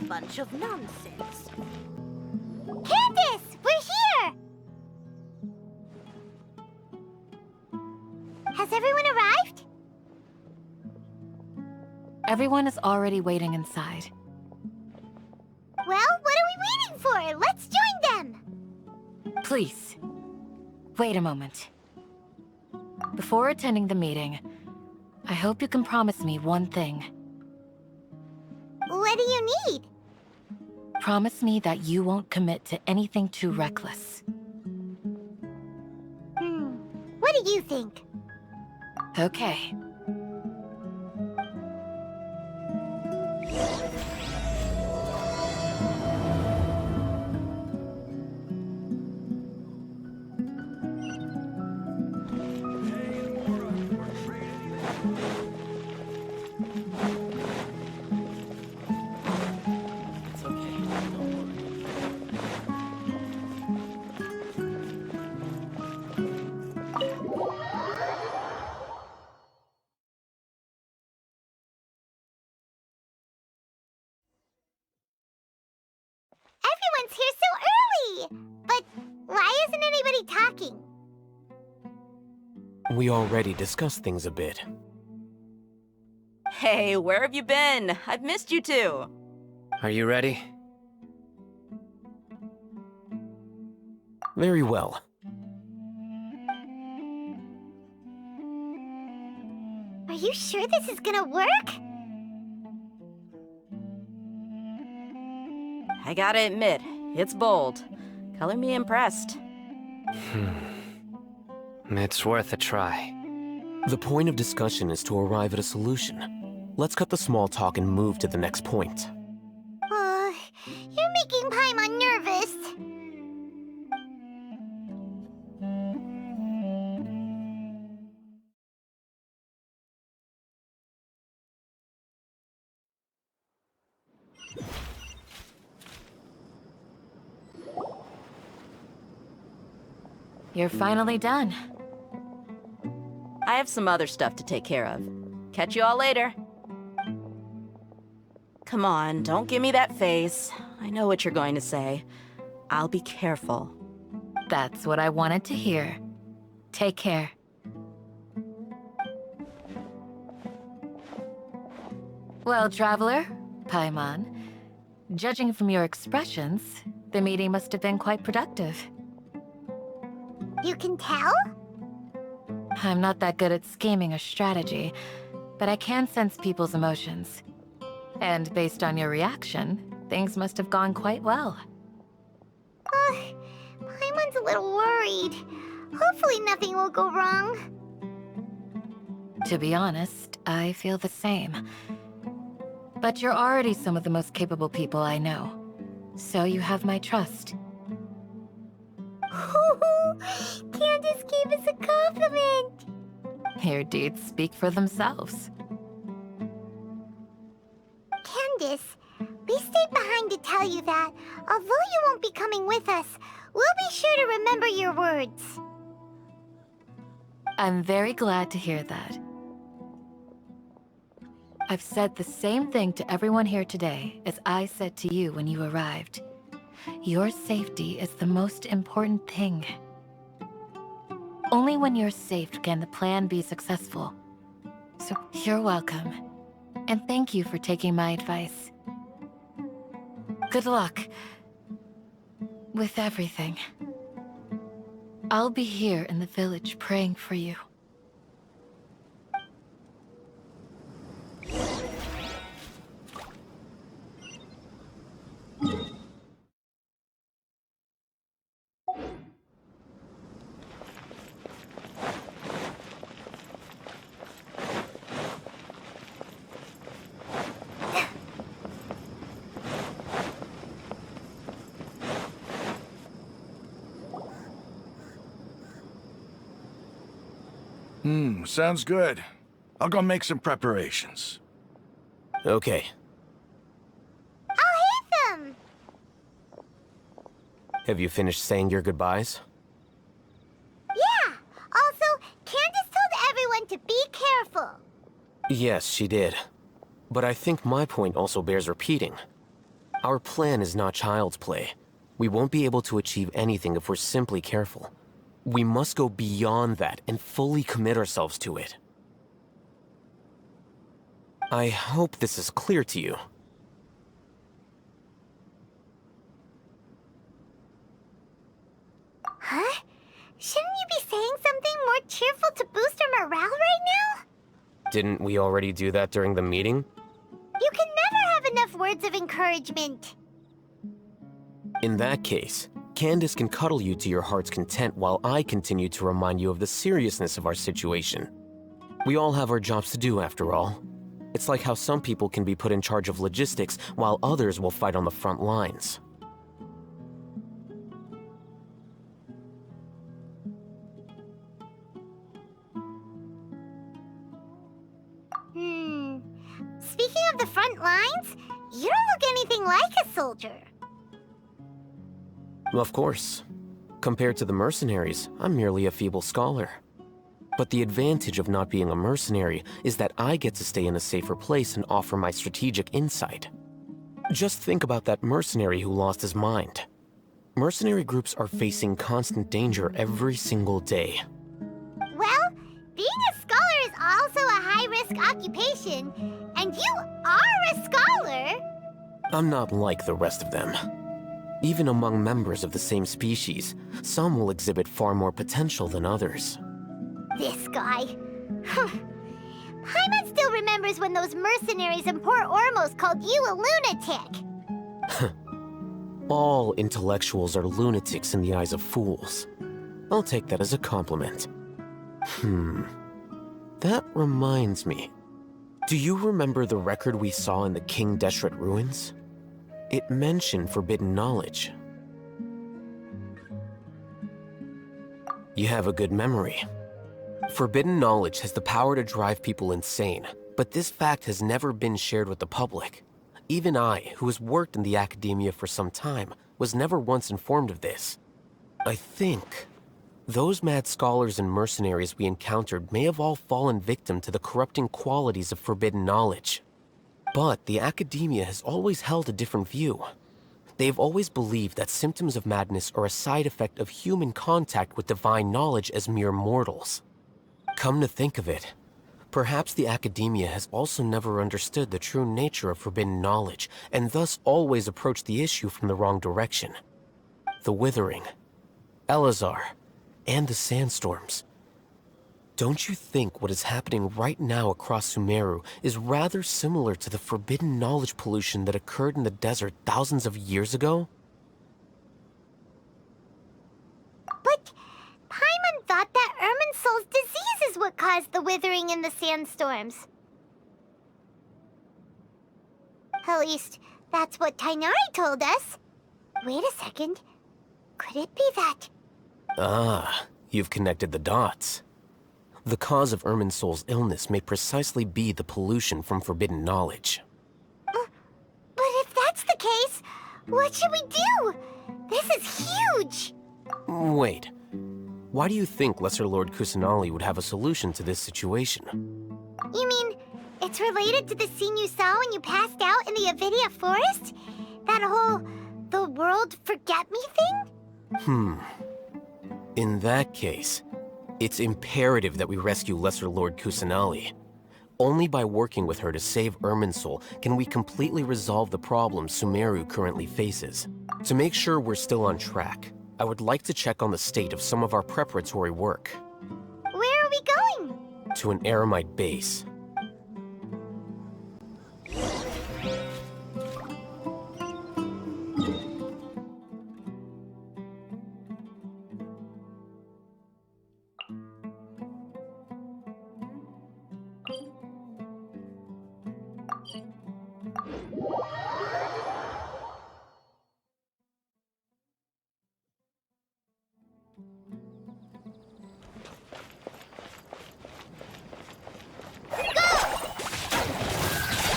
bunch of nonsense. Candace! We're here! Has everyone arrived? Everyone is already waiting inside. Well, what are we waiting for? Let's join them! Please, wait a moment. Before attending the meeting, I hope you can promise me one thing. What do you need? Promise me that you won't commit to anything too reckless. What do you think? Okay. Everyone's here so early! But why isn't anybody talking? We already discussed things a bit. Hey, where have you been? I've missed you too. Are you ready? Very well. Are you sure this is gonna work? I gotta admit, it's bold. Color me impressed. It's worth a try. The point of discussion is to arrive at a solution. Let's cut the small talk and move to the next point. You're making Paimon nervous. You're finally done. I have some other stuff to take care of. Catch you all later. Come on, don't give me that face. I know what you're going to say. I'll be careful. That's what I wanted to hear. Take care. Well, Traveler, Paimon, judging from your expressions, the meeting must have been quite productive. You can tell? I'm not that good at scheming or strategy, but I can sense people's emotions. And based on your reaction, things must have gone quite well. Paimon's a little worried. Hopefully nothing will go wrong. To be honest, I feel the same. But you're already some of the most capable people I know, so you have my trust. Candace gave us a compliment! Your deeds speak for themselves. Candace, we stayed behind to tell you that, although you won't be coming with us, we'll be sure to remember your words. I'm very glad to hear that. I've said the same thing to everyone here today as I said to you when you arrived. Your safety is the most important thing. Only when you're safe can the plan be successful. So you're welcome. And thank you for taking my advice. Good luck with everything. I'll be here in the village praying for you. Sounds good. I'll go make some preparations. Okay. I'll hit them! Have you finished saying your goodbyes? Yeah! Also, Candace told everyone to be careful. Yes, she did. But I think my point also bears repeating. Our plan is not child's play. We won't be able to achieve anything if we're simply careful. We must go beyond that and fully commit ourselves to it. I hope this is clear to you. Huh? Shouldn't you be saying something more cheerful to boost our morale right now? Didn't we already do that during the meeting? You can never have enough words of encouragement. In that case, Candace can cuddle you to your heart's content while I continue to remind you of the seriousness of our situation. We all have our jobs to do, after all. It's like how some people can be put in charge of logistics while others will fight on the front lines. Speaking of the front lines, you don't look anything like a soldier. Of course. Compared to the mercenaries, I'm merely a feeble scholar. But the advantage of not being a mercenary is that I get to stay in a safer place and offer my strategic insight. Just think about that mercenary who lost his mind. Mercenary groups are facing constant danger every single day. Well, being a scholar is also a high-risk occupation, and you are a scholar! I'm not like the rest of them. Even among members of the same species, some will exhibit far more potential than others. This guy. Paimon still remembers when those mercenaries in Port Ormos called you a lunatic. All intellectuals are lunatics in the eyes of fools. I'll take that as a compliment. That reminds me. Do you remember the record we saw in the King Deshret ruins? It mentioned forbidden knowledge. You have a good memory. Forbidden knowledge has the power to drive people insane, but this fact has never been shared with the public. Even I, who has worked in the academia for some time, was never once informed of this. I think those mad scholars and mercenaries we encountered may have all fallen victim to the corrupting qualities of forbidden knowledge. But the academia has always held a different view. They've always believed that symptoms of madness are a side effect of human contact with divine knowledge as mere mortals. Come to think of it, perhaps the academia has also never understood the true nature of forbidden knowledge, and thus always approached the issue from the wrong direction. The Withering, Elazar, and the sandstorms. Don't you think what is happening right now across Sumeru is rather similar to the forbidden knowledge pollution that occurred in the desert thousands of years ago? But Paimon thought that Irminsul's disease is what caused the withering in the sandstorms. At least, that's what Tainari told us. Wait a second. Could it be that? Ah, you've connected the dots. The cause of Irminsul's illness may precisely be the pollution from forbidden knowledge. But if that's the case, what should we do? This is huge! Wait. Why do you think Lesser Lord Kusanali would have a solution to this situation? You mean, it's related to the scene you saw when you passed out in the Avidia forest? That whole, the world forget me thing? In that case, it's imperative that we rescue Lesser Lord Kusanali. Only by working with her to save Irminsul can we completely resolve the problems Sumeru currently faces. To make sure we're still on track, I would like to check on the state of some of our preparatory work. Where are we going? To an Eremite base.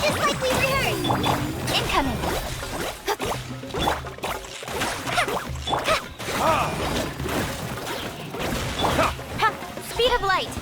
Just like we rehearsed! Incoming! Speed of light!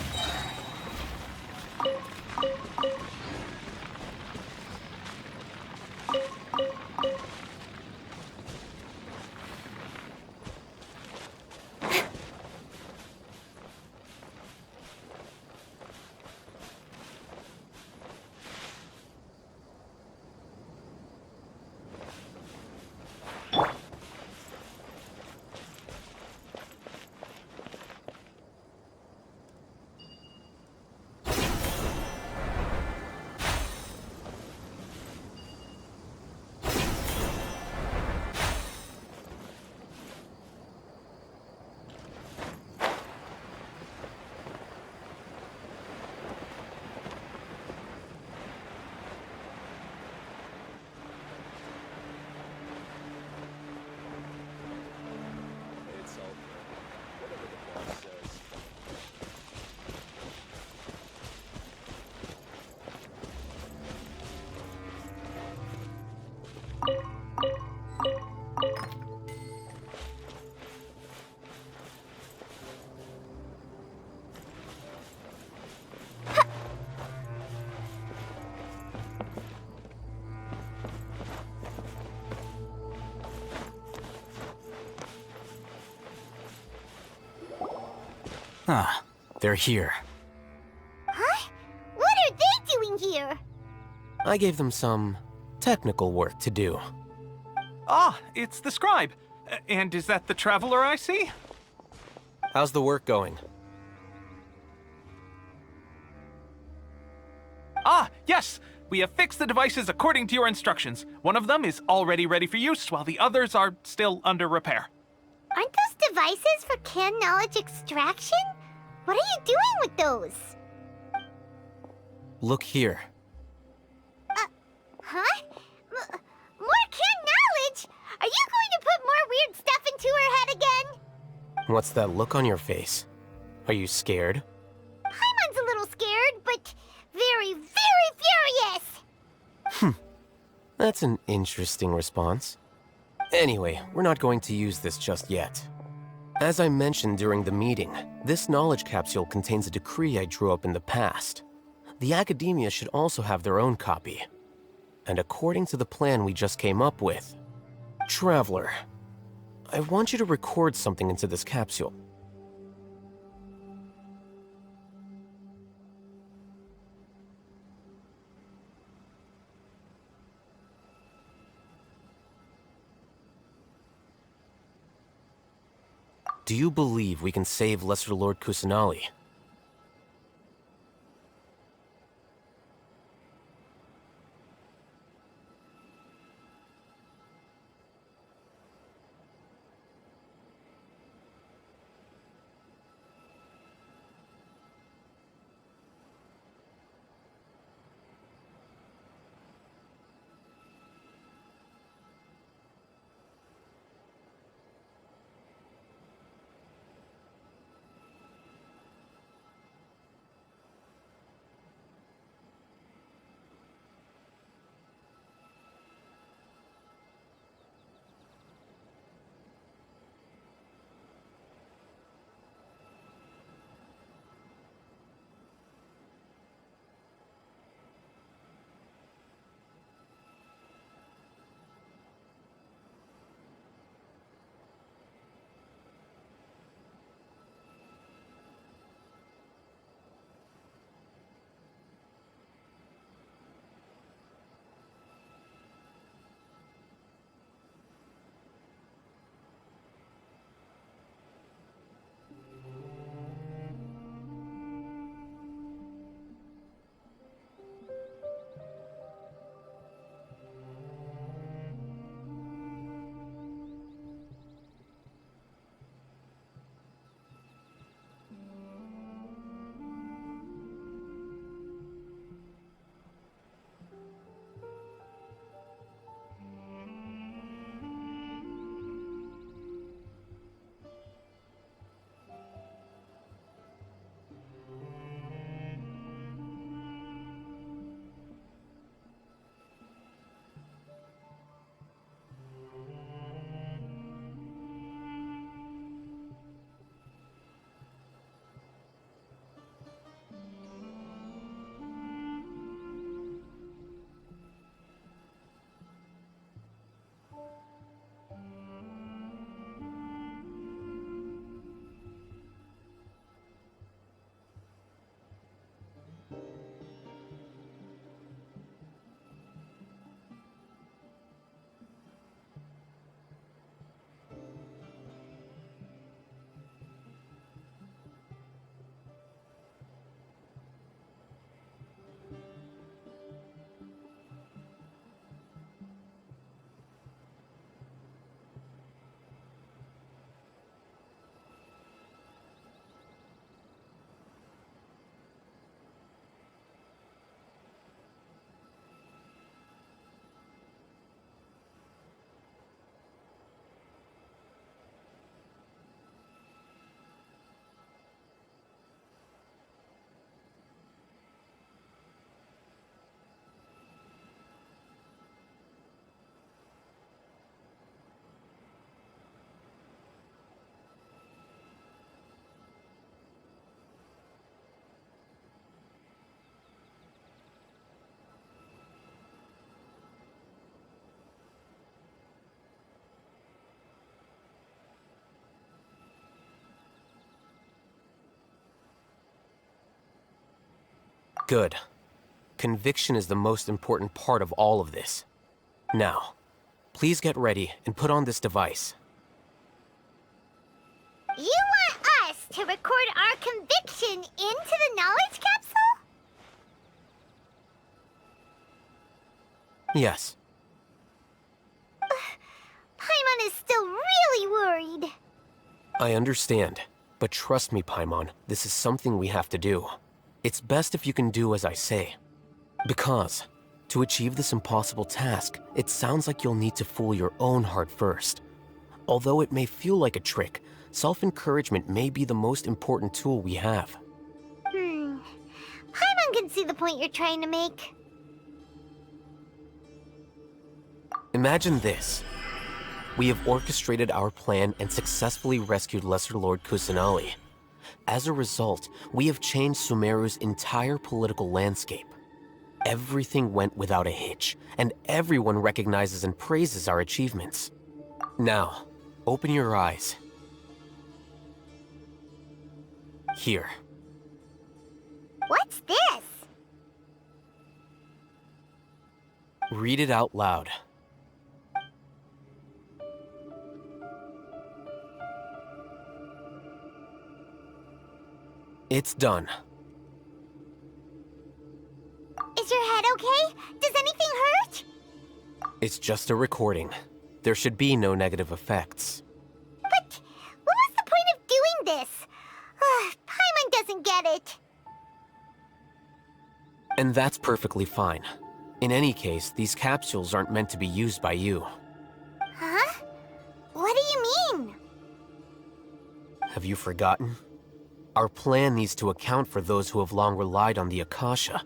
Ah, they're here. Huh? What are they doing here? I gave them some technical work to do. Ah, it's the scribe. And is that the traveler I see? How's the work going? Ah, yes! We have fixed the devices according to your instructions. One of them is already ready for use, while the others are still under repair. Aren't those devices for canned knowledge extraction? What are you doing with those? Look here. Huh? More canned knowledge? Are you going to put more weird stuff into her head again? What's that look on your face? Are you scared? Paimon's a little scared, but very, very furious! That's an interesting response. Anyway, we're not going to use this just yet. As I mentioned during the meeting, this knowledge capsule contains a decree I drew up in the past. The academia should also have their own copy. And according to the plan we just came up with, Traveler, I want you to record something into this capsule. Do you believe we can save Lesser Lord Kusanali? Good. Conviction is the most important part of all of this. Now, please get ready and put on this device. You want us to record our conviction into the knowledge capsule? Yes. Paimon is still really worried. I understand, but trust me, Paimon, this is something we have to do. It's best if you can do as I say. Because, to achieve this impossible task, it sounds like you'll need to fool your own heart first. Although it may feel like a trick, self-encouragement may be the most important tool we have. Paimon can see the point you're trying to make. Imagine this. We have orchestrated our plan and successfully rescued Lesser Lord Kusanali. As a result, we have changed Sumeru's entire political landscape. Everything went without a hitch, and everyone recognizes and praises our achievements. Now, open your eyes. Here. What's this? Read it out loud. It's done. Is your head okay? Does anything hurt? It's just a recording. There should be no negative effects. But what was the point of doing this? Paimon doesn't get it. And that's perfectly fine. In any case, these capsules aren't meant to be used by you. Huh? What do you mean? Have you forgotten? Our plan needs to account for those who have long relied on the Akasha.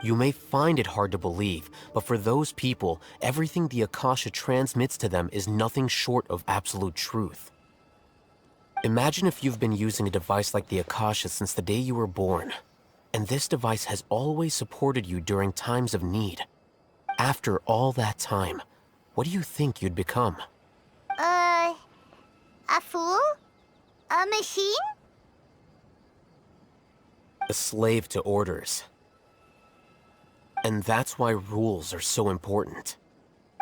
You may find it hard to believe, but for those people, everything the Akasha transmits to them is nothing short of absolute truth. Imagine if you've been using a device like the Akasha since the day you were born, and this device has always supported you during times of need. After all that time, what do you think you'd become? A fool? A machine? A slave to orders. And that's why rules are so important.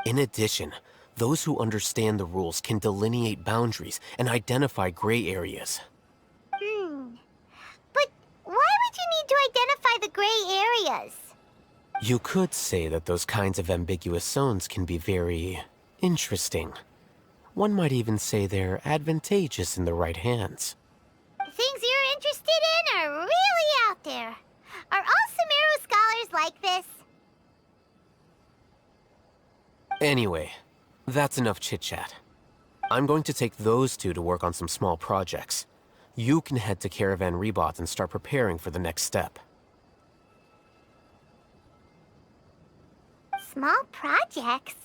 In addition, those who understand the rules can delineate boundaries and identify gray areas. But why would you need to identify the gray areas? You could say that those kinds of ambiguous zones can be very interesting. One might even say they're advantageous in the right hands. Things you're interested in are really out there. Are all Sumeru scholars like this? Anyway, that's enough chit-chat. I'm going to take those two to work on some small projects. You can head to Caravan Rebot and start preparing for the next step. Small projects?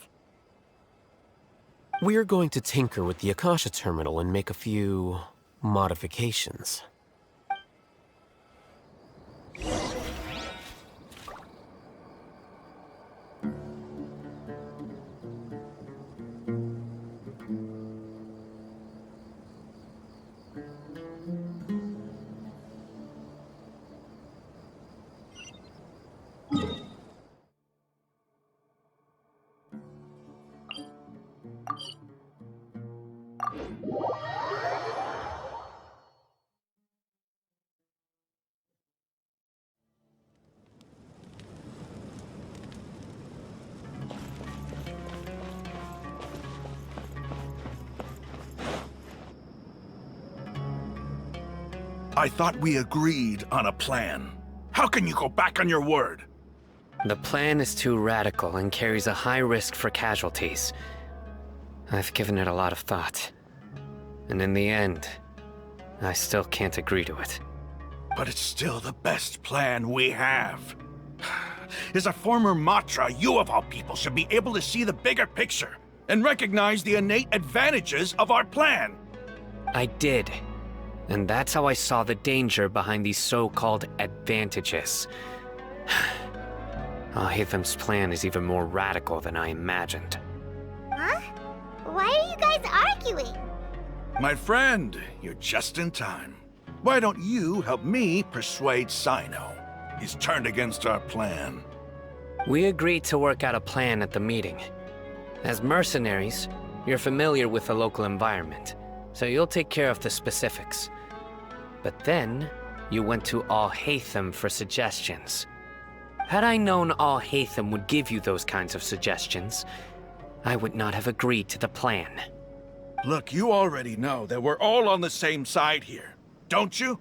We're going to tinker with the Akasha terminal and make a few modifications. I thought we agreed on a plan. How can you go back on your word? The plan is too radical and carries a high risk for casualties. I've given it a lot of thought. And in the end, I still can't agree to it. But it's still the best plan we have. As a former Matra, you of all people should be able to see the bigger picture and recognize the innate advantages of our plan. I did. And that's how I saw the danger behind these so-called advantages. Alhaitham's plan is even more radical than I imagined. Huh? Why are you guys arguing? My friend, you're just in time. Why don't you help me persuade Sino? He's turned against our plan. We agreed to work out a plan at the meeting. As mercenaries, you're familiar with the local environment, so you'll take care of the specifics. But then, you went to Al-Haytham for suggestions. Had I known Al-Haytham would give you those kinds of suggestions, I would not have agreed to the plan. Look, you already know that we're all on the same side here, don't you?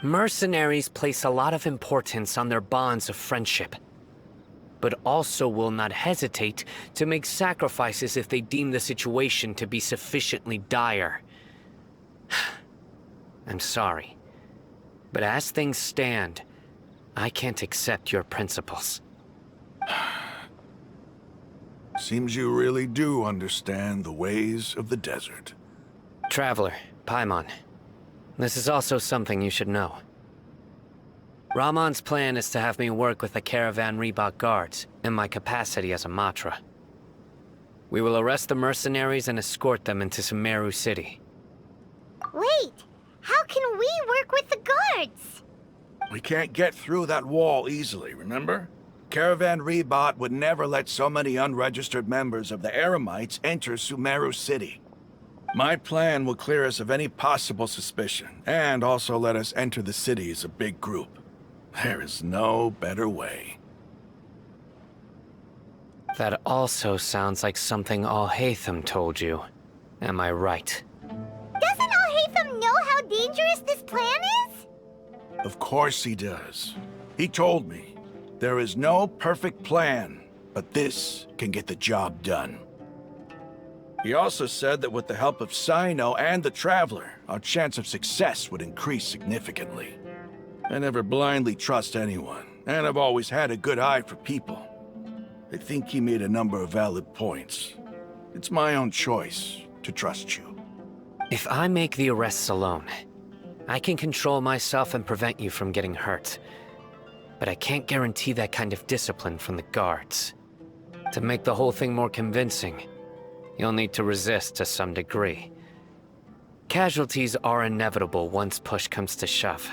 Mercenaries place a lot of importance on their bonds of friendship, but also will not hesitate to make sacrifices if they deem the situation to be sufficiently dire. I'm sorry, but as things stand, I can't accept your principles. Seems you really do understand the ways of the desert. Traveler, Paimon, this is also something you should know. Ramon's plan is to have me work with the Caravan Reebok guards in my capacity as a Matra. We will arrest the mercenaries and escort them into Sumeru City. Wait, how can we work with the guards? We can't get through that wall easily, remember? Caravan Reebok would never let so many unregistered members of the Eremites enter Sumeru City. My plan will clear us of any possible suspicion, and also let us enter the city as a big group. There is no better way. That also sounds like something Al-Haytham told you. Am I right? Doesn't Al-Haytham know how dangerous this plan is? Of course he does. He told me, there is no perfect plan, but this can get the job done. He also said that with the help of Sino and the Traveler, our chance of success would increase significantly. I never blindly trust anyone, and I've always had a good eye for people. I think he made a number of valid points. It's my own choice to trust you. If I make the arrests alone, I can control myself and prevent you from getting hurt. But I can't guarantee that kind of discipline from the guards. To make the whole thing more convincing, you'll need to resist to some degree. Casualties are inevitable once push comes to shove.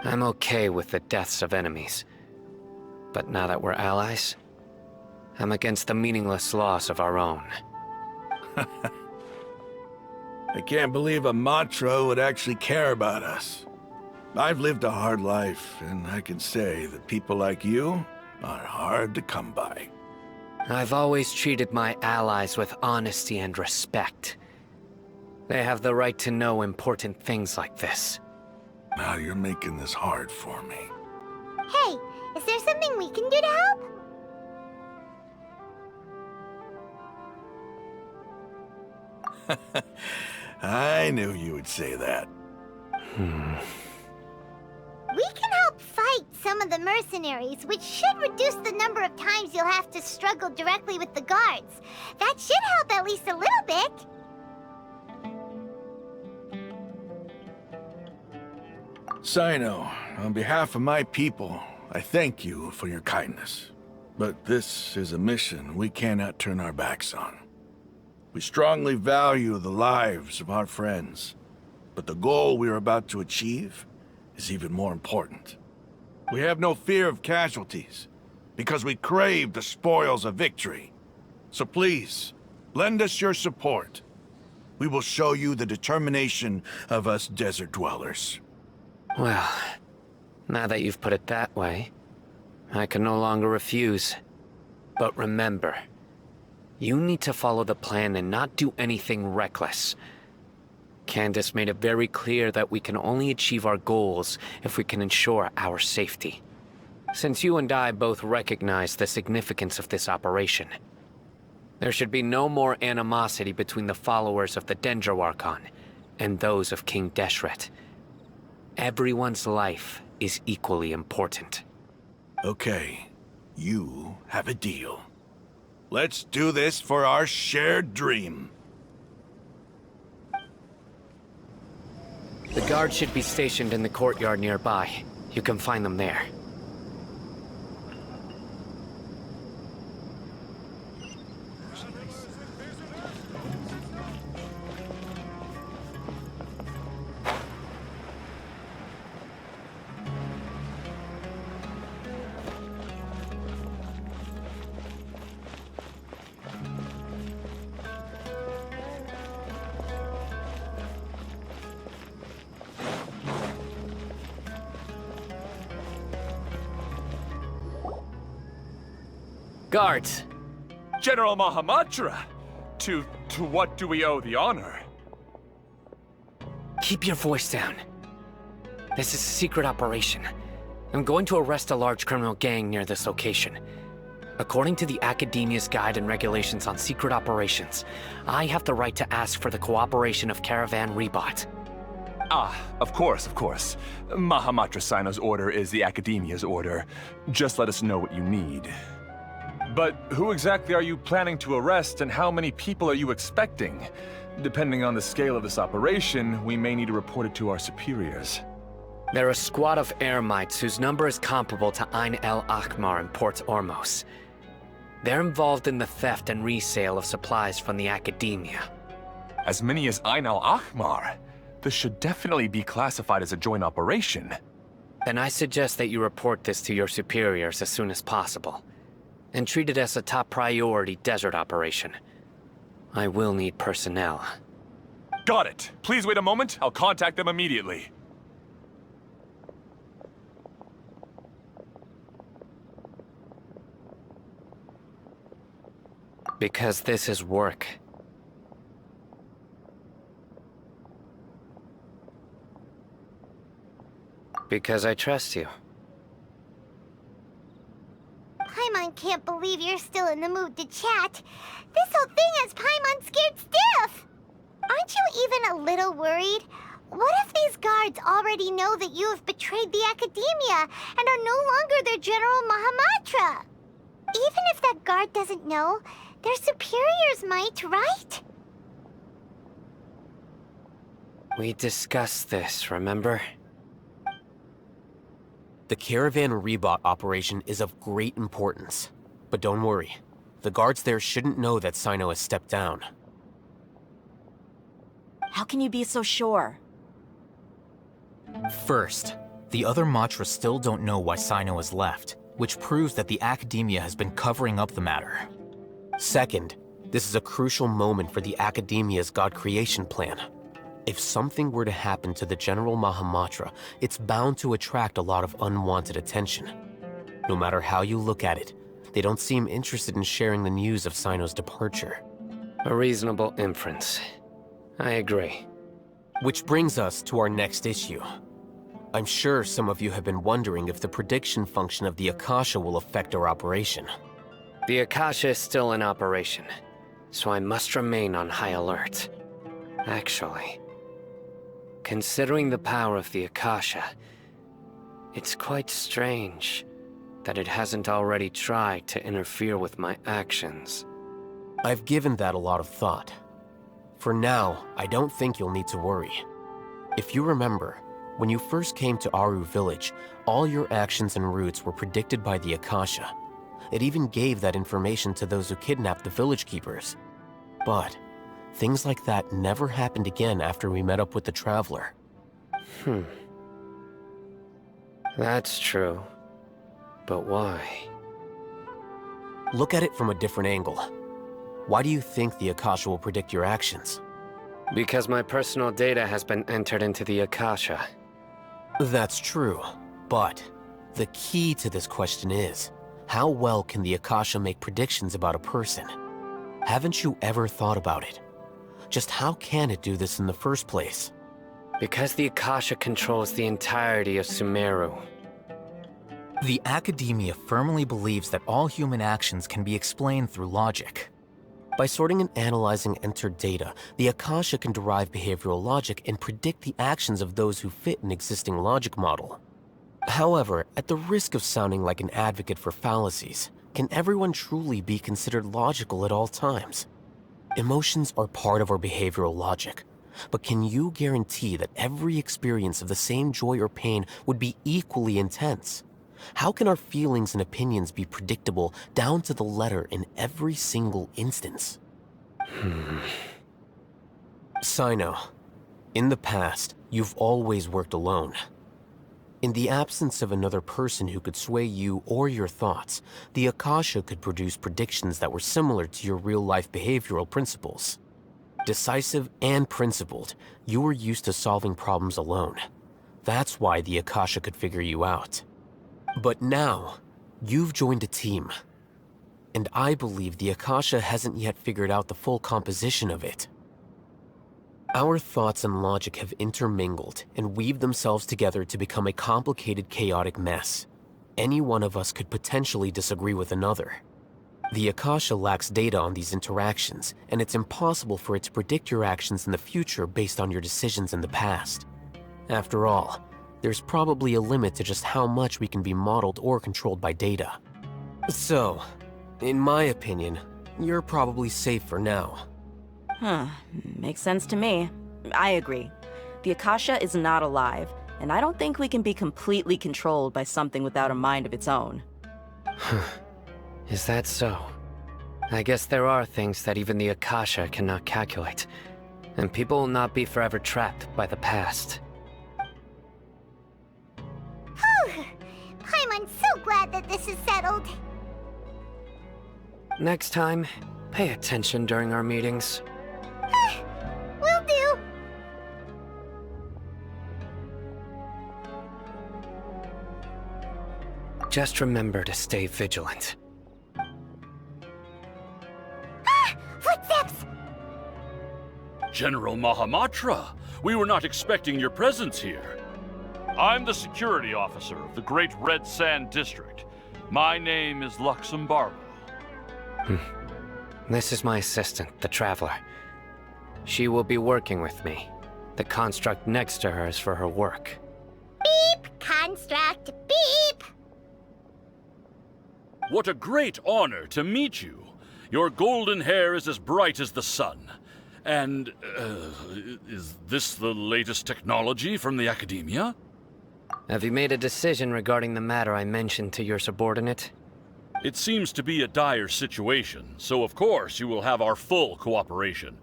I'm okay with the deaths of enemies. But now that we're allies, I'm against the meaningless loss of our own. I can't believe a Matra would actually care about us. I've lived a hard life, and I can say that people like you are hard to come by. I've always treated my allies with honesty and respect. They have the right to know important things like this. Now you're making this hard for me. Hey, is there something we can do to help? I knew you would say that. We can help fight some of the mercenaries, which should reduce the number of times you'll have to struggle directly with the guards. That should help at least a little bit. Sino, on behalf of my people, I thank you for your kindness. But this is a mission we cannot turn our backs on. We strongly value the lives of our friends, but the goal we are about to achieve is even more important. We have no fear of casualties, because we crave the spoils of victory. So please, lend us your support. We will show you the determination of us desert dwellers. Well, now that you've put it that way, I can no longer refuse. But remember, you need to follow the plan and not do anything reckless. Candace made it very clear that we can only achieve our goals if we can ensure our safety. Since you and I both recognize the significance of this operation, there should be no more animosity between the followers of the Dendroarchon and those of King Deshret. Everyone's life is equally important. Okay, you have a deal. Let's do this for our shared dream. The guards should be stationed in the courtyard nearby. You can find them there. Guards! General Mahamatra! To what do we owe the honor? Keep your voice down. This is a secret operation. I'm going to arrest a large criminal gang near this location. According to the Academia's Guide and Regulations on Secret Operations, I have the right to ask for the cooperation of Caravan Rebot. Ah, of course, of course. Mahamatra Sino's order is the Academia's order. Just let us know what you need. But who exactly are you planning to arrest, and how many people are you expecting? Depending on the scale of this operation, we may need to report it to our superiors. They're a squad of Eremites whose number is comparable to Ain El Akhmar in Port Ormos. They're involved in the theft and resale of supplies from the Academia. As many as Ain Al Akhmar? This should definitely be classified as a joint operation. Then I suggest that you report this to your superiors as soon as possible, and treat it as a top priority desert operation. I will need personnel. Got it. Please wait a moment. I'll contact them immediately. Because this is work. Because I trust you. Paimon can't believe you're still in the mood to chat. This whole thing has Paimon scared stiff. Aren't you even a little worried? What if these guards already know that you have betrayed the Academia and are no longer their General Mahamatra? Even if that guard doesn't know, their superiors might, right? We discussed this, remember? The Caravan Rebot operation is of great importance. But don't worry, the guards there shouldn't know that Sino has stepped down. How can you be so sure? First, the other Matra still don't know why Sino has left, which proves that the Academia has been covering up the matter. Second, this is a crucial moment for the Academia's God creation plan. If something were to happen to the General Mahamatra, it's bound to attract a lot of unwanted attention. No matter how you look at it, they don't seem interested in sharing the news of Sino's departure. A reasonable inference. I agree. Which brings us to our next issue. I'm sure some of you have been wondering if the prediction function of the Akasha will affect our operation. The Akasha is still in operation, so I must remain on high alert. Actually, considering the power of the Akasha, it's quite strange that it hasn't already tried to interfere with my actions. I've given that a lot of thought. For now, I don't think you'll need to worry. If you remember, when you first came to Aru Village, all your actions and routes were predicted by the Akasha. It even gave that information to those who kidnapped the village keepers. But things like that never happened again after we met up with the Traveler. That's true. But why? Look at it from a different angle. Why do you think the Akasha will predict your actions? Because my personal data has been entered into the Akasha. That's true, but the key to this question is, how well can the Akasha make predictions about a person? Haven't you ever thought about it? Just how can it do this in the first place? Because the Akasha controls the entirety of Sumeru. The Academia firmly believes that all human actions can be explained through logic. By sorting and analyzing entered data, the Akasha can derive behavioral logic and predict the actions of those who fit an existing logic model. However, at the risk of sounding like an advocate for fallacies, can everyone truly be considered logical at all times? Emotions are part of our behavioral logic, but can you guarantee that every experience of the same joy or pain would be equally intense? How can our feelings and opinions be predictable down to the letter in every single instance? Sino, in the past, you've always worked alone. In the absence of another person who could sway you or your thoughts, the Akasha could produce predictions that were similar to your real-life behavioral principles. Decisive and principled, you were used to solving problems alone. That's why the Akasha could figure you out. But now, you've joined a team. and I believe the Akasha hasn't yet figured out the full composition of it. Our thoughts and logic have intermingled and weaved themselves together to become a complicated, chaotic mess. Any one of us could potentially disagree with another. The Akasha lacks data on these interactions, and it's impossible for it to predict your actions in the future based on your decisions in the past. After all, there's probably a limit to just how much we can be modeled or controlled by data. So, in my opinion, you're probably safe for now. Makes sense to me. I agree. The Akasha is not alive, and I don't think we can be completely controlled by something without a mind of its own. Is that so? I guess there are things that even the Akasha cannot calculate, and people will not be forever trapped by the past. Whew! Paimon's so glad that this is settled. Next time, pay attention during our meetings. Will do. Just remember to stay vigilant. Footsteps! General Mahamatra, we were not expecting your presence here. I'm the security officer of the Great Red Sand District. My name is Luxembargo. This is my assistant, the Traveler. She will be working with me. The construct next to her is for her work. Beep! Construct, beep! What a great honor to meet you. Your golden hair is as bright as the sun. And, is this the latest technology from the Academia? Have you made a decision regarding the matter I mentioned to your subordinate? It seems to be a dire situation, so of course you will have our full cooperation.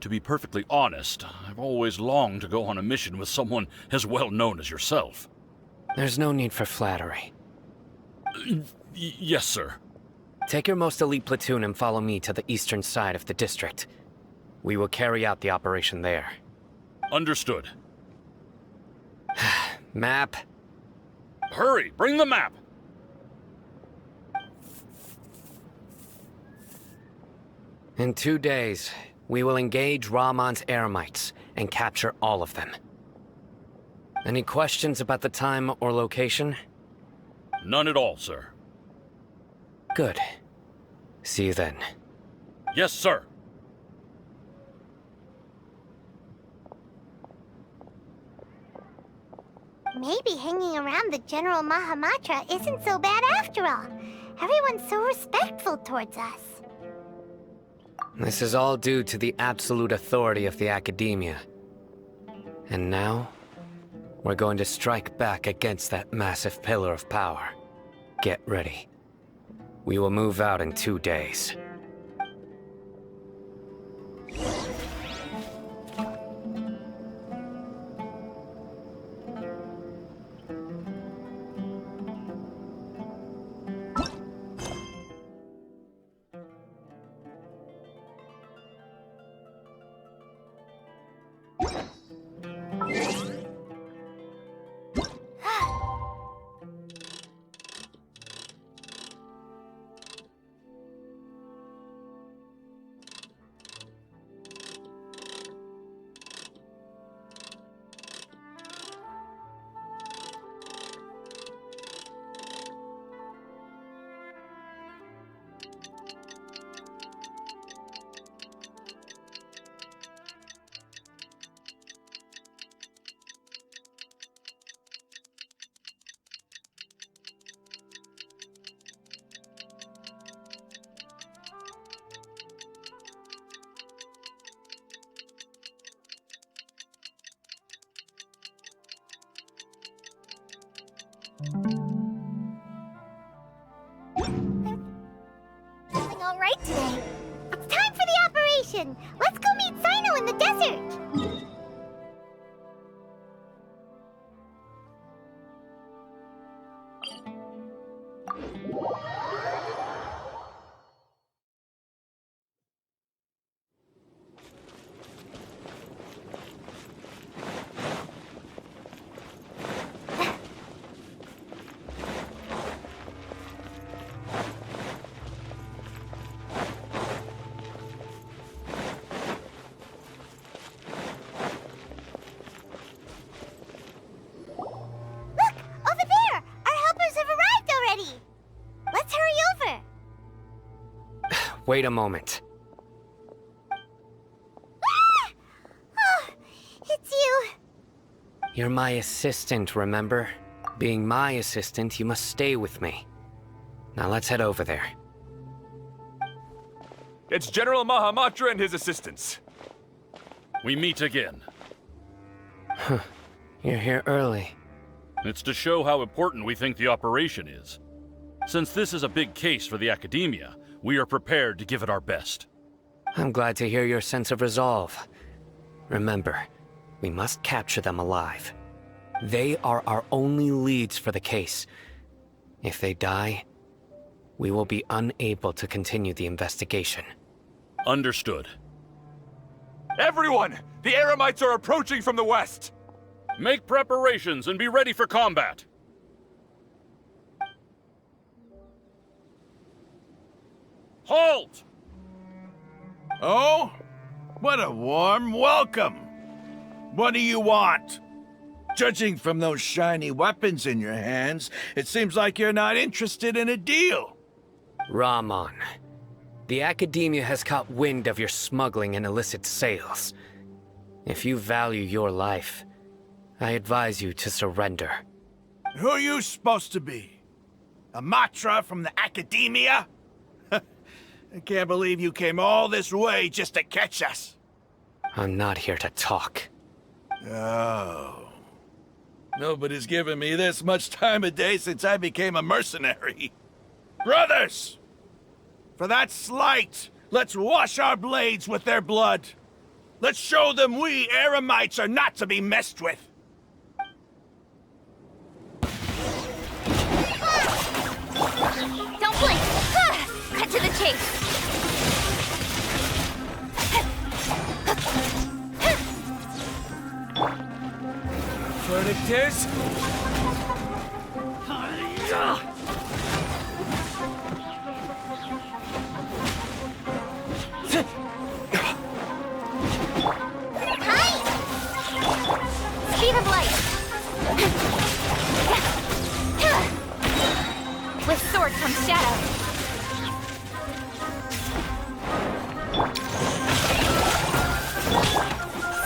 To be perfectly honest, I've always longed to go on a mission with someone as well known as yourself. There's no need for flattery. Yes, sir. Take your most elite platoon and follow me to the eastern side of the district. We will carry out the operation there. Understood. Map. Hurry, bring the map! In 2 days, we will engage Rahman's Eremites and capture all of them. Any questions about the time or location? None at all, sir. Good. See you then. Yes, sir. Maybe hanging around the General Mahamatra isn't so bad after all. Everyone's so respectful towards us. This is all due to the absolute authority of the Academia. And now, we're going to strike back against that massive pillar of power. Get ready. We will move out in 2 days. Feeling all right today. It's time for the operation. Let's go meet Sino in the desert. Wait a moment. Ah! Oh, it's you. You're my assistant, remember? Being my assistant, you must stay with me. Now let's head over there. It's General Mahamatra and his assistants. We meet again. You're here early. It's to show how important we think the operation is. Since this is a big case for the Academia, we are prepared to give it our best. I'm glad to hear your sense of resolve. Remember, we must capture them alive. They are our only leads for the case. If they die, we will be unable to continue the investigation. Understood. Everyone! The Eremites are approaching from the west! Make preparations and be ready for combat. Halt! Oh? What a warm welcome! What do you want? Judging from those shiny weapons in your hands, it seems like you're not interested in a deal. Rahman, the Academia has caught wind of your smuggling and illicit sales. If you value your life, I advise you to surrender. Who are you supposed to be? A Matra from the Academia? I can't believe you came all this way just to catch us. I'm not here to talk. Oh. Nobody's given me this much time of day since I became a mercenary. Brothers! For that slight, let's wash our blades with their blood. Let's show them we Eremites are not to be messed with. Don't blink. Cut to the chase. Verdict is... Speed of light. With sword comes shadow.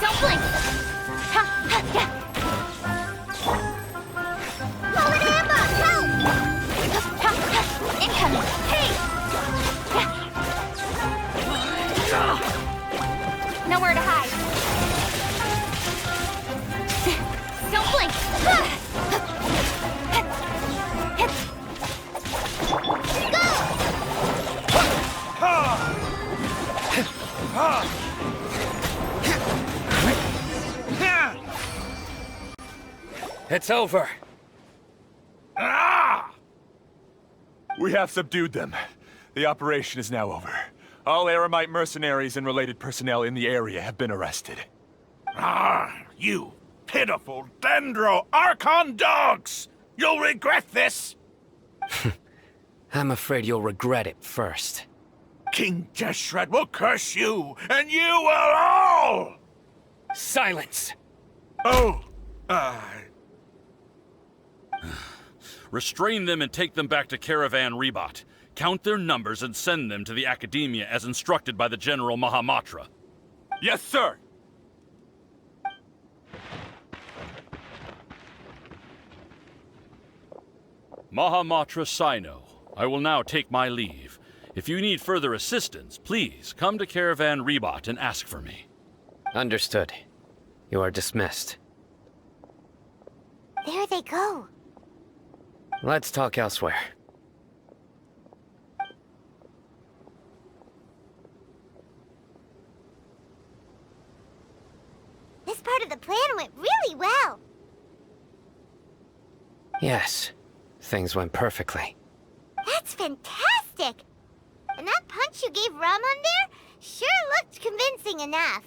Don't blink. Forward ambush! Help! Incoming! Hey! Nowhere to hide. Don't blink! It's over. Ah! We have subdued them. The operation is now over. All Eremite mercenaries and related personnel in the area have been arrested. Ah, you pitiful Dendro Archon dogs! You'll regret this! I'm afraid you'll regret it first. King Jeshred will curse you, and you will all! Silence! Oh, Restrain them and take them back to Caravan Rebot. Count their numbers and send them to the Academia as instructed by the General Mahamatra. Yes, sir! Mahamatra Sino, I will now take my leave. If you need further assistance, please come to Caravan Rebot and ask for me. Understood. You are dismissed. There they go. Let's talk elsewhere. This part of the plan went really well. Yes, things went perfectly. That's fantastic! And that punch you gave Rahman there sure looked convincing enough.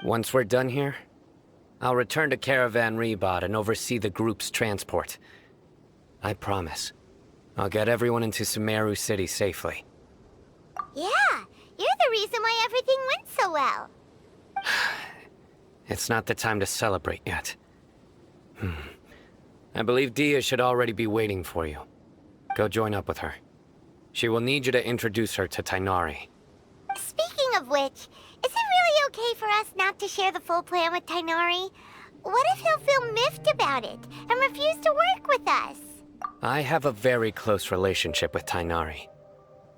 Once we're done here, I'll return to Caravan Rebot and oversee the group's transport. I promise. I'll get everyone into Sumeru City safely. Yeah, you're the reason why everything went so well. It's not the time to celebrate yet. I believe Dia should already be waiting for you. Go join up with her. She will need you to introduce her to Tainari. Speaking of which, is it really okay for us not to share the full plan with Tainari? What if he'll feel miffed about it and refuse to work with us? I have a very close relationship with Tainari.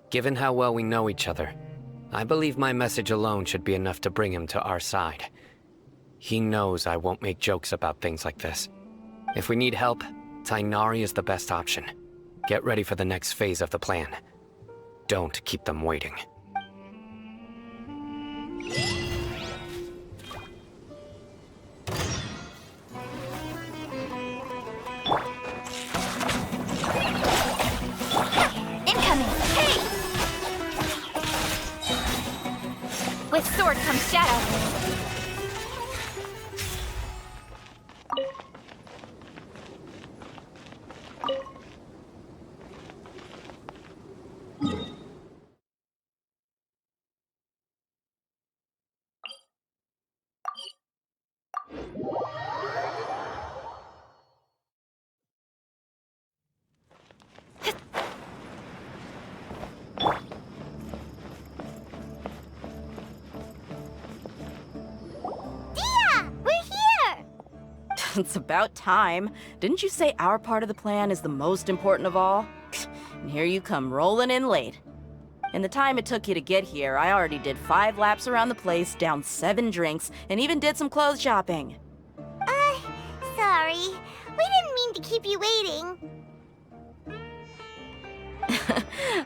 Given how well we know each other, I believe my message alone should be enough to bring him to our side. He knows I won't make jokes about things like this. If we need help, Tainari is the best option. Get ready for the next phase of the plan. Don't keep them waiting. Incoming! Hey! With sword comes shadow. It's about time. Didn't you say our part of the plan is the most important of all? And here you come rolling in late. In the time it took you to get here, I already did 5 laps around the place, downed 7 drinks, and even did some clothes shopping. Sorry. We didn't mean to keep you waiting.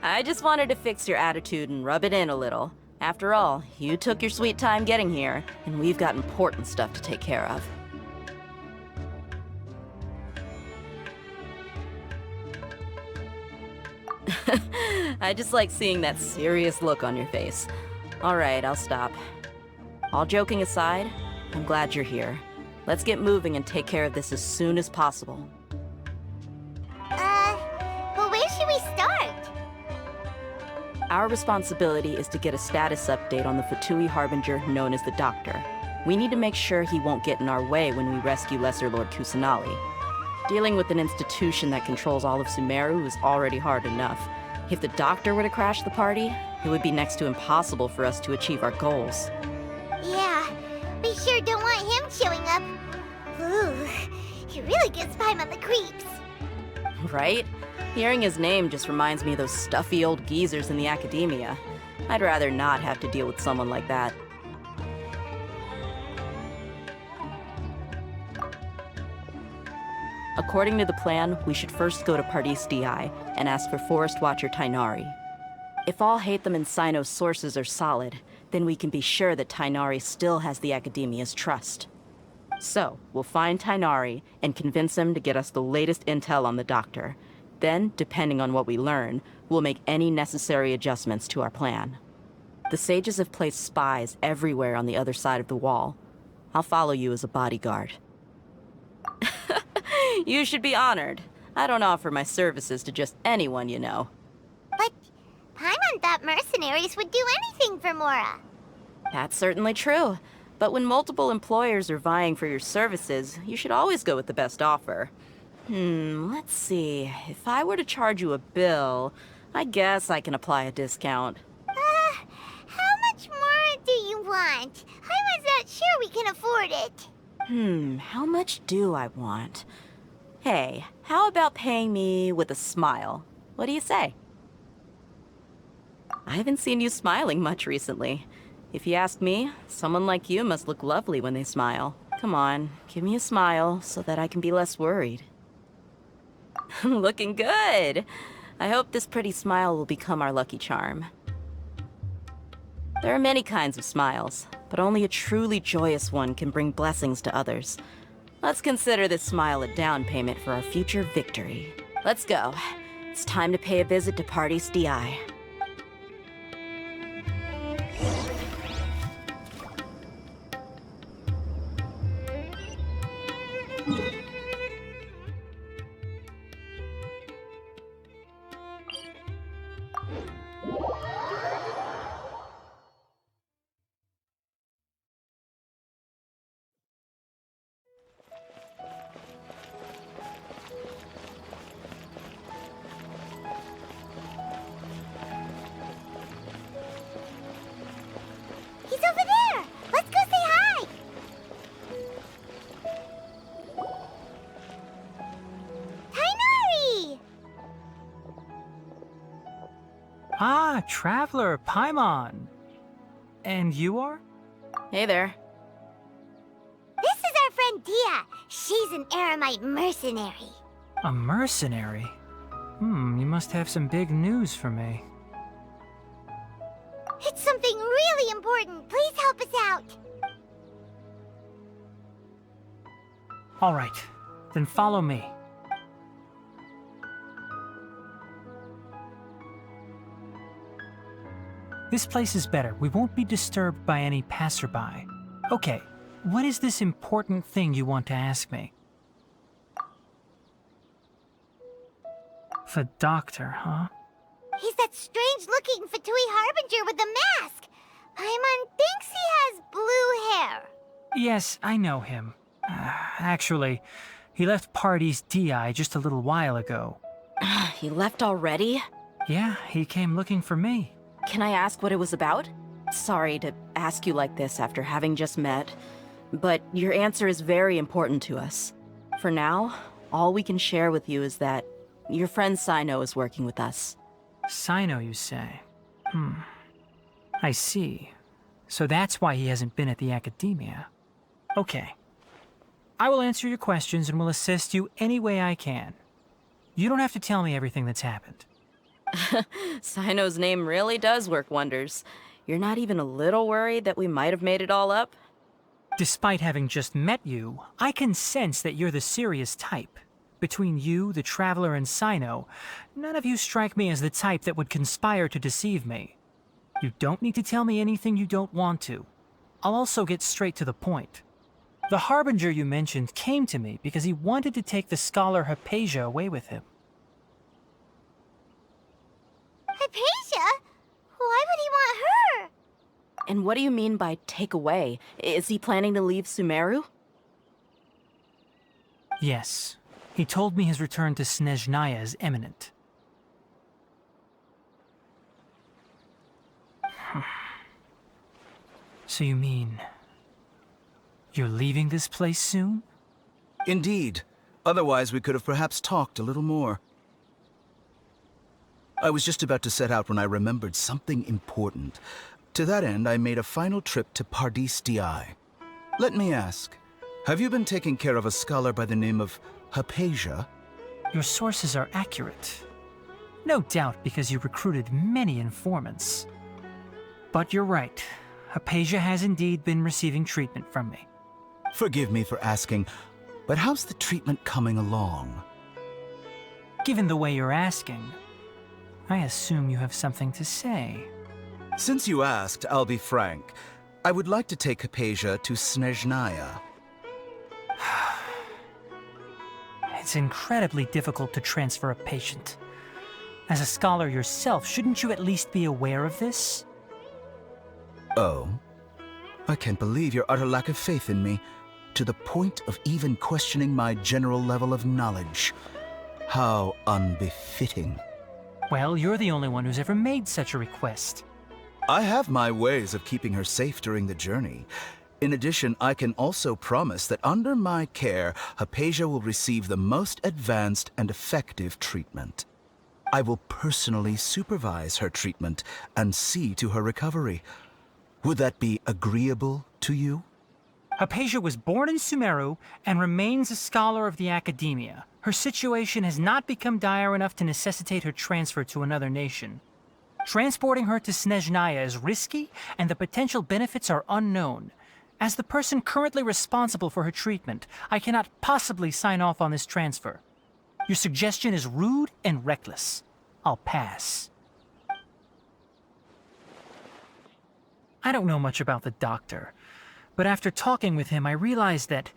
I just wanted to fix your attitude and rub it in a little. After all, you took your sweet time getting here, and we've got important stuff to take care of. I just like seeing that serious look on your face. All right, I'll stop. All joking aside, I'm glad you're here. Let's get moving and take care of this as soon as possible. But where should we start? Our responsibility is to get a status update on the Fatui Harbinger known as the Doctor. We need to make sure he won't get in our way when we rescue Lesser Lord Kusanali. Dealing with an institution that controls all of Sumeru is already hard enough. If the Doctor were to crash the party, it would be next to impossible for us to achieve our goals. Yeah, we sure don't want him showing up. Ooh, he really gives Paimon the creeps. Right? Hearing his name just reminds me of those stuffy old geezers in the academia. I'd rather not have to deal with someone like that. According to the plan, we should first go to Pardis DI and ask for Forest Watcher Tainari. If all Hatham and Sino's sources are solid, then we can be sure that Tainari still has the Academia's trust. So, we'll find Tainari and convince him to get us the latest intel on the Doctor. Then, depending on what we learn, we'll make any necessary adjustments to our plan. The sages have placed spies everywhere on the other side of the wall. I'll follow you as a bodyguard. You should be honored. I don't offer my services to just anyone you know. But Paimon thought mercenaries would do anything for Mora. That's certainly true. But when multiple employers are vying for your services, you should always go with the best offer. Let's see. If I were to charge you a bill, I guess I can apply a discount. How much more do you want? Paimon's not sure we can afford it. How much do I want? Hey, how about paying me with a smile? What do you say? I haven't seen you smiling much recently. If you ask me, someone like you must look lovely when they smile. Come on, give me a smile so that I can be less worried. Looking good! I hope this pretty smile will become our lucky charm. There are many kinds of smiles, but only a truly joyous one can bring blessings to others. Let's consider this smile a down payment for our future victory. Let's go. It's time to pay a visit to Pardis DI. Ah, Traveler, Paimon. And you are? Hey there. This is our friend Dia. She's an Aramite mercenary. A mercenary? You must have some big news for me. It's something really important. Please help us out. All right, then follow me. This place is better. We won't be disturbed by any passerby. Okay, what is this important thing you want to ask me? The doctor, huh? He's that strange-looking Fatui Harbinger with the mask. Paimon thinks he has blue hair. Yes, I know him. Actually, he left Party's DI just a little while ago. He left already? Yeah, he came looking for me. Can I ask what it was about? Sorry to ask you like this after having just met, but your answer is very important to us. For now, all we can share with you is that your friend Sino is working with us. Sino, you say? I see. So that's why he hasn't been at the Academia. Okay. I will answer your questions and will assist you any way I can. You don't have to tell me everything that's happened. Sino's name really does work wonders. You're not even a little worried that we might have made it all up? Despite having just met you, I can sense that you're the serious type. Between you, the Traveler, and Sino, none of you strike me as the type that would conspire to deceive me. You don't need to tell me anything you don't want to. I'll also get straight to the point. The Harbinger you mentioned came to me because he wanted to take the scholar Hypatia away with him. Hypatia? Why would he want her? And what do you mean by take away? Is he planning to leave Sumeru? Yes. He told me his return to Snezhnaya is imminent. So you mean... you're leaving this place soon? Indeed. Otherwise, we could have perhaps talked a little more. I was just about to set out when I remembered something important. To that end, I made a final trip to Pardis Di. Let me ask, have you been taking care of a scholar by the name of Hypatia? Your sources are accurate. No doubt because you recruited many informants. But you're right. Hypatia has indeed been receiving treatment from me. Forgive me for asking, but how's the treatment coming along? Given the way you're asking, I assume you have something to say. Since you asked, I'll be frank. I would like to take Hypatia to Snezhnaya. It's incredibly difficult to transfer a patient. As a scholar yourself, shouldn't you at least be aware of this? Oh? I can't believe your utter lack of faith in me, to the point of even questioning my general level of knowledge. How unbefitting. Well, you're the only one who's ever made such a request. I have my ways of keeping her safe during the journey. In addition, I can also promise that under my care, Hypatia will receive the most advanced and effective treatment. I will personally supervise her treatment and see to her recovery. Would that be agreeable to you? Hypatia was born in Sumeru and remains a scholar of the Academia. Her situation has not become dire enough to necessitate her transfer to another nation. Transporting her to Snezhnaya is risky, and the potential benefits are unknown. As the person currently responsible for her treatment, I cannot possibly sign off on this transfer. Your suggestion is rude and reckless. I'll pass. I don't know much about the doctor, but after talking with him, I realized that,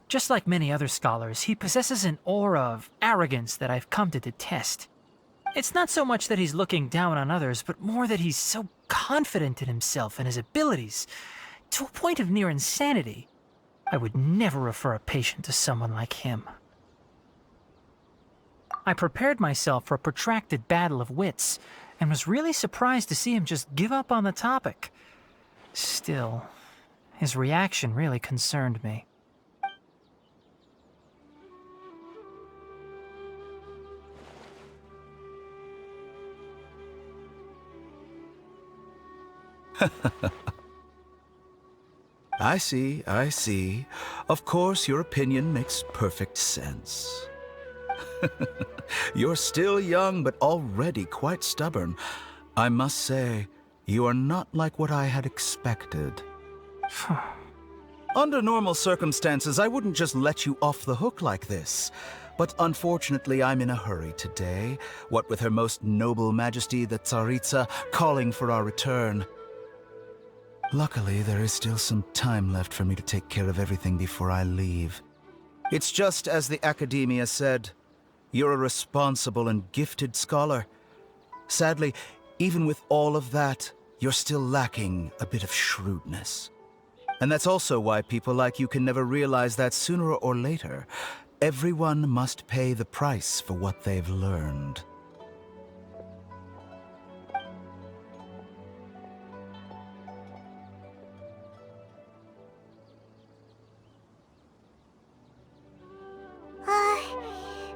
just like many other scholars, he possesses an aura of arrogance that I've come to detest. It's not so much that he's looking down on others, but more that he's so confident in himself and his abilities, to a point of near insanity. I would never refer a patient to someone like him. I prepared myself for a protracted battle of wits, and was really surprised to see him just give up on the topic. Still, his reaction really concerned me. I see, I see. Of course, your opinion makes perfect sense. You're still young, but already quite stubborn. I must say, you are not like what I had expected. Under normal circumstances, I wouldn't just let you off the hook like this. But unfortunately, I'm in a hurry today, what with Her Most Noble Majesty the Tsaritsa calling for our return. Luckily, there is still some time left for me to take care of everything before I leave. It's just as the Academia said, you're a responsible and gifted scholar. Sadly, even with all of that, you're still lacking a bit of shrewdness. And that's also why people like you can never realize that sooner or later, everyone must pay the price for what they've learned.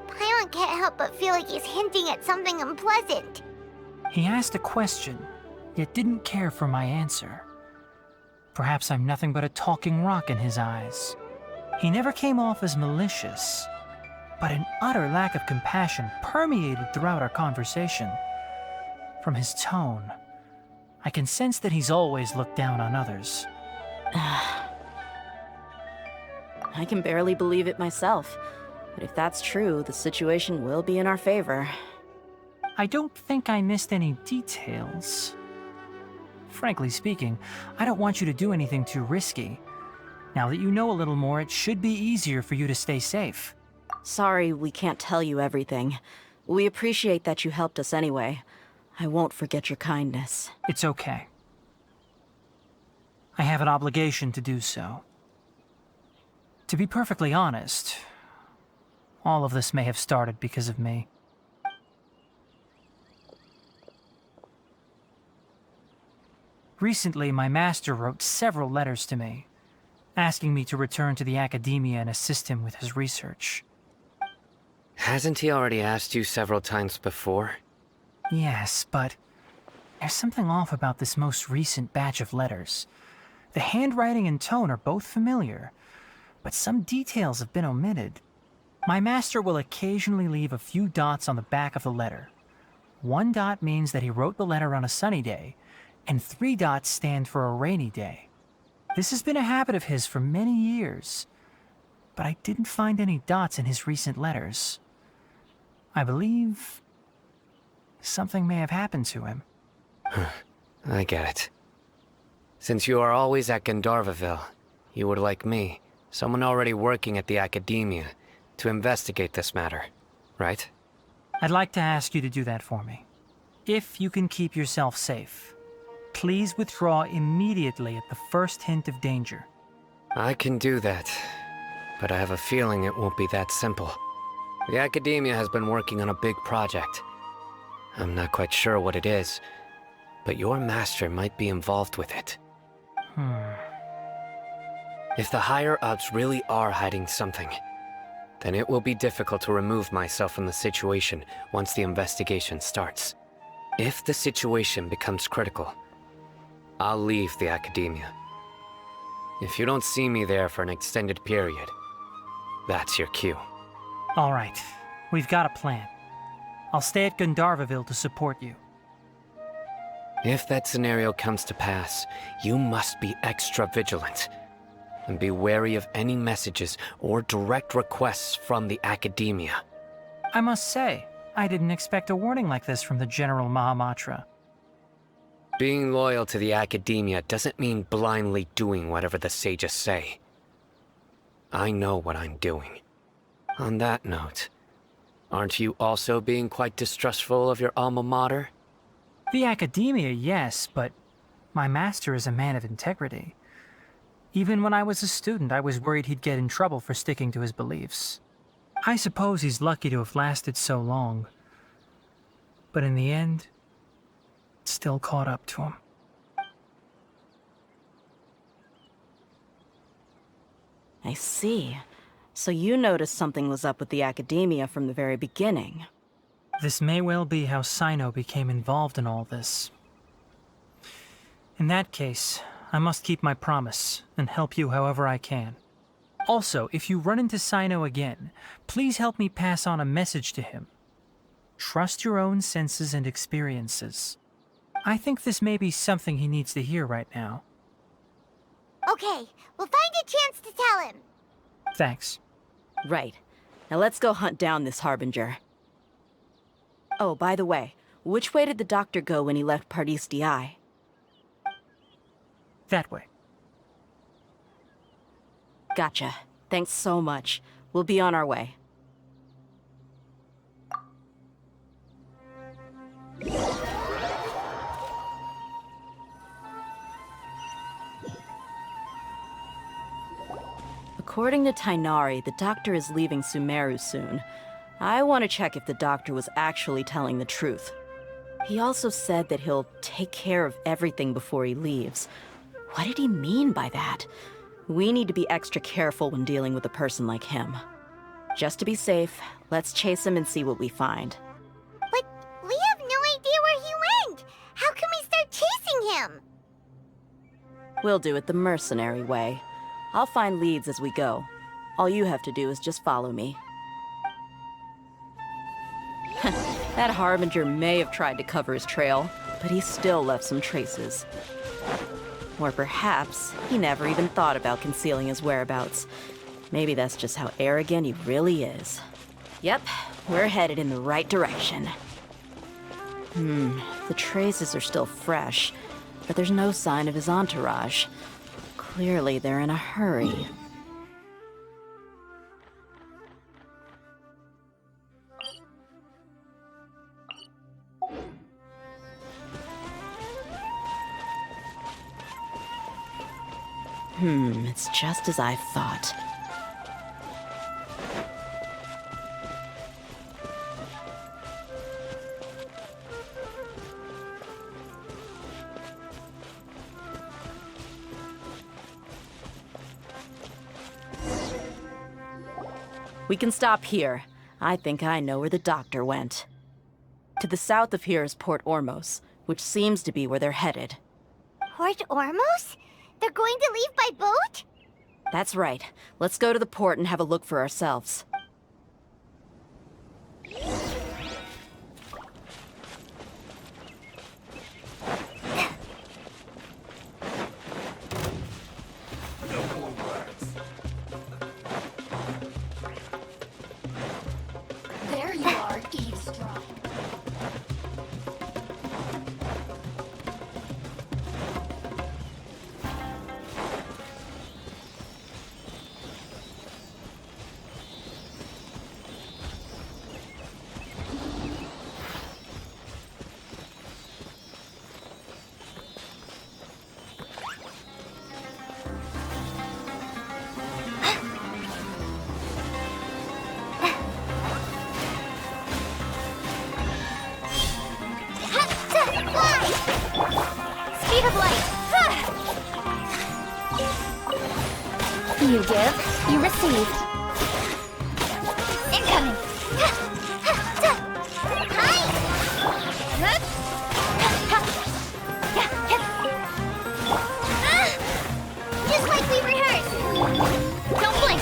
Paimon can't help but feel like he's hinting at something unpleasant. He asked a question, yet didn't care for my answer. Perhaps I'm nothing but a talking rock in his eyes. He never came off as malicious, but an utter lack of compassion permeated throughout our conversation. From his tone, I can sense that he's always looked down on others. I can barely believe it myself. But if that's true, the situation will be in our favor. I don't think I missed any details. Frankly speaking, I don't want you to do anything too risky. Now that you know a little more, it should be easier for you to stay safe. Sorry we can't tell you everything. We appreciate that you helped us anyway. I won't forget your kindness. It's okay. I have an obligation to do so. To be perfectly honest, all of this may have started because of me. Recently, my master wrote several letters to me, asking me to return to the Academia and assist him with his research. Hasn't he already asked you several times before? Yes, but there's something off about this most recent batch of letters. The handwriting and tone are both familiar, but some details have been omitted. My master will occasionally leave a few dots on the back of the letter. 1 dot means that he wrote the letter on a sunny day, and 3 dots stand for a rainy day. This has been a habit of his for many years, but I didn't find any dots in his recent letters. I believe something may have happened to him. I get it. Since you are always at Gandharvaville, you would like me, someone already working at the Academia, to investigate this matter, right? I'd like to ask you to do that for me. If you can keep yourself safe, please withdraw immediately at the first hint of danger. I can do that, but I have a feeling it won't be that simple. The Academia has been working on a big project. I'm not quite sure what it is, but your master might be involved with it. If the higher-ups really are hiding something, then it will be difficult to remove myself from the situation once the investigation starts. If the situation becomes critical, I'll leave the Academia. If you don't see me there for an extended period, that's your cue. All right, we've got a plan. I'll stay at Gandharvaville to support you. If that scenario comes to pass, you must be extra vigilant. And be wary of any messages or direct requests from the Academia. I must say, I didn't expect a warning like this from the General Mahamatra. Being loyal to the Academia doesn't mean blindly doing whatever the sages say. I know what I'm doing. On that note, aren't you also being quite distrustful of your alma mater? The Academia, yes, but my master is a man of integrity. Even when I was a student, I was worried he'd get in trouble for sticking to his beliefs. I suppose he's lucky to have lasted so long. But in the end, it still caught up to him. I see. So you noticed something was up with the Academia from the very beginning. This may well be how Sino became involved in all this. In that case, I must keep my promise and help you however I can. Also, if you run into Sino again, please help me pass on a message to him. Trust your own senses and experiences. I think this may be something he needs to hear right now. Okay, we'll find a chance to tell him. Thanks. Right. Now let's go hunt down this Harbinger. Oh, by the way, which way did the doctor go when he left Pardis DI? That way. Gotcha. Thanks so much. We'll be on our way. According to Tighnari, the doctor is leaving Sumeru soon. I want to check if the doctor was actually telling the truth. He also said that he'll take care of everything before he leaves. What did he mean by that? We need to be extra careful when dealing with a person like him. Just to be safe, let's chase him and see what we find. But we have no idea where he went! How can we start chasing him? We'll do it the mercenary way. I'll find leads as we go. All you have to do is just follow me. That Harbinger may have tried to cover his trail, but he still left some traces. Or perhaps he never even thought about concealing his whereabouts. Maybe that's just how arrogant he really is. Yep, we're headed in the right direction. The traces are still fresh, but there's no sign of his entourage. Clearly they're in a hurry. It's just as I thought. We can stop here. I think I know where the doctor went. To the south of here is Port Ormos, which seems to be where they're headed. Port Ormos? They're going to leave by boat? That's right. Let's go to the port and have a look for ourselves. There you are, eavesdrop. Speed of light! You give, you receive. Incoming! Just like we rehearsed! Don't blink!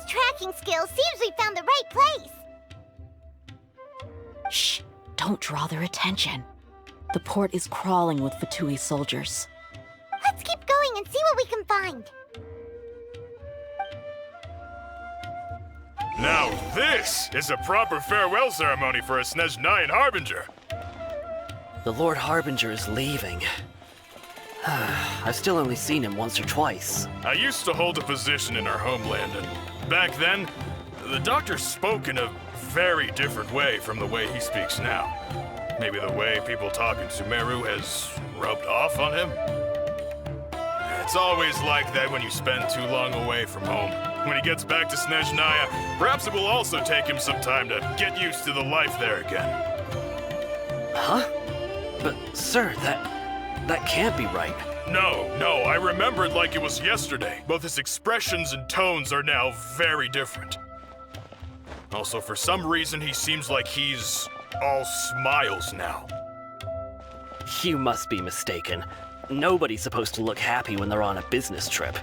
Tracking skills seems we found the right place. Shh! Don't draw their attention. The port is crawling with Fatui soldiers. Let's keep going and see what we can find. Now this is a proper farewell ceremony for a Snezhnayan Harbinger. The Lord Harbinger is leaving. I've still only seen him once or twice. I used to hold a position in our homeland, and back then, the doctor spoke in a very different way from the way he speaks now. Maybe the way people talk in Sumeru has rubbed off on him? It's always like that when you spend too long away from home. When he gets back to Snezhnaya, perhaps it will also take him some time to get used to the life there again. Huh? But, sir, that can't be right. No, I remembered like it was yesterday. Both his expressions and tones are now very different. Also, for some reason, he seems like he's all smiles now. You must be mistaken. Nobody's supposed to look happy when they're on a business trip.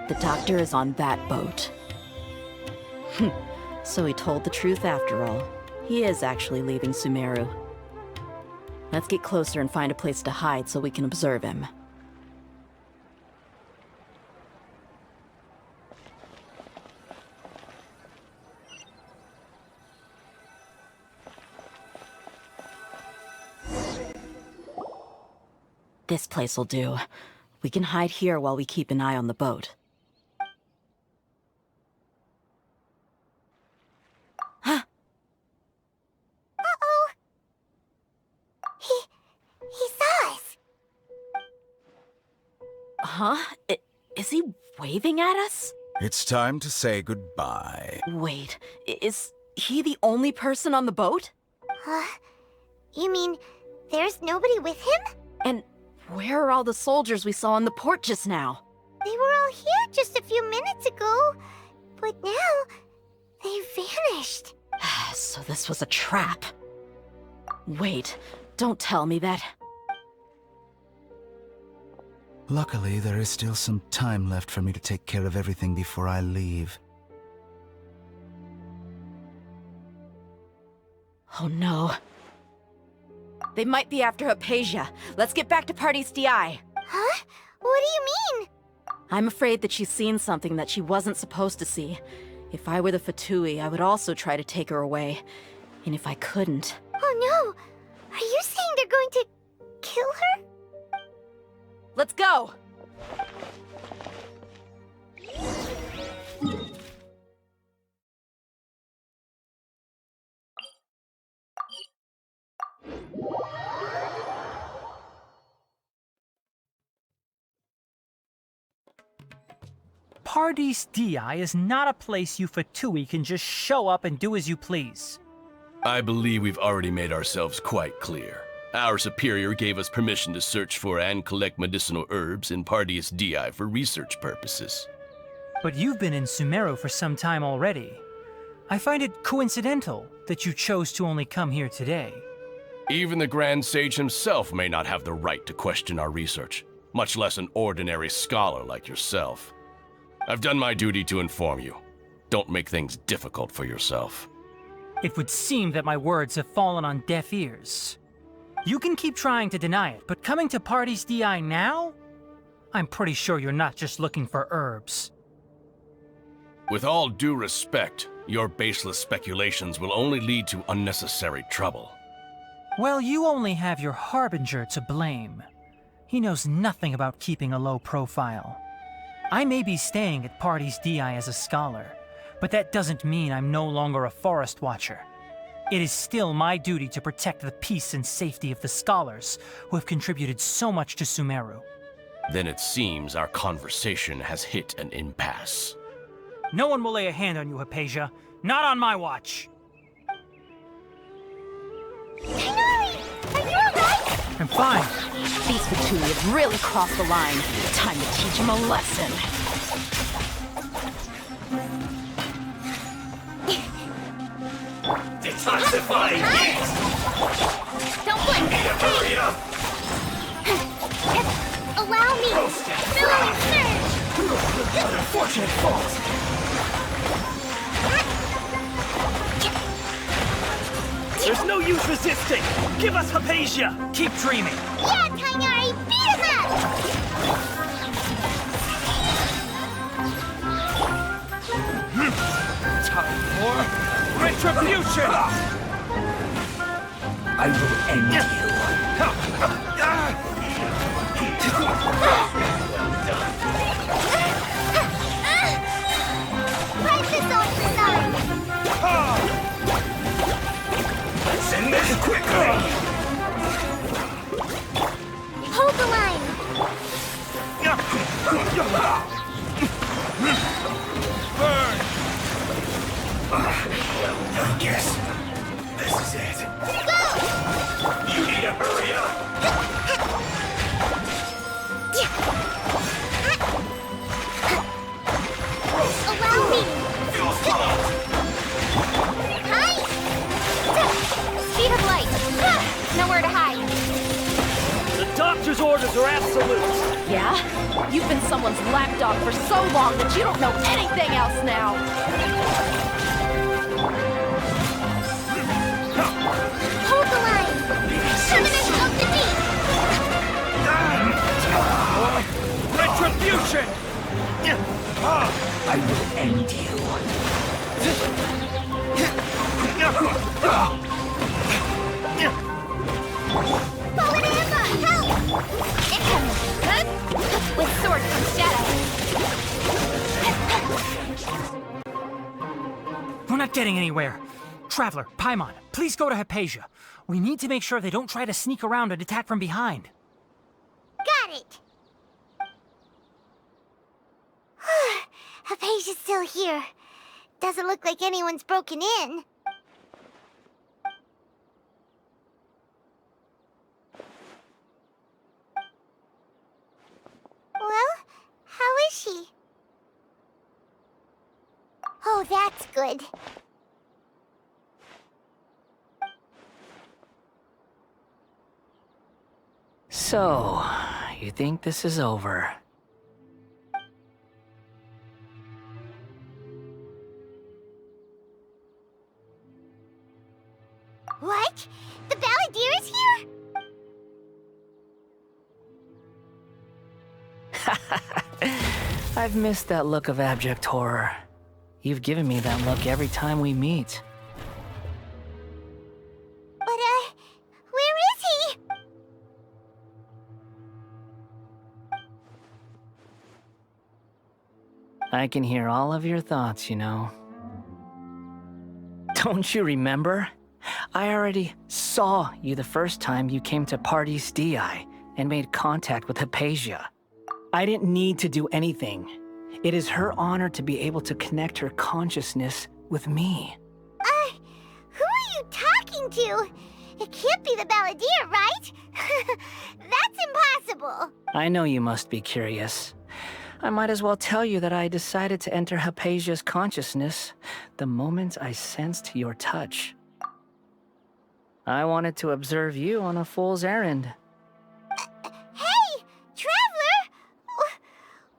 The doctor is on that boat. So he told the truth after all. He is actually leaving Sumeru. Let's get closer and find a place to hide so we can observe him. This place will do. We can hide here while we keep an eye on the boat. Uh-oh! He saw us! Huh? Is he waving at us? It's time to say goodbye. Wait, is he the only person on the boat? You mean there's nobody with him? And where are all the soldiers we saw in the port just now? They were all here just a few minutes ago, but now they vanished. So this was a trap. Wait, don't tell me that. Luckily, there is still some time left for me to take care of everything before I leave. Oh no. They might be after Hypatia. Let's get back to Party's DI. Huh? What do you mean? I'm afraid that she's seen something that she wasn't supposed to see. If I were the Fatui, I would also try to take her away. And if I couldn't... Oh no! Are you saying they're going to kill her? Let's go! Pardees DI is not a place you Fatui can just show up and do as you please. I believe we've already made ourselves quite clear. Our superior gave us permission to search for and collect medicinal herbs in Pardees DI for research purposes. But you've been in Sumeru for some time already. I find it coincidental that you chose to only come here today. Even the Grand Sage himself may not have the right to question our research, much less an ordinary scholar like yourself. I've done my duty to inform you. Don't make things difficult for yourself. It would seem that my words have fallen on deaf ears. You can keep trying to deny it, but coming to Pardees DI now? I'm pretty sure you're not just looking for herbs. With all due respect, your baseless speculations will only lead to unnecessary trouble. Well, you only have your Harbinger to blame. He knows nothing about keeping a low profile. I may be staying at Pardees DI as a scholar, but that doesn't mean I'm no longer a forest watcher. It is still my duty to protect the peace and safety of the scholars who have contributed so much to Sumeru. Then it seems our conversation has hit an impasse. No one will lay a hand on you, Hypatia. Not on my watch. Tighnari! Are you alright? I'm fine. These Fatui have really crossed the line. Time to teach them a lesson. Detoxifying heat! Don't blink! Hurry up! Allow me! Billowing surge! Unfortunate fault! use resisting! Give us Hypatia! Keep dreaming! Yeah, Tainari, beat him up! Time for retribution! I will end you. Fight this off the side! Let's end this quickly! Hold the line! Burn! I guess this is it. Go! You need to hurry up! Allow me! Hi! Speed of light! Nowhere to hide! The doctor's orders are absolute! Yeah? You've been someone's lapdog for so long that you don't know anything else now! Hold the line! Summoners of the deep! Retribution! I will end you. Polyamma, help! Incoming! With sword comes shadow. We're not getting anywhere. Traveler, Paimon, please go to Hypatia. We need to make sure they don't try to sneak around and attack from behind. Got it! Hypatia's still here. Doesn't look like anyone's broken in. Well, how is she? Oh, that's good. So, you think this is over? What? The Balladeer is here? I've missed that look of abject horror. You've given me that look every time we meet. But, where is he? I can hear all of your thoughts, you know. Don't you remember? I already saw you the first time you came to Party's DI and made contact with Hypatia. I didn't need to do anything. It is her honor to be able to connect her consciousness with me. Who are you talking to? It can't be the Balladeer, right? That's impossible. I know you must be curious. I might as well tell you that I decided to enter Hypatia's consciousness the moment I sensed your touch. I wanted to observe you on a fool's errand. Hey, Traveler!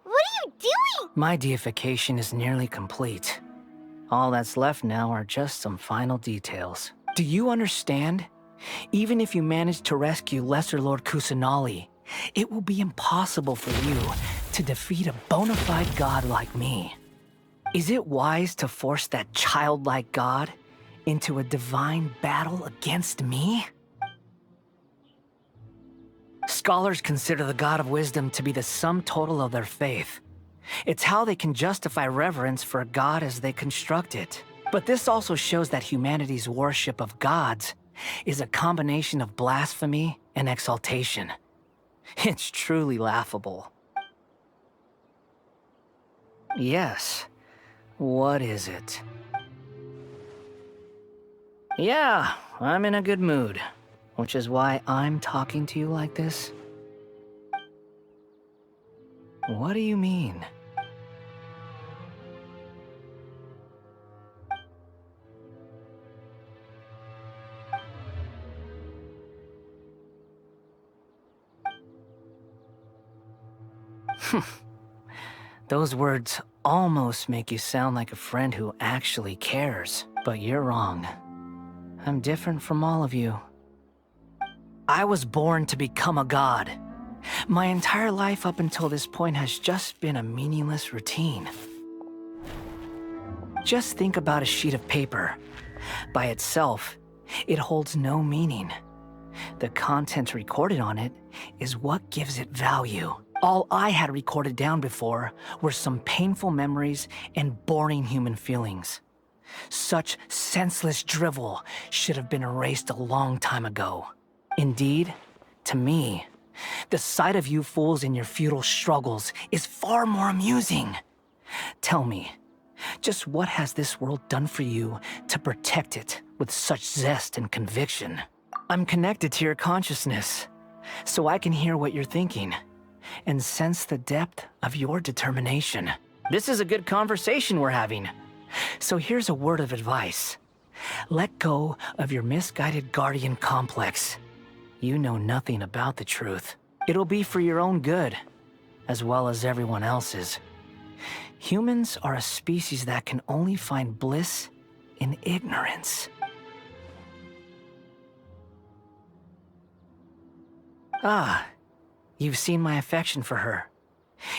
What are you doing? My deification is nearly complete. All that's left now are just some final details. Do you understand? Even if you manage to rescue Lesser Lord Kusanali, it will be impossible for you to defeat a bona fide god like me. Is it wise to force that childlike god into a divine battle against me? Scholars consider the God of Wisdom to be the sum total of their faith. It's how they can justify reverence for a god as they construct it. But this also shows that humanity's worship of gods is a combination of blasphemy and exaltation. It's truly laughable. Yes. What is it? Yeah, I'm in a good mood, which is why I'm talking to you like this. What do you mean? Those words almost make you sound like a friend who actually cares, but you're wrong. I'm different from all of you. I was born to become a god. My entire life up until this point has just been a meaningless routine. Just think about a sheet of paper. By itself, it holds no meaning. The content recorded on it is what gives it value. All I had recorded down before were some painful memories and boring human feelings. Such senseless drivel should have been erased a long time ago. Indeed, to me, the sight of you fools in your futile struggles is far more amusing. Tell me, just what has this world done for you to protect it with such zest and conviction? I'm connected to your consciousness, so I can hear what you're thinking and sense the depth of your determination. This is a good conversation we're having. So here's a word of advice. Let go of your misguided guardian complex. You know nothing about the truth. It'll be for your own good, as well as everyone else's. Humans are a species that can only find bliss in ignorance. Ah, you've seen my affection for her.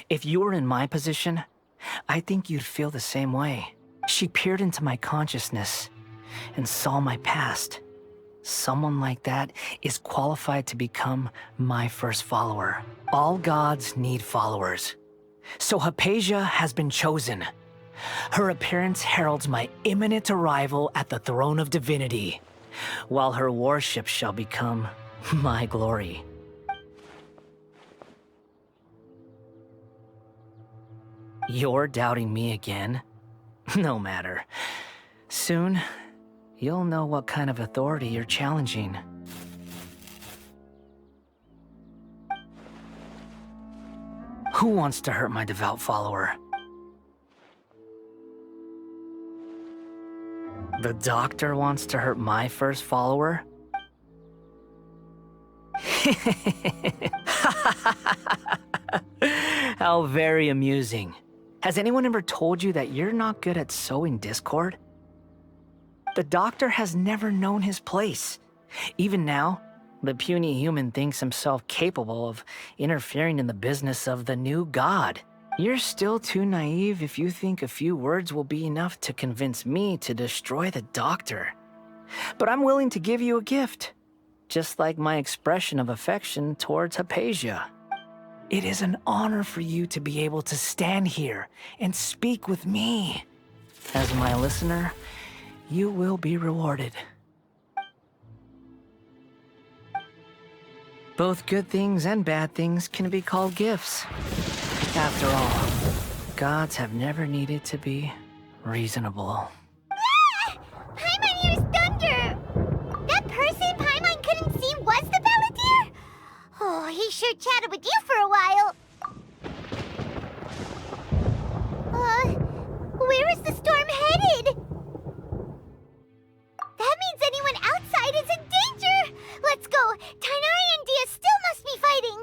If you were in my position, I think you'd feel the same way. She peered into my consciousness and saw my past. Someone like that is qualified to become my first follower. All gods need followers. So Hypatia has been chosen. Her appearance heralds my imminent arrival at the throne of divinity, while her worship shall become my glory. You're doubting me again? No matter. Soon, you'll know what kind of authority you're challenging. Who wants to hurt my devout follower? The doctor wants to hurt my first follower? How very amusing. Has anyone ever told you that you're not good at sowing discord? The doctor has never known his place. Even now, the puny human thinks himself capable of interfering in the business of the new god. You're still too naive if you think a few words will be enough to convince me to destroy the doctor. But I'm willing to give you a gift, just like my expression of affection towards Hypatia. It is an honor for you to be able to stand here and speak with me. As my listener, you will be rewarded. Both good things and bad things can be called gifts. After all, gods have never needed to be reasonable. Paimon hears thunder! That person Paimon couldn't see was the Palantir? Oh, he sure chatted with you for a while. Where is the storm headed? That means anyone outside is in danger! Let's go! Tighnari and Dia still must be fighting!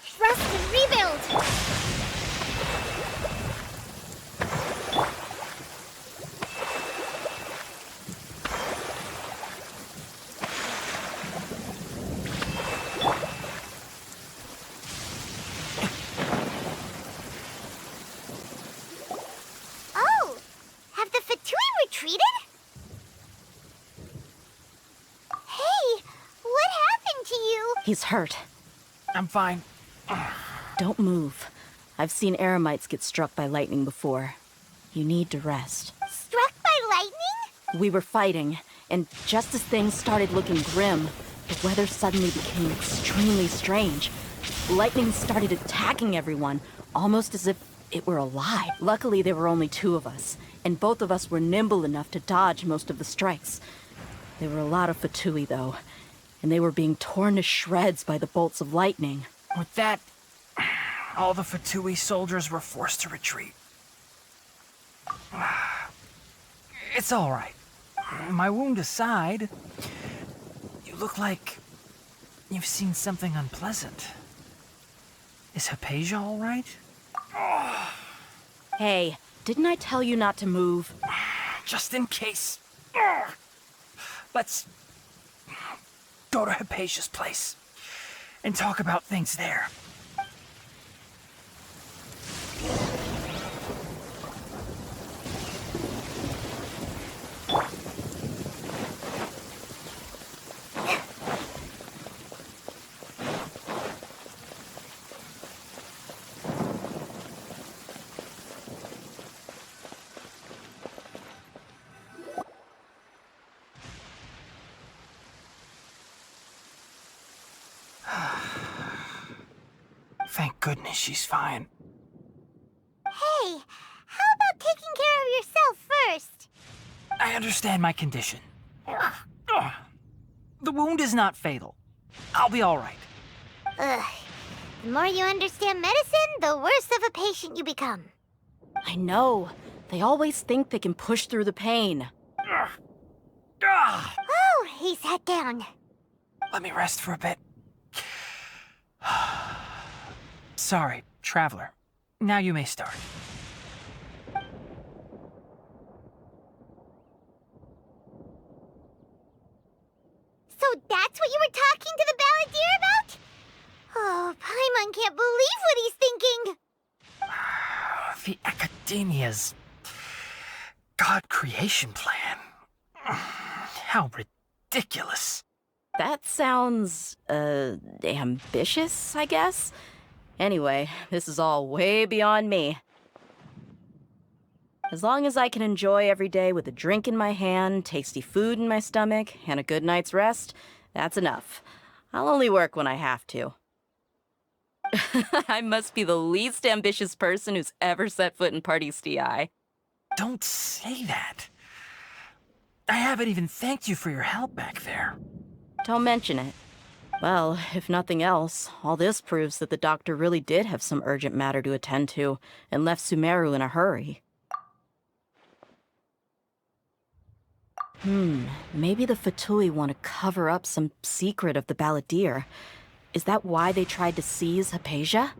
Thrust and rebuild! Oh! Have the Fatui retreated? Hey! What happened to you? He's hurt. I'm fine. Don't move. I've seen Eremites get struck by lightning before. You need to rest. Struck by lightning? We were fighting, and just as things started looking grim, the weather suddenly became extremely strange. Lightning started attacking everyone, almost as if it were alive. Luckily, there were only two of us, and both of us were nimble enough to dodge most of the strikes. There were a lot of Fatui, though, and they were being torn to shreds by the bolts of lightning. With that, all the Fatui soldiers were forced to retreat. It's all right. My wound aside, you look like you've seen something unpleasant. Is Hypatia all right? Hey, didn't I tell you not to move? Just in case. Let's go to Hypatia's place and talk about things there. Thank goodness she's fine. Hey, how about taking care of yourself first? I understand my condition. The wound is not fatal. I'll be all right. Ugh. The more you understand medicine, the worse of a patient you become. I know. They always think they can push through the pain. Oh, he sat down. Let me rest for a bit. Sorry, traveler. Now you may start. So that's what you were talking to the balladeer about? Oh, Paimon can't believe what he's thinking. The Academia's God creation plan. How ridiculous. That sounds, ambitious, I guess? Anyway, this is all way beyond me. As long as I can enjoy every day with a drink in my hand, tasty food in my stomach, and a good night's rest, that's enough. I'll only work when I have to. I must be the least ambitious person who's ever set foot in Party STI. Don't say that. I haven't even thanked you for your help back there. Don't mention it. Well, if nothing else, all this proves that the doctor really did have some urgent matter to attend to, and left Sumeru in a hurry. Maybe the Fatui want to cover up some secret of the balladeer. Is that why they tried to seize Hypatia?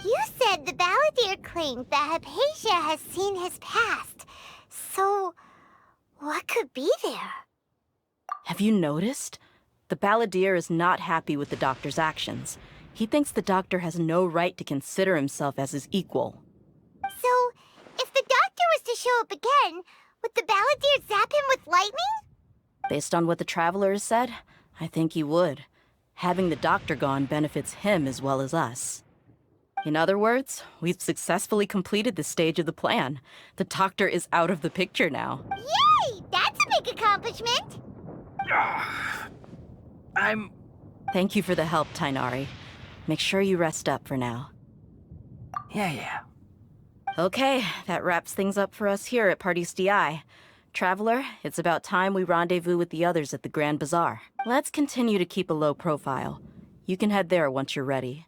You said the balladeer claimed that Hypatia has seen his past. So, what could be there? Have you noticed? The balladeer is not happy with the doctor's actions. He thinks the doctor has no right to consider himself as his equal. So, if the doctor was to show up again, would the balladeer zap him with lightning? Based on what the traveler has said, I think he would. Having the doctor gone benefits him as well as us. In other words, we've successfully completed this stage of the plan. The doctor is out of the picture now. Yay! That's a big accomplishment! Thank you for the help, Tainari. Make sure you rest up for now. Yeah. Okay, that wraps things up for us here at Party STI. Traveler, it's about time we rendezvous with the others at the Grand Bazaar. Let's continue to keep a low profile. You can head there once you're ready.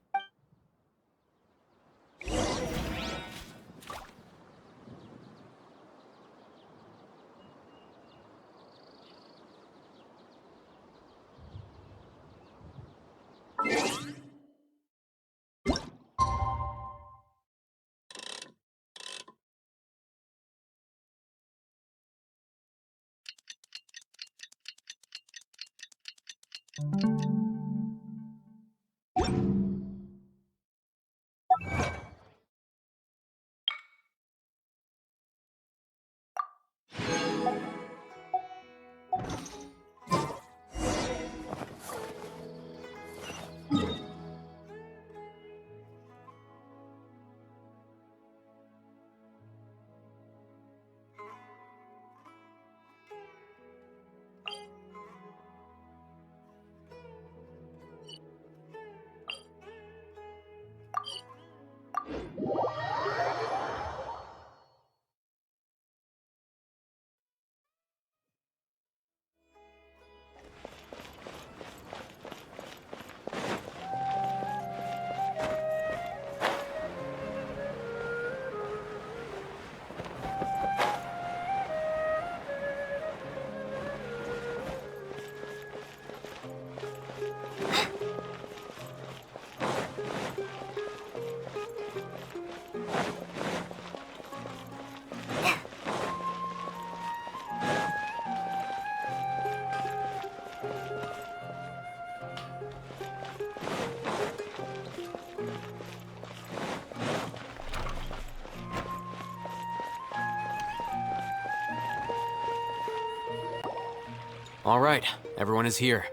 All right, everyone is here.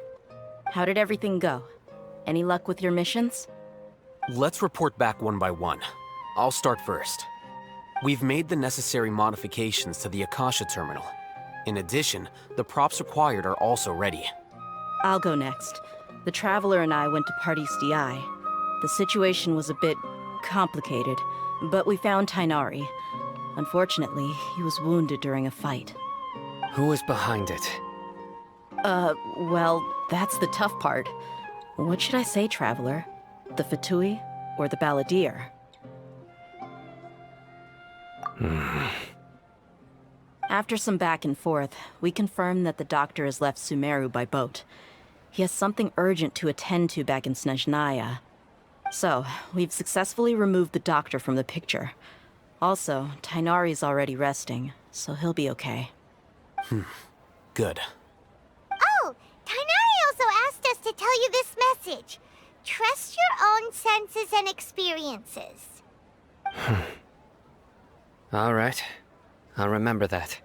How did everything go? Any luck with your missions? Let's report back one by one. I'll start first. We've made the necessary modifications to the Akasha terminal. In addition, the props required are also ready. I'll go next. The Traveler and I went to Party's DI. The situation was a bit complicated, but we found Tainari. Unfortunately, he was wounded during a fight. Who was behind it? Well, that's the tough part. What should I say, Traveler? The Fatui or the Balladeer? After some back and forth, we confirmed that the doctor has left Sumeru by boat. He has something urgent to attend to back in Snezhnaya. So, we've successfully removed the doctor from the picture. Also, Tainari's already resting, so he'll be okay. Good. Oh, Tainari also asked us to tell you this message. Trust your own senses and experiences. All right. I'll remember that.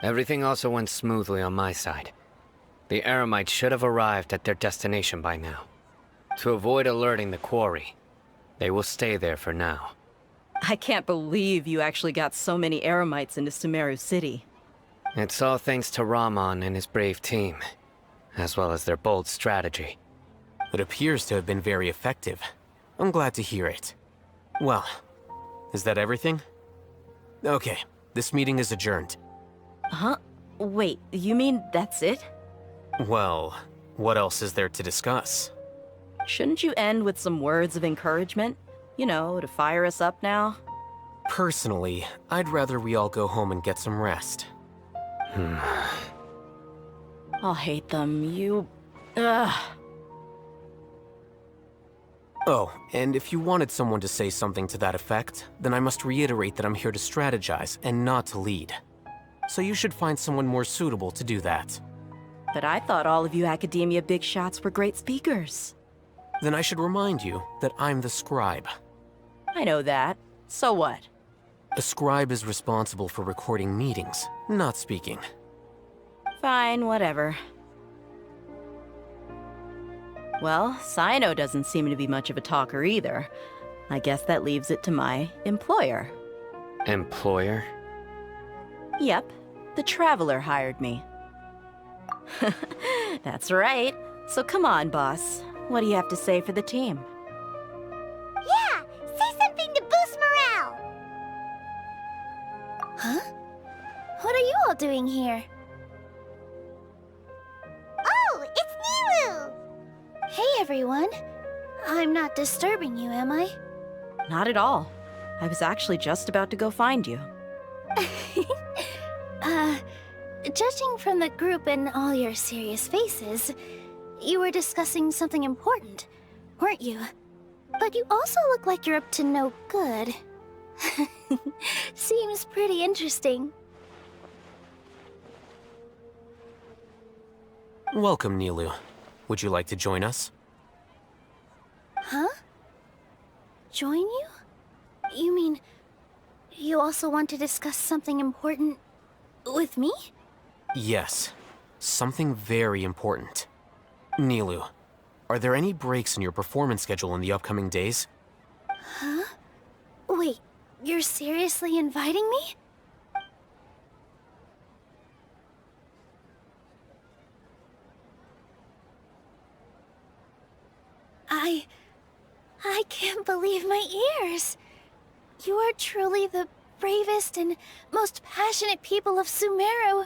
Everything also went smoothly on my side. The Eremites should have arrived at their destination by now. To avoid alerting the quarry, they will stay there for now. I can't believe you actually got so many Eremites into Sumeru City. It's all thanks to Rahman and his brave team, as well as their bold strategy. It appears to have been very effective. I'm glad to hear it. Well, is that everything? Okay, this meeting is adjourned. Huh? Wait, you mean that's it? Well, what else is there to discuss? Shouldn't you end with some words of encouragement? You know, to fire us up now? Personally, I'd rather we all go home and get some rest. I'll hate them, you... Ugh. Oh, and if you wanted someone to say something to that effect, then I must reiterate that I'm here to strategize and not to lead. So you should find someone more suitable to do that. But I thought all of you Academia big shots were great speakers. Then I should remind you that I'm the scribe. I know that. So what? A scribe is responsible for recording meetings, not speaking. Fine, whatever. Well, Sino doesn't seem to be much of a talker either. I guess that leaves it to my employer. Employer? Yep, the Traveler hired me. That's right. So come on, boss. What do you have to say for the team? Yeah, say something to boost morale. Huh? What are you all doing here? Oh, it's Nilu! Hey, everyone. I'm not disturbing you, am I? Not at all. I was actually just about to go find you. Judging from the group and all your serious faces, you were discussing something important, weren't you? But you also look like you're up to no good. Seems pretty interesting. Welcome, Nilu. Would you like to join us? Huh? Join you? You mean, you also want to discuss something important with me? Yes, something very important. Nilu, are there any breaks in your performance schedule in the upcoming days? Huh? Wait, you're seriously inviting me? I can't believe my ears. You are truly the bravest and most passionate people of Sumeru,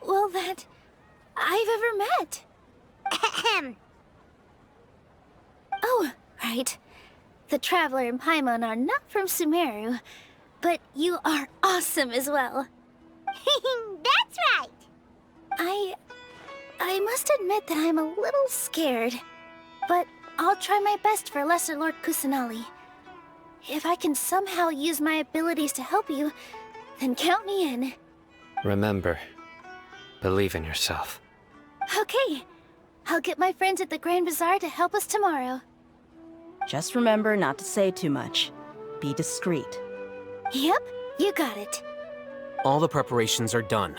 well, that I've ever met. Ahem. Oh, right. The Traveler and Paimon are not from Sumeru, but you are awesome as well. That's right. I must admit that I'm a little scared, but I'll try my best for Lesser Lord Kusanali. If I can somehow use my abilities to help you, then count me in. Remember, believe in yourself. Okay, I'll get my friends at the Grand Bazaar to help us tomorrow. Just remember not to say too much. Be discreet. Yep, you got it. All the preparations are done.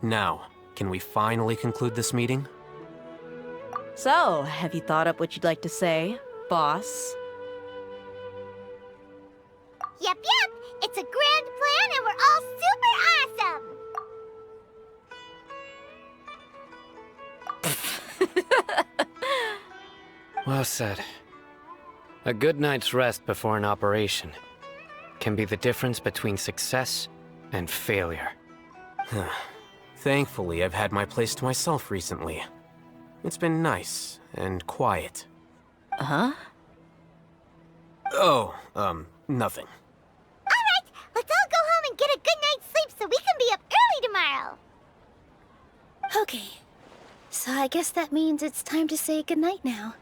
Now, Can we finally conclude this meeting? So, have you thought up what you'd like to say, boss? Yep. It's a grand plan and we're all super awesome. Well said. A good night's rest before an operation can be the difference between success and failure. Thankfully, I've had my place to myself recently. It's been nice and quiet. Huh? Oh, nothing. Alright, let's all go home and get a good night's sleep so we can be up early tomorrow. Okay. So I guess that means it's time to say goodnight now.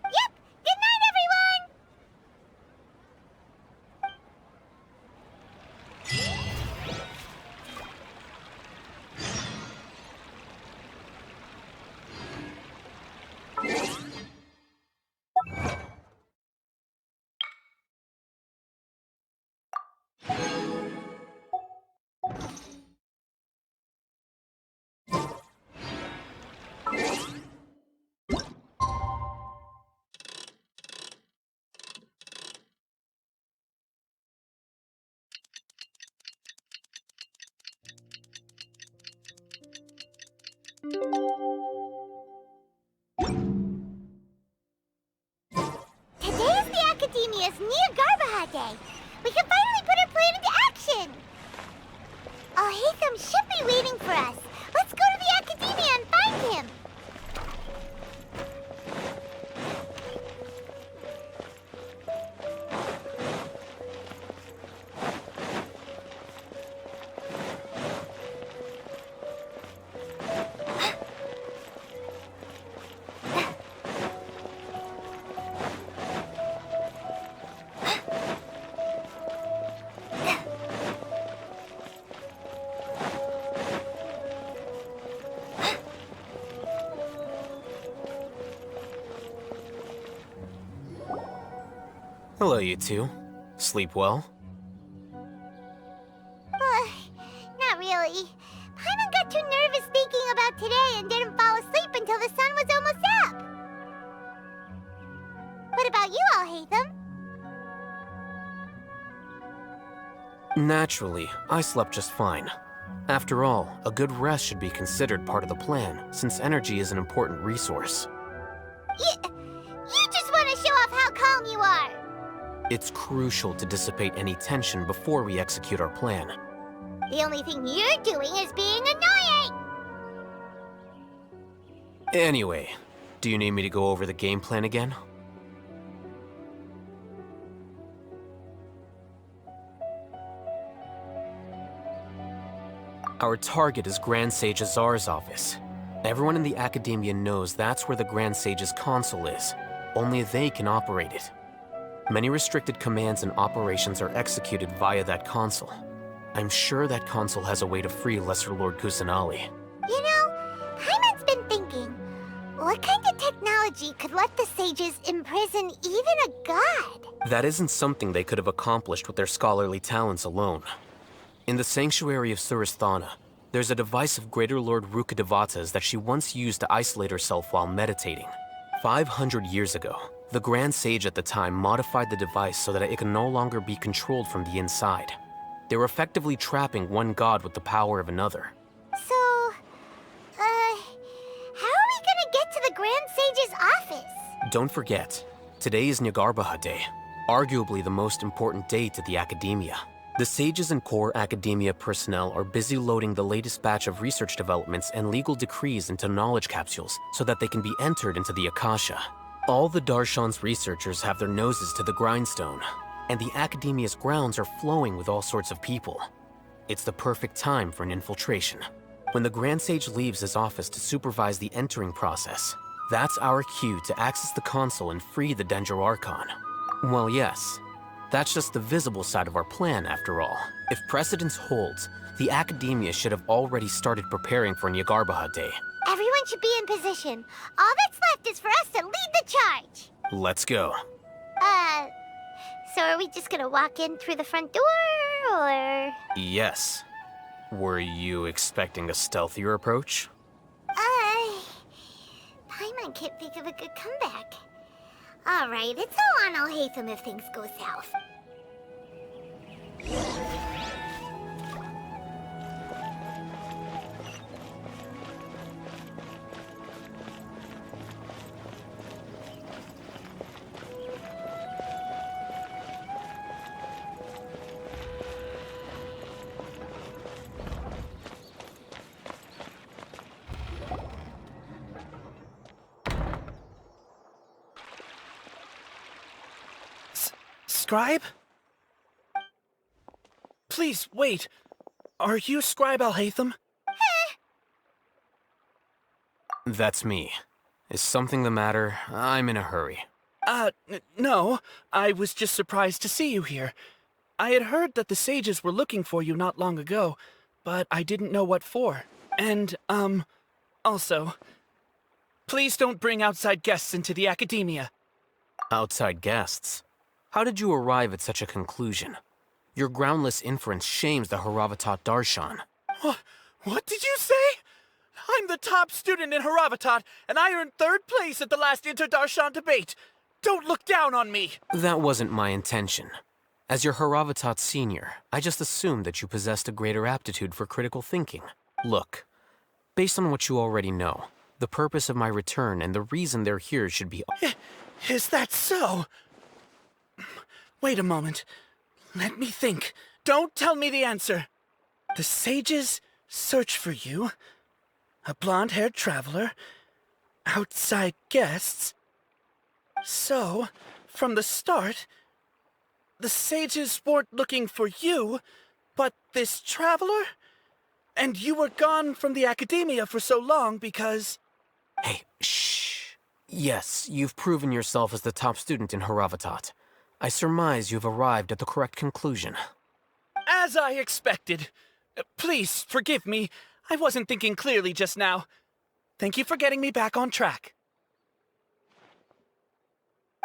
Yep, good night everyone! Today is the Academia's Niagarbaha Day. We can finally put our plan into action. Alhaitham should be waiting for us. Let's go to the Academia and find him. Hello, you two. Sleep well? Not really. Paimon got too nervous thinking about today and didn't fall asleep until the sun was almost up. What about you, Alhaitham? Naturally, I slept just fine. After all, a good rest should be considered part of the plan, since energy is an important resource. You just want to show off how calm you are. It's crucial to dissipate any tension before we execute our plan. The only thing you're doing is being annoying. Anyway, do you need me to go over the game plan again? Our target is Grand Sage Azar's office. Everyone in the Academia knows that's where the Grand Sage's console is. Only they can operate it. Many restricted commands and operations are executed via that console. I'm sure that console has a way to free Lesser Lord Kusanali. You know, Paimon's been thinking, what kind of technology could let the sages imprison even a god? That isn't something they could have accomplished with their scholarly talents alone. In the Sanctuary of Surasthana, there's a device of Greater Lord Rukkhadevata's that she once used to isolate herself while meditating. 500 years ago, the Grand Sage at the time modified the device so that it can no longer be controlled from the inside. They were effectively trapping one god with the power of another. So, how are we gonna get to the Grand Sage's office? Don't forget, today is Niagarbaha Day, arguably the most important day to the Academia. The sages and core Academia personnel are busy loading the latest batch of research developments and legal decrees into knowledge capsules so that they can be entered into the Akasha. All the Darshan's researchers have their noses to the grindstone, and the Academia's grounds are flowing with all sorts of people. It's the perfect time for an infiltration. When the Grand Sage leaves his office to supervise the entering process, that's our cue to access the console and free the Danger Archon. Well, yes, that's just the visible side of our plan, after all. If precedence holds, the Academia should have already started preparing for Niagarbaha Day. Everyone should be in position. All that's left is for us to lead the charge. Let's go. So are we just gonna walk in through the front door, or...? Yes. Were you expecting a stealthier approach? Paimon can't think of a good comeback. Alright, it's all on Alhaitham if things go south. Scribe? Please, wait. Are you Scribe Alhaitham? That's me. Is something the matter? I'm in a hurry. No. I was just surprised to see you here. I had heard that the sages were looking for you not long ago, but I didn't know what for. And, also, please don't bring outside guests into the academia. Outside guests? How did you arrive at such a conclusion? Your groundless inference shames the Haravatat Darshan. What did you say? I'm the top student in Haravatat, and I earned 3rd place at the last Inter-Darshan debate. Don't look down on me! That wasn't my intention. As your Haravatat senior, I just assumed that you possessed a greater aptitude for critical thinking. Look, based on what you already know, the purpose of my return and the reason they're here should be... Is that so? Wait a moment. Let me think. Don't tell me the answer. The sages search for you. A blonde-haired traveler. Outside guests. So, from the start, the sages weren't looking for you, but this traveler? And you were gone from the academia for so long because... Hey, shh. Yes, you've proven yourself as the top student in Haravatat. I surmise you've arrived at the correct conclusion. As I expected. Please, forgive me. I wasn't thinking clearly just now. Thank you for getting me back on track.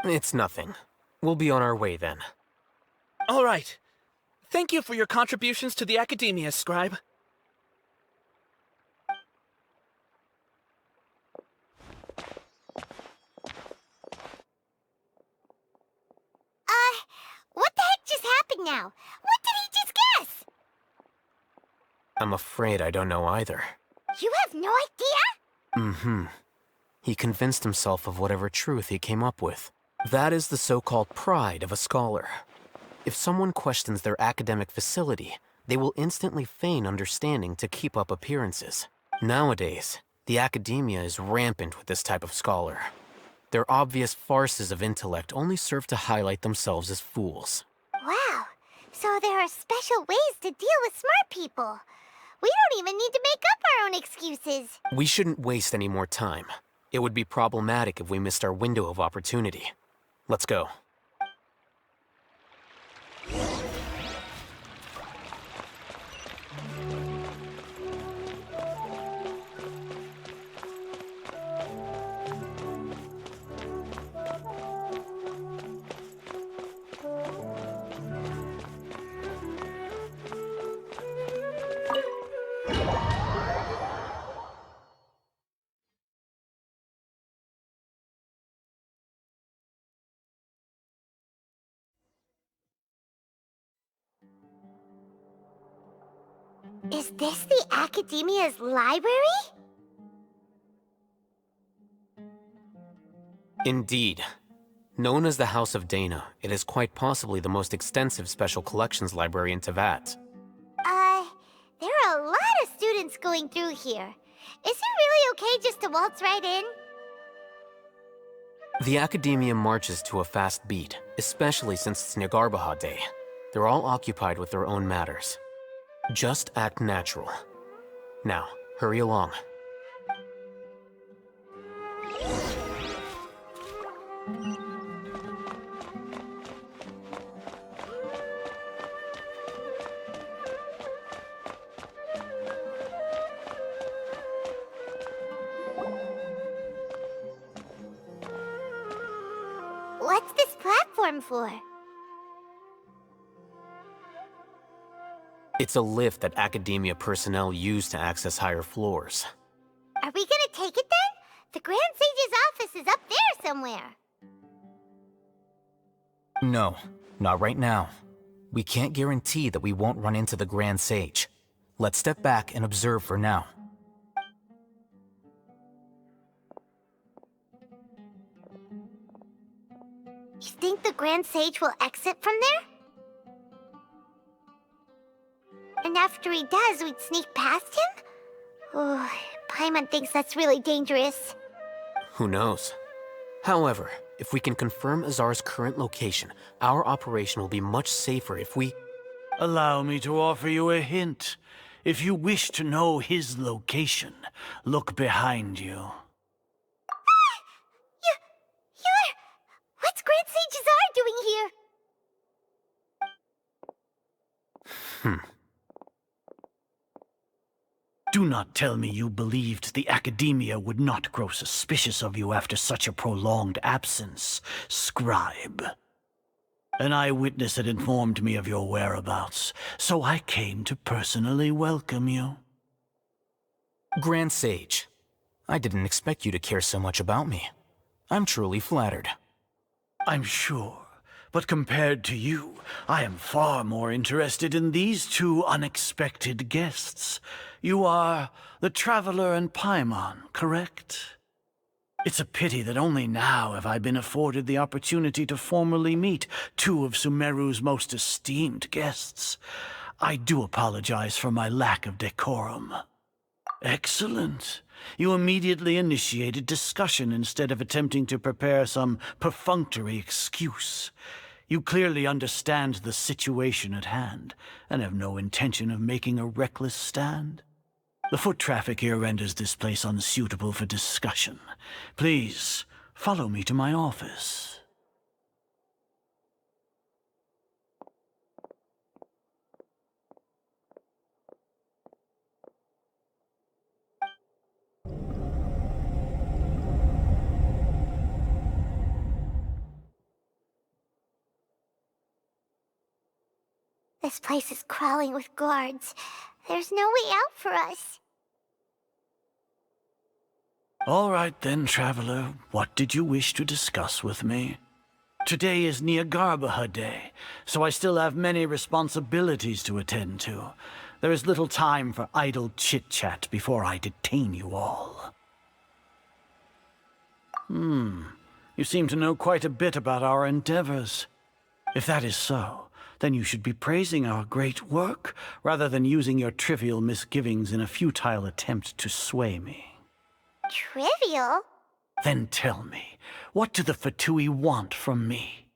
It's nothing. We'll be on our way then. All right. Thank you for your contributions to the academia, Scribe. What the heck just happened now? What did he just guess? I'm afraid I don't know either. You have no idea? Mm-hmm. He convinced himself of whatever truth he came up with. That is the so-called pride of a scholar. If someone questions their academic facility, they will instantly feign understanding to keep up appearances. Nowadays, the academia is rampant with this type of scholar. Their obvious farces of intellect only serve to highlight themselves as fools. Wow, so there are special ways to deal with smart people. We don't even need to make up our own excuses. We shouldn't waste any more time. It would be problematic if we missed our window of opportunity. Let's go. Is this the Academia's library? Indeed. Known as the House of Dana, it is quite possibly the most extensive special collections library in Teyvat. There are a lot of students going through here. Is it really okay just to waltz right in? The Academia marches to a fast beat, especially since it's Nagarbaha Day. They're all occupied with their own matters. Just act natural. Now, hurry along. What's this platform for? It's a lift that Academia personnel use to access higher floors. Are we gonna take it then? The Grand Sage's office is up there somewhere. No, not right now. We can't guarantee that we won't run into the Grand Sage. Let's step back and observe for now. You think the Grand Sage will exit from there? And after he does, we'd sneak past him? Oh, Paimon thinks that's really dangerous. Who knows? However, if we can confirm Azar's current location, our operation will be much safer if we... Allow me to offer you a hint. If you wish to know his location, look behind you. What's Grand Sage Azar doing here? Do not tell me you believed the Academia would not grow suspicious of you after such a prolonged absence, scribe. An eyewitness had informed me of your whereabouts, so I came to personally welcome you. Grand Sage, I didn't expect you to care so much about me. I'm truly flattered. I'm sure, but compared to you, I am far more interested in these two unexpected guests. You are the Traveler and Paimon, correct? It's a pity that only now have I been afforded the opportunity to formally meet two of Sumeru's most esteemed guests. I do apologize for my lack of decorum. Excellent. You immediately initiated discussion instead of attempting to prepare some perfunctory excuse. You clearly understand the situation at hand, and have no intention of making a reckless stand. The foot traffic here renders this place unsuitable for discussion. Please, follow me to my office. This place is crawling with guards. There's no way out for us. All right then, Traveler. What did you wish to discuss with me? Today is Niagarbaha Day, so I still have many responsibilities to attend to. There is little time for idle chit-chat before I detain you all. You seem to know quite a bit about our endeavors. If that is so, then you should be praising our great work, rather than using your trivial misgivings in a futile attempt to sway me. Trivial? Then tell me, what do the Fatui want from me?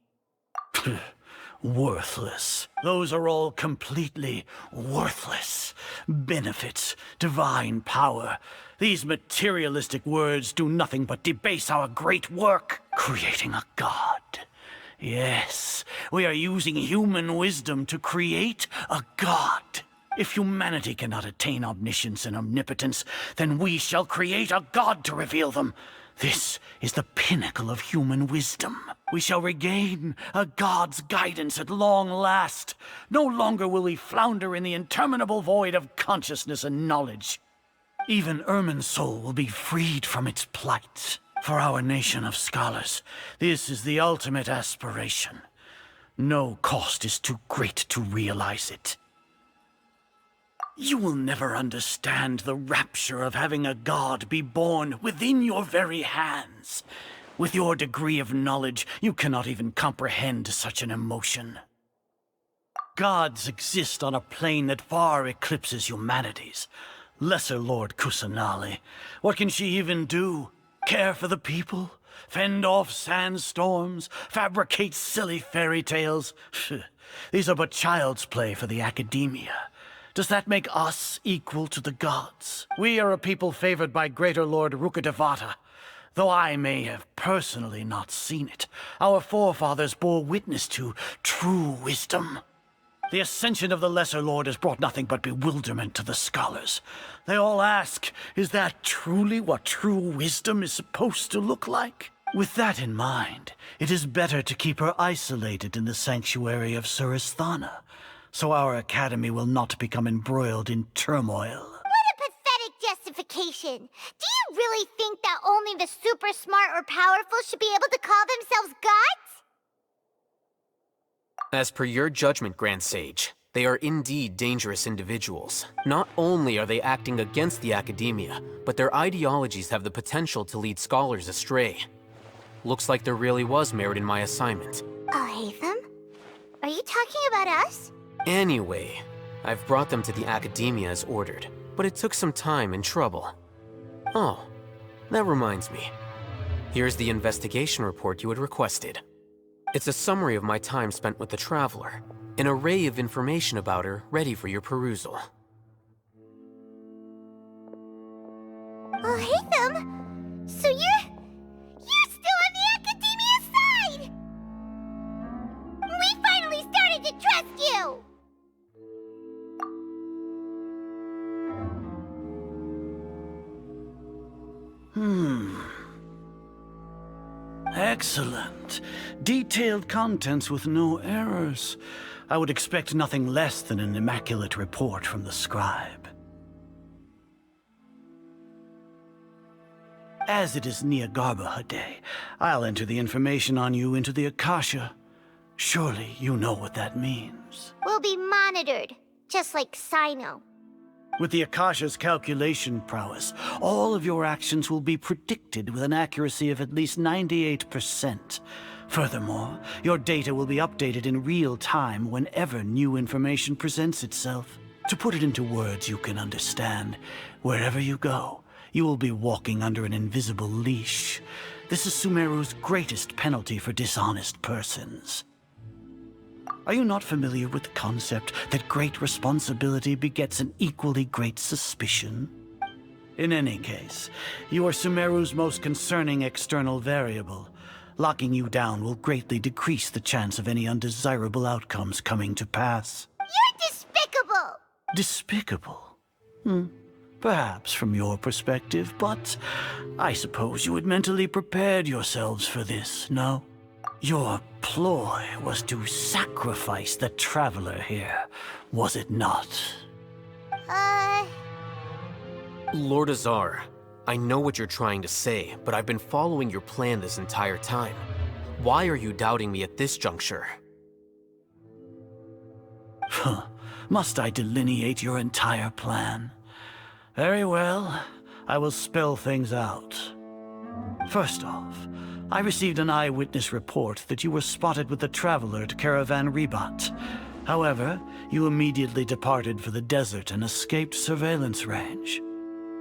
Worthless. Those are all completely worthless. Benefits, divine power. These materialistic words do nothing but debase our great work, creating a god. Yes, we are using human wisdom to create a god. If humanity cannot attain omniscience and omnipotence, then we shall create a god to reveal them. This is the pinnacle of human wisdom. We shall regain a god's guidance at long last. No longer will we flounder in the interminable void of consciousness and knowledge. Even Ermin's soul will be freed from its plight. For our nation of scholars, this is the ultimate aspiration. No cost is too great to realize it. You will never understand the rapture of having a god be born within your very hands. With your degree of knowledge, you cannot even comprehend such an emotion. Gods exist on a plane that far eclipses humanity's. Lesser Lord Kusanali, what can she even do? Care for the people? Fend off sandstorms? Fabricate silly fairy tales? These are but child's play for the Academia. Does that make us equal to the gods? We are a people favored by Greater Lord Rukkhadevata. Though I may have personally not seen it, our forefathers bore witness to true wisdom. The ascension of the Lesser Lord has brought nothing but bewilderment to the scholars. They all ask, is that truly what true wisdom is supposed to look like? With that in mind, it is better to keep her isolated in the sanctuary of Suristhana. so our academy will not become embroiled in turmoil. What a pathetic justification! Do you really think that only the super smart or powerful should be able to call themselves gods? As per your judgment, Grand Sage, they are indeed dangerous individuals. Not only are they acting against the academia, but their ideologies have the potential to lead scholars astray. Looks like there really was merit in my assignment. Oh, Hatham? Are you talking about us? Anyway, I've brought them to the academia as ordered, but it took some time and trouble. Oh, that reminds me. Here's the investigation report you had requested. It's a summary of my time spent with the Traveler, an array of information about her ready for your perusal. Oh, Hatham! So you're still on the Academia's side! We finally started to trust you! Excellent. Detailed contents with no errors. I would expect nothing less than an immaculate report from the scribe. As it is Niagarbaha Day, I'll enter the information on you into the Akasha. Surely you know what that means. We'll be monitored, just like Sino. With the Akasha's calculation prowess, all of your actions will be predicted with an accuracy of at least 98%. Furthermore, your data will be updated in real time whenever new information presents itself. To put it into words you can understand, wherever you go, you will be walking under an invisible leash. This is Sumeru's greatest penalty for dishonest persons. Are you not familiar with the concept that great responsibility begets an equally great suspicion? In any case, you are Sumeru's most concerning external variable. Locking you down will greatly decrease the chance of any undesirable outcomes coming to pass. You're despicable! Despicable? Perhaps from your perspective, but I suppose you had mentally prepared yourselves for this, no? Your ploy was to sacrifice the Traveler here, was it not? Lord Azar, I know what you're trying to say, but I've been following your plan this entire time. Why are you doubting me at this juncture? Must I delineate your entire plan? Very well, I will spell things out. First off, I received an eyewitness report that you were spotted with the Traveler at Caravan Ribat. However, you immediately departed for the desert and escaped surveillance range.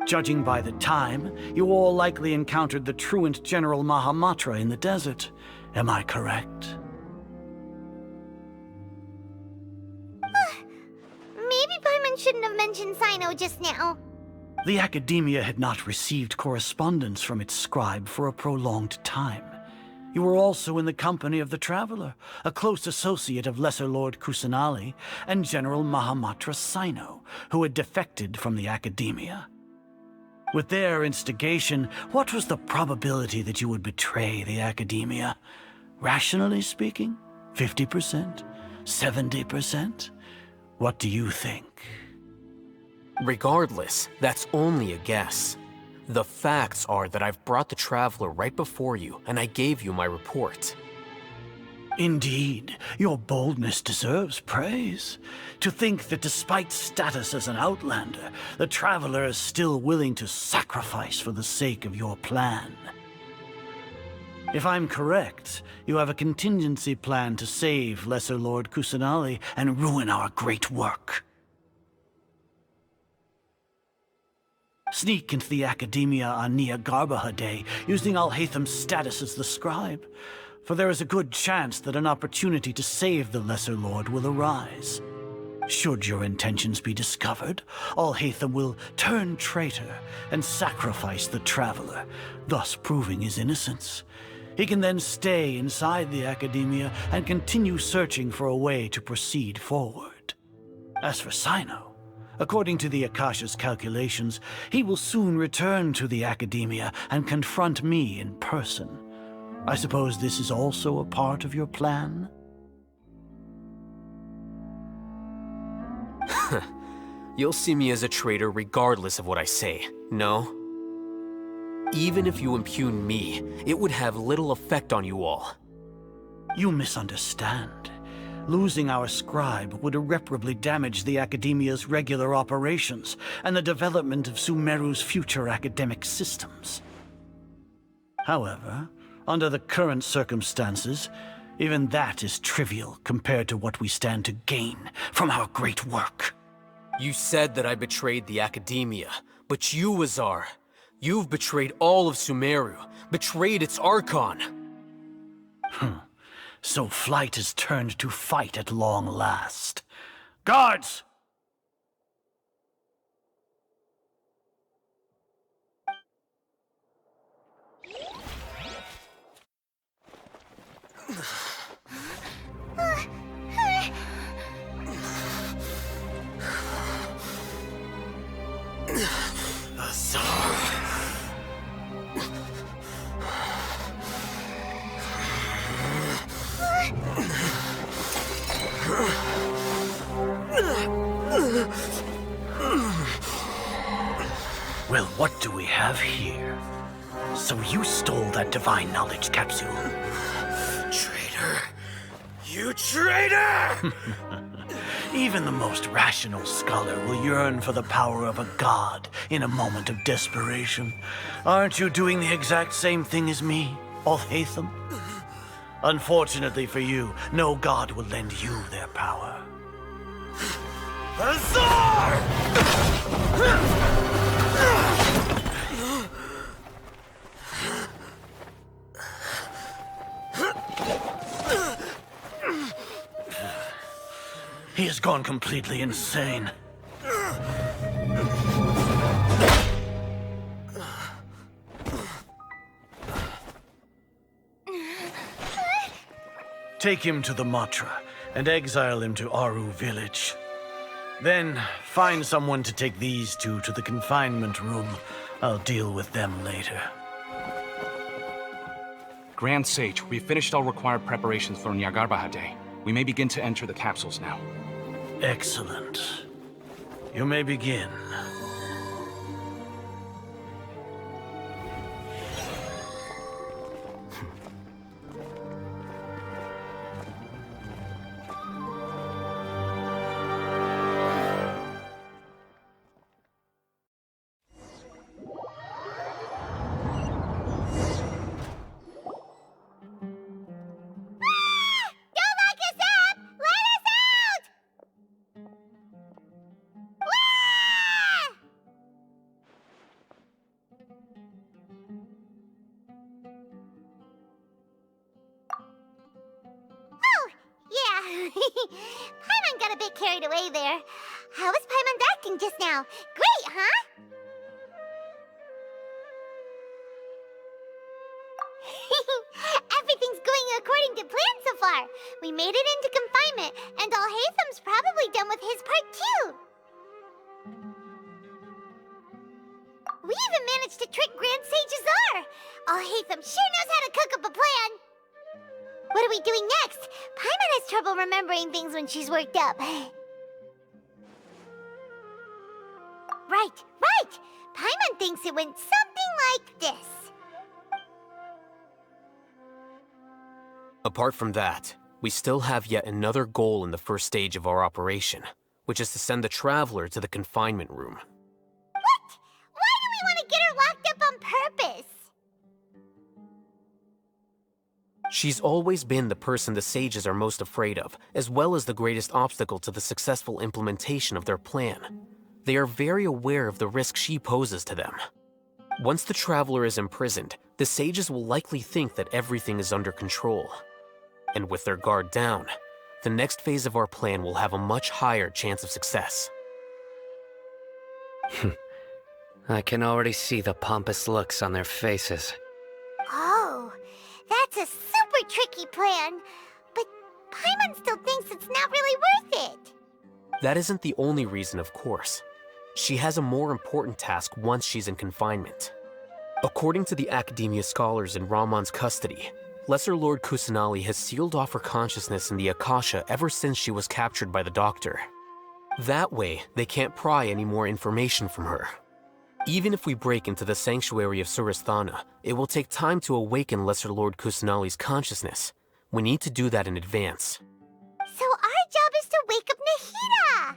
Judging by the time, you all likely encountered the truant General Mahamatra in the desert. Am I correct? Maybe Paimon shouldn't have mentioned Sino just now. The Academia had not received correspondence from its scribe for a prolonged time. You were also in the company of the Traveler, a close associate of Lesser Lord Kusanali and General Mahamatra Sino, who had defected from the Academia. With their instigation, what was the probability that you would betray the Academia? Rationally speaking, 50%? 70%? What do you think? Regardless, that's only a guess. The facts are that I've brought the Traveler right before you, and I gave you my report. Indeed, your boldness deserves praise. To think that despite status as an outlander, the Traveler is still willing to sacrifice for the sake of your plan. If I'm correct, you have a contingency plan to save Lesser Lord Kusanali and ruin our great work. Sneak into the Academia on Niagarbaha Day, using Alhatham's status as the scribe, for there is a good chance that an opportunity to save the Lesser Lord will arise. Should your intentions be discovered, Alhatham will turn traitor and sacrifice the Traveler, thus proving his innocence. He can then stay inside the Academia and continue searching for a way to proceed forward. As for Sino, according to the Akasha's calculations, he will soon return to the Academia and confront me in person. I suppose this is also a part of your plan? You'll see me as a traitor regardless of what I say, no? Even if you impugn me, it would have little effect on you all. You misunderstand. Losing our scribe would irreparably damage the Academia's regular operations and the development of Sumeru's future academic systems. However, under the current circumstances, even that is trivial compared to what we stand to gain from our great work. You said that I betrayed the Academia, but you, Azar, you've betrayed all of Sumeru, betrayed its Archon. So flight is turned to fight at long last. Guards! Well, what do we have here? So you stole that divine knowledge capsule. Traitor! You traitor! Even the most rational scholar will yearn for the power of a god in a moment of desperation. Aren't you doing the exact same thing as me, Alhaitham? Unfortunately for you, no god will lend you their power. Azar! He has gone completely insane. Take him to the Matra and exile him to Aru village. Then find someone to take these two to the confinement room. I'll deal with them later. Grand Sage, we've finished all required preparations for Nyargarbaha Day. We may begin to enter the capsules now. Excellent. You may begin. Paimon got a bit carried away there. How was Paimon acting just now? Great, huh? Everything's going according to plan so far. We made it into confinement, and Alhaitham's probably done with his part too. We even managed to trick Grand Sage Azar. Alhaitham sure knows how to cook up a plan. What are we doing next? Paimon has trouble remembering things when she's worked up. Right. Paimon thinks it went something like this. Apart from that, we still have yet another goal in the first stage of our operation, which is to send the Traveler to the confinement room. What? Why do we want to get her locked up on purpose? She's always been the person the sages are most afraid of, as well as the greatest obstacle to the successful implementation of their plan. They are very aware of the risk she poses to them. Once the Traveler is imprisoned, the sages will likely think that everything is under control. And with their guard down, the next phase of our plan will have a much higher chance of success. I can already see the pompous looks on their faces. Oh, that's a super tricky plan. But Paimon still thinks it's not really worth it. That isn't the only reason, of course. She has a more important task once she's in confinement. According to the Academia scholars in Ramon's custody, Lesser Lord Kusanali has sealed off her consciousness in the Akasha ever since she was captured by the Doctor. That way, they can't pry any more information from her. Even if we break into the sanctuary of Surasthana, it will take time to awaken Lesser Lord Kusanali's consciousness. We need to do that in advance. So our job is to wake up Nahida!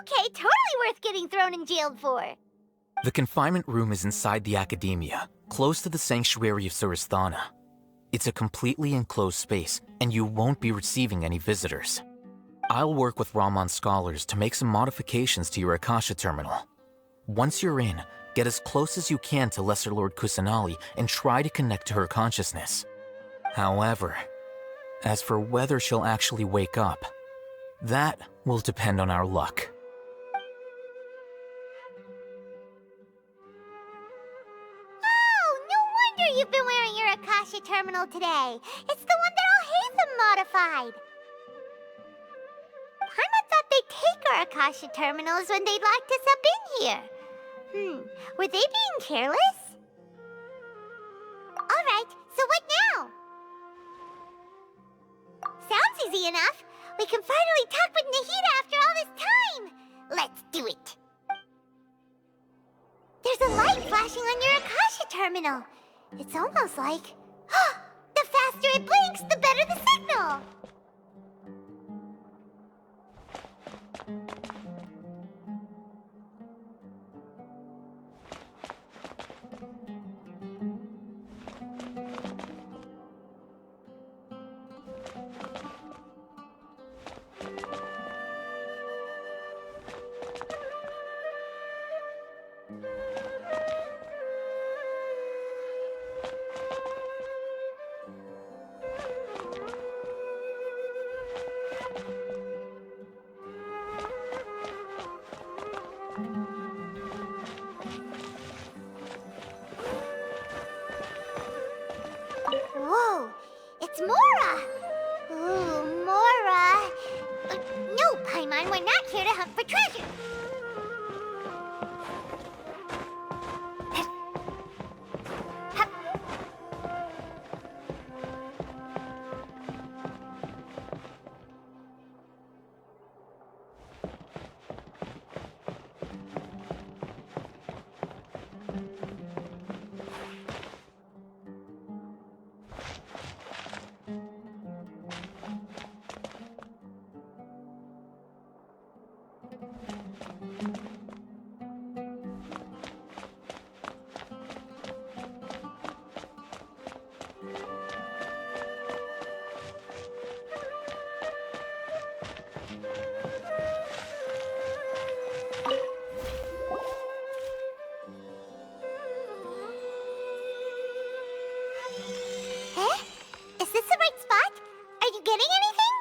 Okay, totally worth getting thrown in jail for. The confinement room is inside the academia, close to the sanctuary of Surasthana. It's a completely enclosed space, and you won't be receiving any visitors. I'll work with Raman scholars to make some modifications to your Akasha terminal. Once you're in, get as close as you can to Lesser Lord Kusanali and try to connect to her consciousness. However, as for whether she'll actually wake up, that will depend on our luck. Oh, no wonder you've been wearing your Akasha terminal today. It's the one that Al-Haytham modified. Paimon thought they'd take our Akasha terminals when they'd locked us up in here. Were they being careless? Alright, so what now? Sounds easy enough. We can finally talk with Nahida after all this time. Let's do it. There's a light flashing on your Akasha terminal. It's almost like... the faster it blinks, the better the signal. Whoa, it's Mora! Ooh, Mora! No, Paimon, we're not here to hunt for treasure! Huh? Is this the right spot? Are you getting anything?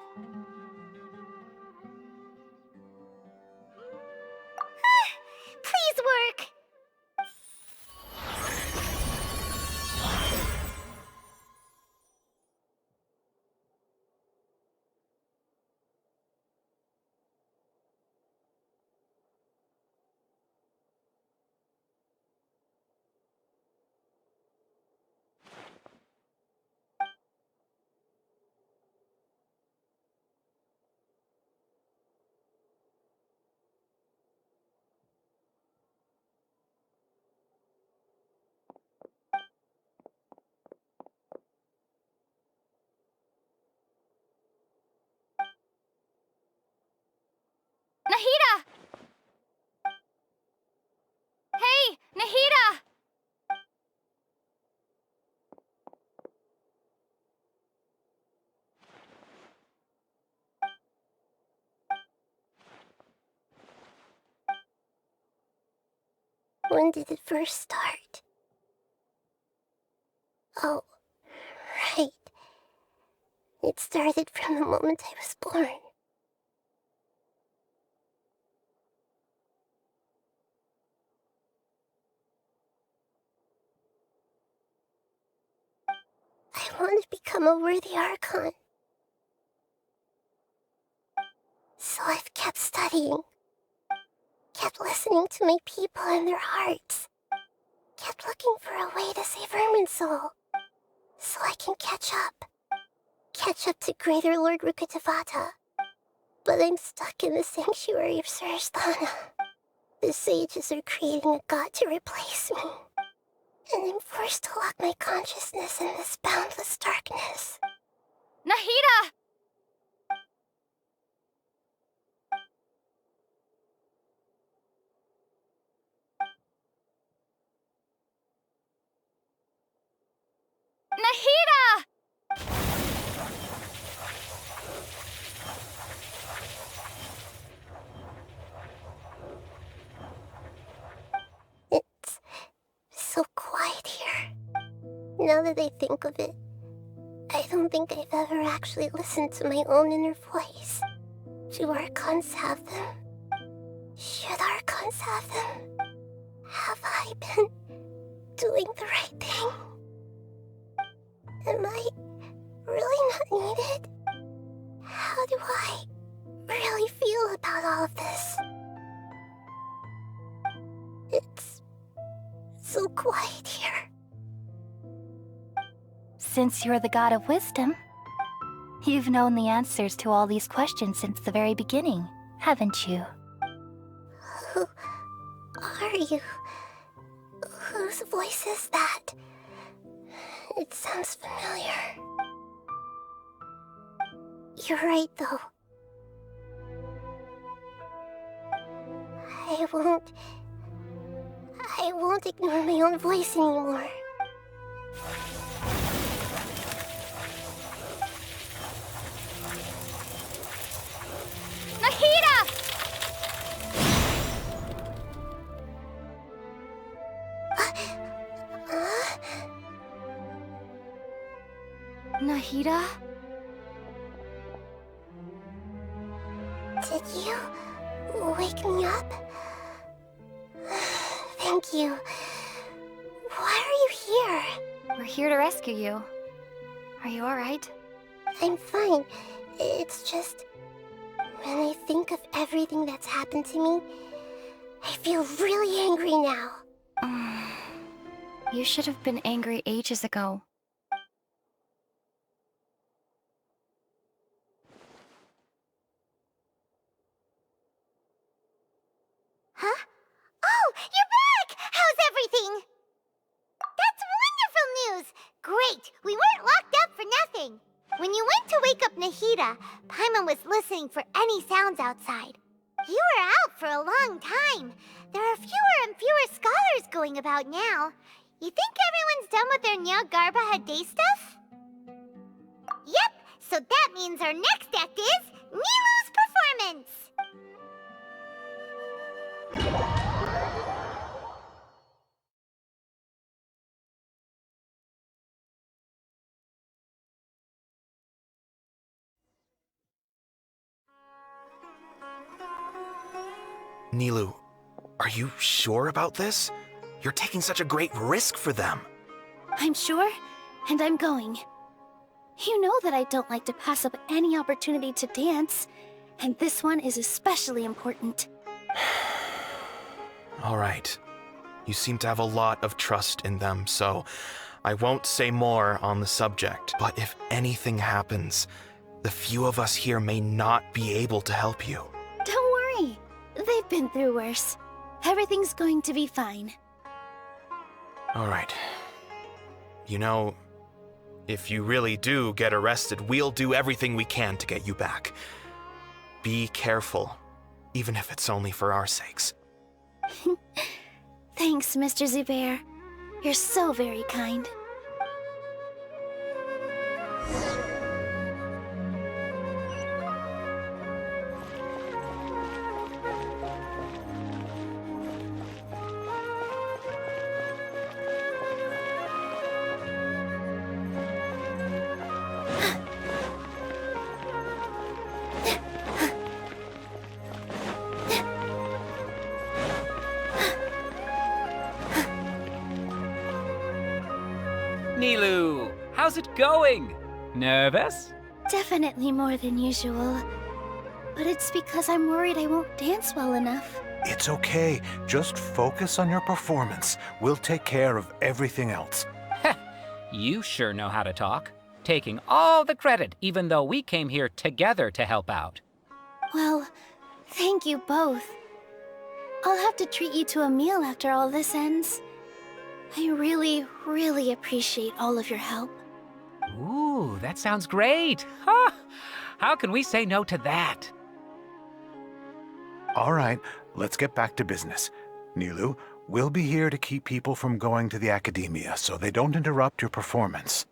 Please work! Nahida! Hey, Nahida! When did it first start? Oh, right. It started from the moment I was born. I want to become a worthy Archon. So I've kept studying. Kept listening to my people and their hearts. Kept looking for a way to save Irminsul. So I can catch up. Catch up to Greater Lord Rukkhadevata. But I'm stuck in the sanctuary of Surasthana. The sages are creating a god to replace me. And I'm forced to lock my consciousness in this boundless darkness. Nahida! Nahida! It's so quiet here. Now that I think of it, I don't think I've ever actually listened to my own inner voice. Do Archons have them? Should Archons have them? Have I been doing the right thing? Am I really not needed? How do I really feel about all of this? It's so quiet here. Since you're the god of wisdom, you've known the answers to all these questions since the very beginning, haven't you? Who are you? Whose voice is that? It sounds familiar. You're right, though. I won't ignore my own voice anymore. Nahida! Nahida? Did you wake me up? Thank you. Why are you here? We're here to rescue you. Are you alright? I'm fine. It's just... when I think of everything that's happened to me, I feel really angry now. You should have been angry ages ago. Huh? Oh, you're back! How's everything? That's wonderful news! Great! We weren't locked up for nothing! When you went to wake up Nahida, Paimon was listening for any sounds outside. You were out for a long time. There are fewer and fewer scholars going about now. You think everyone's done with their Nyargarba day stuff? Yep, so that means our next act is Nilu's performance! Nilu, are you sure about this? You're taking such a great risk for them. I'm sure, and I'm going. You know that I don't like to pass up any opportunity to dance, and this one is especially important. All right. You seem to have a lot of trust in them, so I won't say more on the subject. But if anything happens, the few of us here may not be able to help you. Don't worry. They've been through worse. Everything's going to be fine. All right. You know, if you really do get arrested, we'll do everything we can to get you back. Be careful, even if it's only for our sakes. Thanks, Mr. Zubair. You're so very kind. Nilu, how's it going? Nervous? Definitely more than usual. But it's because I'm worried I won't dance well enough. It's okay. Just focus on your performance. We'll take care of everything else. You sure know how to talk. Taking all the credit, even though we came here together to help out. Well, thank you both. I'll have to treat you to a meal after all this ends. I really, really appreciate all of your help. Ooh, that sounds great. Huh? How can we say no to that? All right, let's get back to business. Nilu, we'll be here to keep people from going to the Academia so they don't interrupt your performance.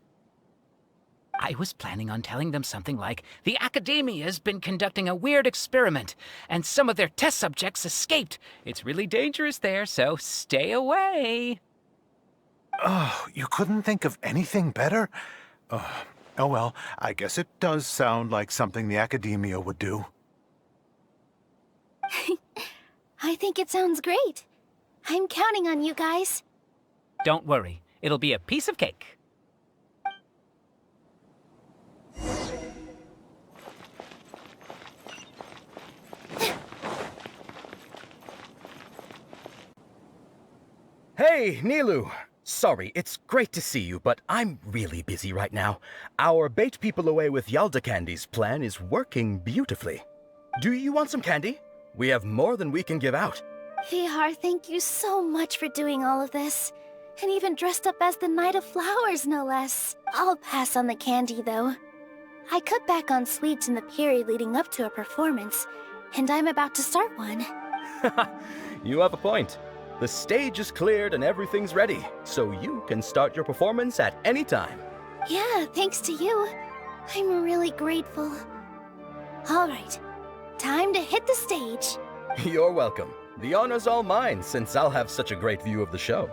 I was planning on telling them something like, the Academia's been conducting a weird experiment, and some of their test subjects escaped. It's really dangerous there, so stay away. Oh, you couldn't think of anything better? Oh well, I guess it does sound like something the Academia would do. I think it sounds great. I'm counting on you guys. Don't worry, it'll be a piece of cake. Hey, Nilu! Sorry, it's great to see you, but I'm really busy right now. Our Bait People Away with Yalda Candies plan is working beautifully. Do you want some candy? We have more than we can give out. Vihar, thank you so much for doing all of this. And even dressed up as the Knight of Flowers, no less. I'll pass on the candy, though. I cut back on sweets in the period leading up to a performance, and I'm about to start one. You have a point. The stage is cleared and everything's ready, so you can start your performance at any time. Yeah, thanks to you. I'm really grateful. All right, time to hit the stage. You're welcome. The honor's all mine, since I'll have such a great view of the show.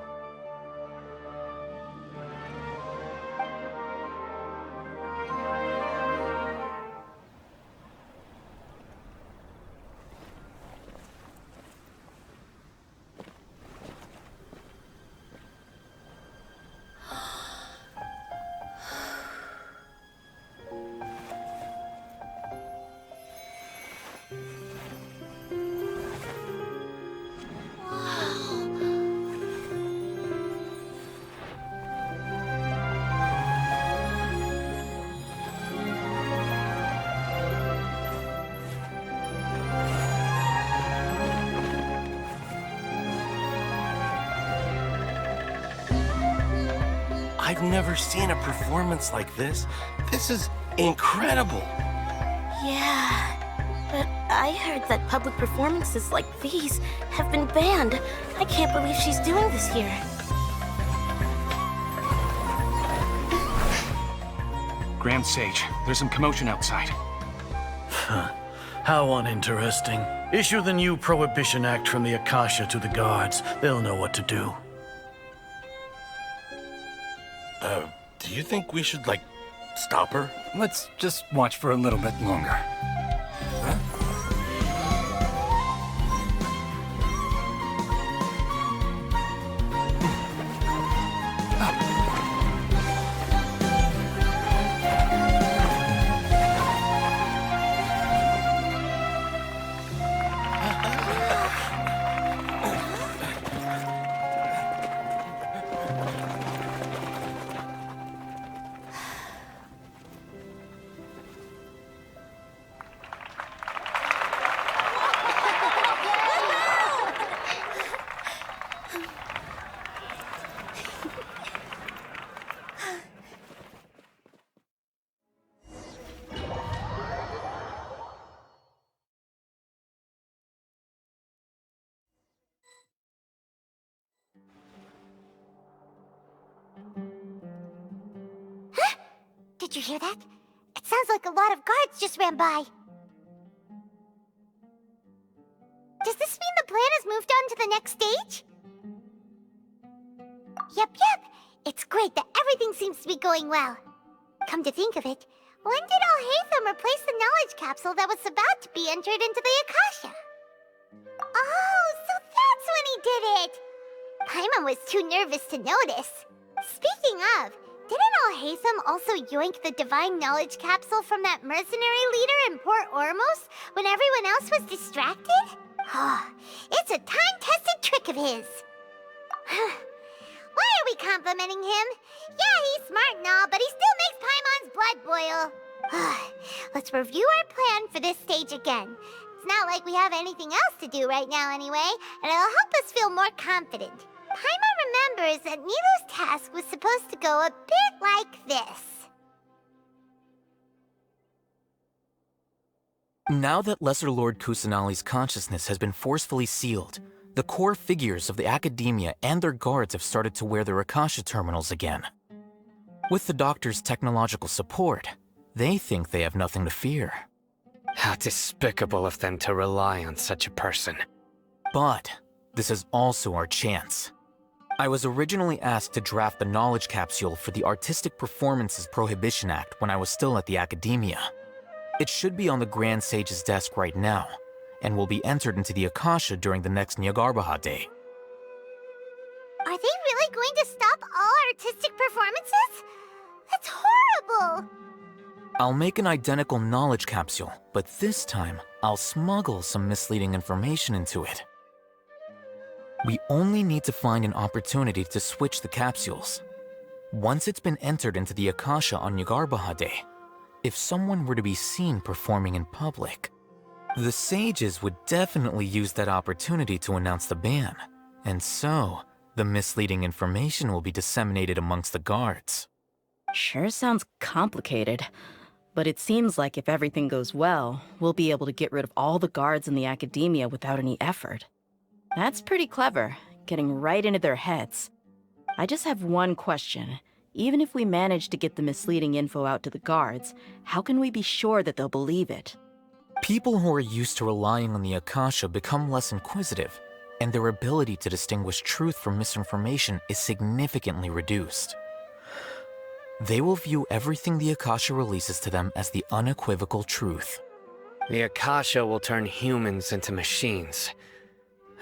I've never seen a performance like this. This is incredible. Yeah, but I heard that public performances like these have been banned. I can't believe she's doing this here. Grand Sage, there's some commotion outside. How uninteresting. Issue the new Prohibition Act from the Akasha to the guards. They'll know what to do. Do you think we should, stop her? Let's just watch for a little bit longer. Did you hear that? It sounds like a lot of guards just ran by. Does this mean the plan has moved on to the next stage? Yep. It's great that everything seems to be going well. Come to think of it, when did Alhaitham replace the knowledge capsule that was about to be entered into the Akasha? Oh, so that's when he did it! Paimon was too nervous to notice. Speaking of, didn't Alhaitham also yoink the divine knowledge capsule from that mercenary leader in Port Ormos when everyone else was distracted? It's a time-tested trick of his. Why are we complimenting him? Yeah, he's smart and all, but he still makes Paimon's blood boil. let's review our plan for this stage again. It's not like we have anything else to do right now anyway, and it'll help us feel more confident. Paimon remembers that Nilou's task was supposed to go a bit like this. Now that Lesser Lord Kusanali's consciousness has been forcefully sealed, the core figures of the Academia and their guards have started to wear their Akasha terminals again. With the Doctor's technological support, they think they have nothing to fear. How despicable of them to rely on such a person. But this is also our chance. I was originally asked to draft the knowledge capsule for the Artistic Performances Prohibition Act when I was still at the Academia. It should be on the Grand Sage's desk right now, and will be entered into the Akasha during the next Nyargarbaha Day. Are they really going to stop all artistic performances? That's horrible! I'll make an identical knowledge capsule, but this time, I'll smuggle some misleading information into it. We only need to find an opportunity to switch the capsules. Once it's been entered into the Akasha on Nyargarbaha Day, if someone were to be seen performing in public, the sages would definitely use that opportunity to announce the ban, and so the misleading information will be disseminated amongst the guards. Sure sounds complicated, but it seems like if everything goes well, we'll be able to get rid of all the guards in the Academia without any effort. That's pretty clever, getting right into their heads. I just have one question. Even if we manage to get the misleading info out to the guards, how can we be sure that they'll believe it? People who are used to relying on the Akasha become less inquisitive, and their ability to distinguish truth from misinformation is significantly reduced. They will view everything the Akasha releases to them as the unequivocal truth. The Akasha will turn humans into machines.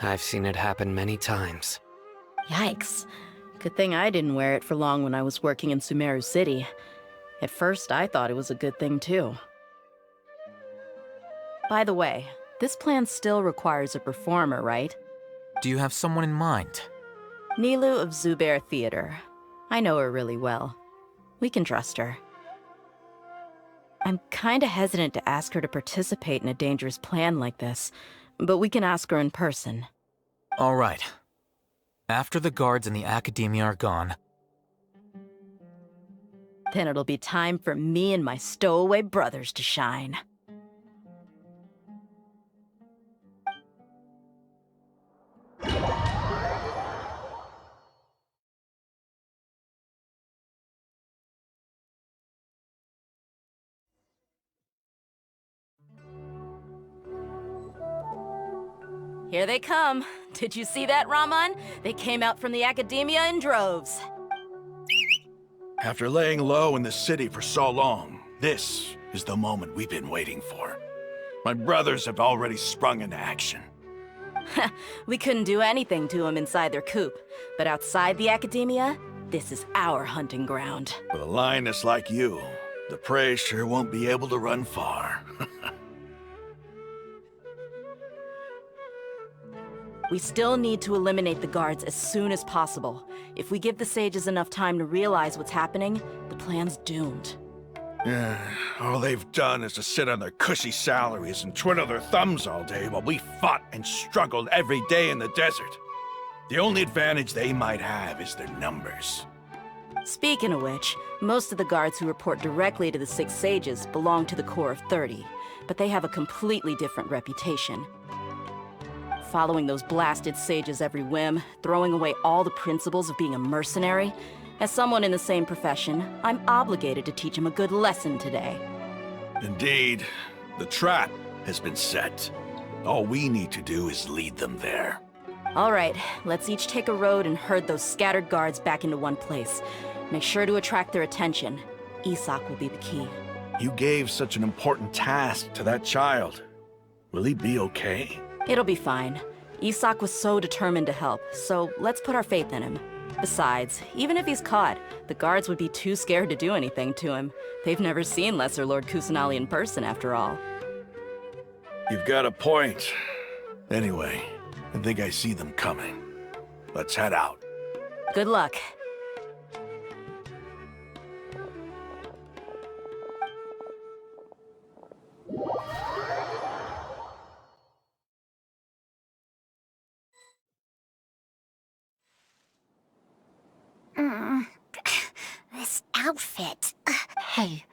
I've seen it happen many times. Yikes. Good thing I didn't wear it for long when I was working in Sumeru City. At first, I thought it was a good thing too. By the way, this plan still requires a performer, right? Do you have someone in mind? Nilou of Zubair Theater. I know her really well. We can trust her. I'm kinda hesitant to ask her to participate in a dangerous plan like this, but we can ask her in person. All right. After the guards in the Academia are gone, then it'll be time for me and my stowaway brothers to shine. Here they come. Did you see that, Raman? They came out from the Academia in droves. After laying low in the city for so long, this is the moment we've been waiting for. My brothers have already sprung into action. We couldn't do anything to them inside their coop, but outside the Academia, this is our hunting ground. With a lioness like you, the prey sure won't be able to run far. We still need to eliminate the guards as soon as possible. If we give the sages enough time to realize what's happening, the plan's doomed. Yeah, all they've done is to sit on their cushy salaries and twiddle their thumbs all day while we fought and struggled every day in the desert. The only advantage they might have is their numbers. Speaking of which, most of the guards who report directly to the Six Sages belong to the Corps of 30, but they have a completely different reputation. Following those blasted sages every whim, throwing away all the principles of being a mercenary. As someone in the same profession, I'm obligated to teach them a good lesson today. Indeed, the trap has been set. All we need to do is lead them there. All right, let's each take a road and herd those scattered guards back into one place. Make sure to attract their attention. Isak will be the key. You gave such an important task to that child. Will he be okay? It'll be fine. Isak was so determined to help, so let's put our faith in him. Besides, even if he's caught, the guards would be too scared to do anything to him. They've never seen Lesser Lord Kusanali in person, after all. You've got a point. Anyway, I think I see them coming. Let's head out. Good luck. outfit. Hey,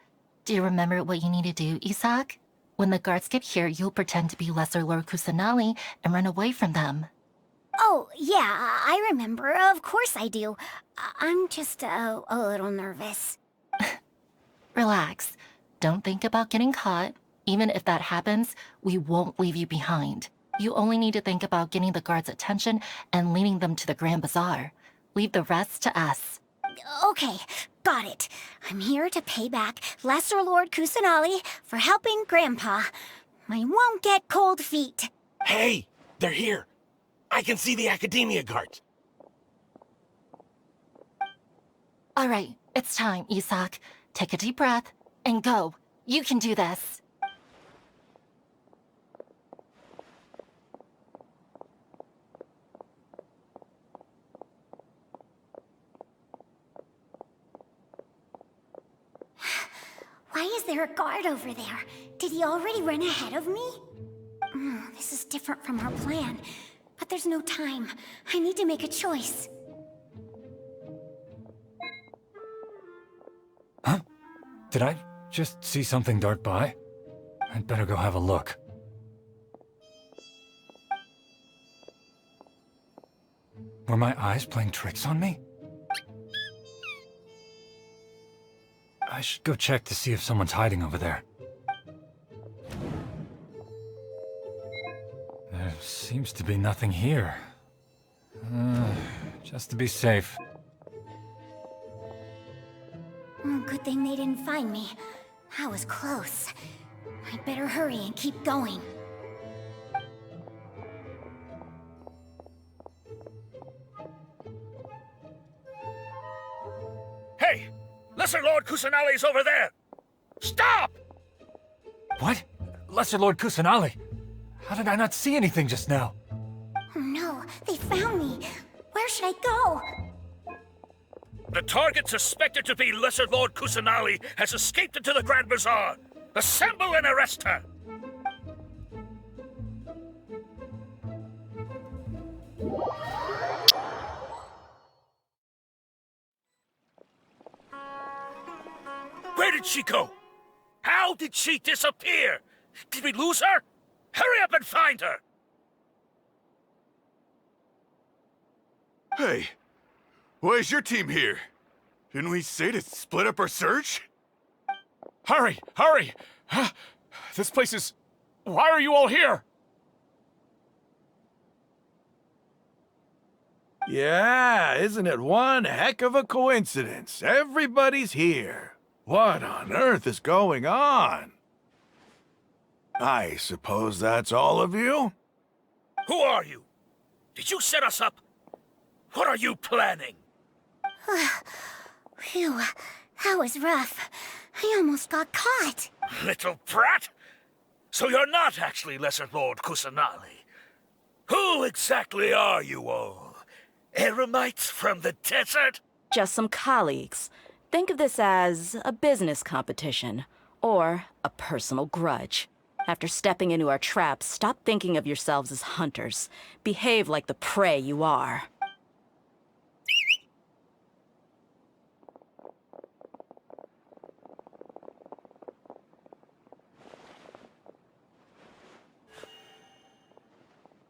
do you remember what you need to do, Isak? When the guards get here, you'll pretend to be Lesser Lord Kusanali and run away from them. Oh, yeah, I remember. Of course I do. I'm just a little nervous. Relax. Don't think about getting caught. Even if that happens, we won't leave you behind. You only need to think about getting the guards' attention and leading them to the Grand Bazaar. Leave the rest to us. Okay, got it. I'm here to pay back Lesser Lord Kusanali for helping Grandpa. I won't get cold feet. Hey, they're here. I can see the Academia guards. All right, it's time, Isak. Take a deep breath and go. You can do this. Why is there a guard over there? Did he already run ahead of me? This is different from our plan. But there's no time. I need to make a choice. Huh? Did I just see something dart by? I'd better go have a look. Were my eyes playing tricks on me? I should go check to see if someone's hiding over there. There seems to be nothing here. Just to be safe. Good thing they didn't find me. That was close. I'd better hurry and keep going. Hey! Lesser Lord Kusanali's over there! Stop! What? Lesser Lord Kusanali? How did I not see anything just now? Oh no, they found me. Where should I go? The target suspected to be Lesser Lord Kusanali has escaped into the Grand Bazaar. Assemble and arrest her! Where did she go? How did she disappear? Did we lose her? Hurry up and find her! Hey, why is your team here? Didn't we say to split up our search? Hurry! Hurry! Huh? This place is... Why are you all here? Yeah, isn't it one heck of a coincidence? Everybody's here. What on earth is going on? I suppose that's all of you? Who are you? Did you set us up? What are you planning? Phew, that was rough. I almost got caught. Little brat! So you're not actually Lesser Lord Kusanali. Who exactly are you all? Eremites from the desert? Just some colleagues. Think of this as a business competition, or a personal grudge. After stepping into our traps, stop thinking of yourselves as hunters. Behave like the prey you are.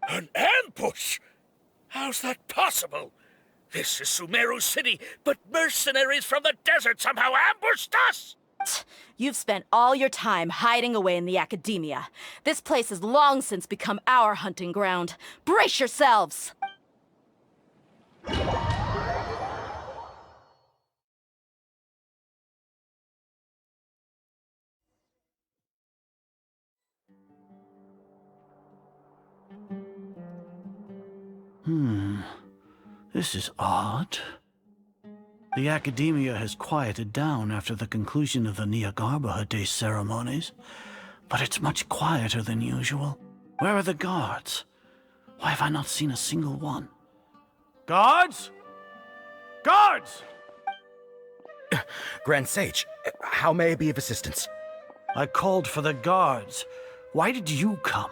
An ambush? How's that possible? This is Sumeru City, but mercenaries from the desert somehow ambushed us! You've spent all your time hiding away in the Academia. This place has long since become our hunting ground. Brace yourselves! This is odd. The Academia has quieted down after the conclusion of the Nyagarbha Day ceremonies, but it's much quieter than usual. Where are the guards? Why have I not seen a single one? Guards? Guards! Grand Sage, how may I be of assistance? I called for the guards. Why did you come?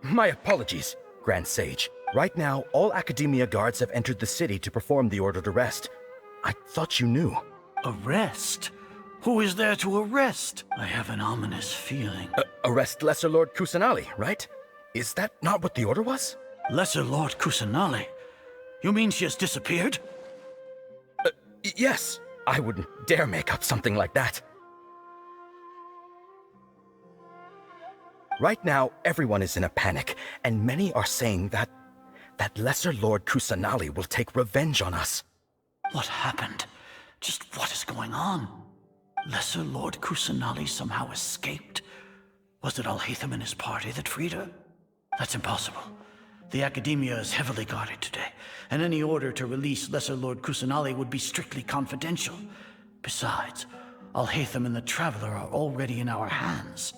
My apologies, Grand Sage. Right now, all Academia guards have entered the city to perform the ordered arrest. I thought you knew. Arrest? Who is there to arrest? I have an ominous feeling. Arrest Lesser Lord Kusanali, right? Is that not what the order was? Lesser Lord Kusanali? You mean she has disappeared? Yes. I wouldn't dare make up something like that. Right now, everyone is in a panic, and many are saying that Lesser Lord Kusanali will take revenge on us. What happened? Just what is going on? Lesser Lord Kusanali somehow escaped? Was it Alhaitham and his party that freed her? That's impossible. The Academia is heavily guarded today, and any order to release Lesser Lord Kusanali would be strictly confidential. Besides, Alhaitham and the Traveler are already in our hands.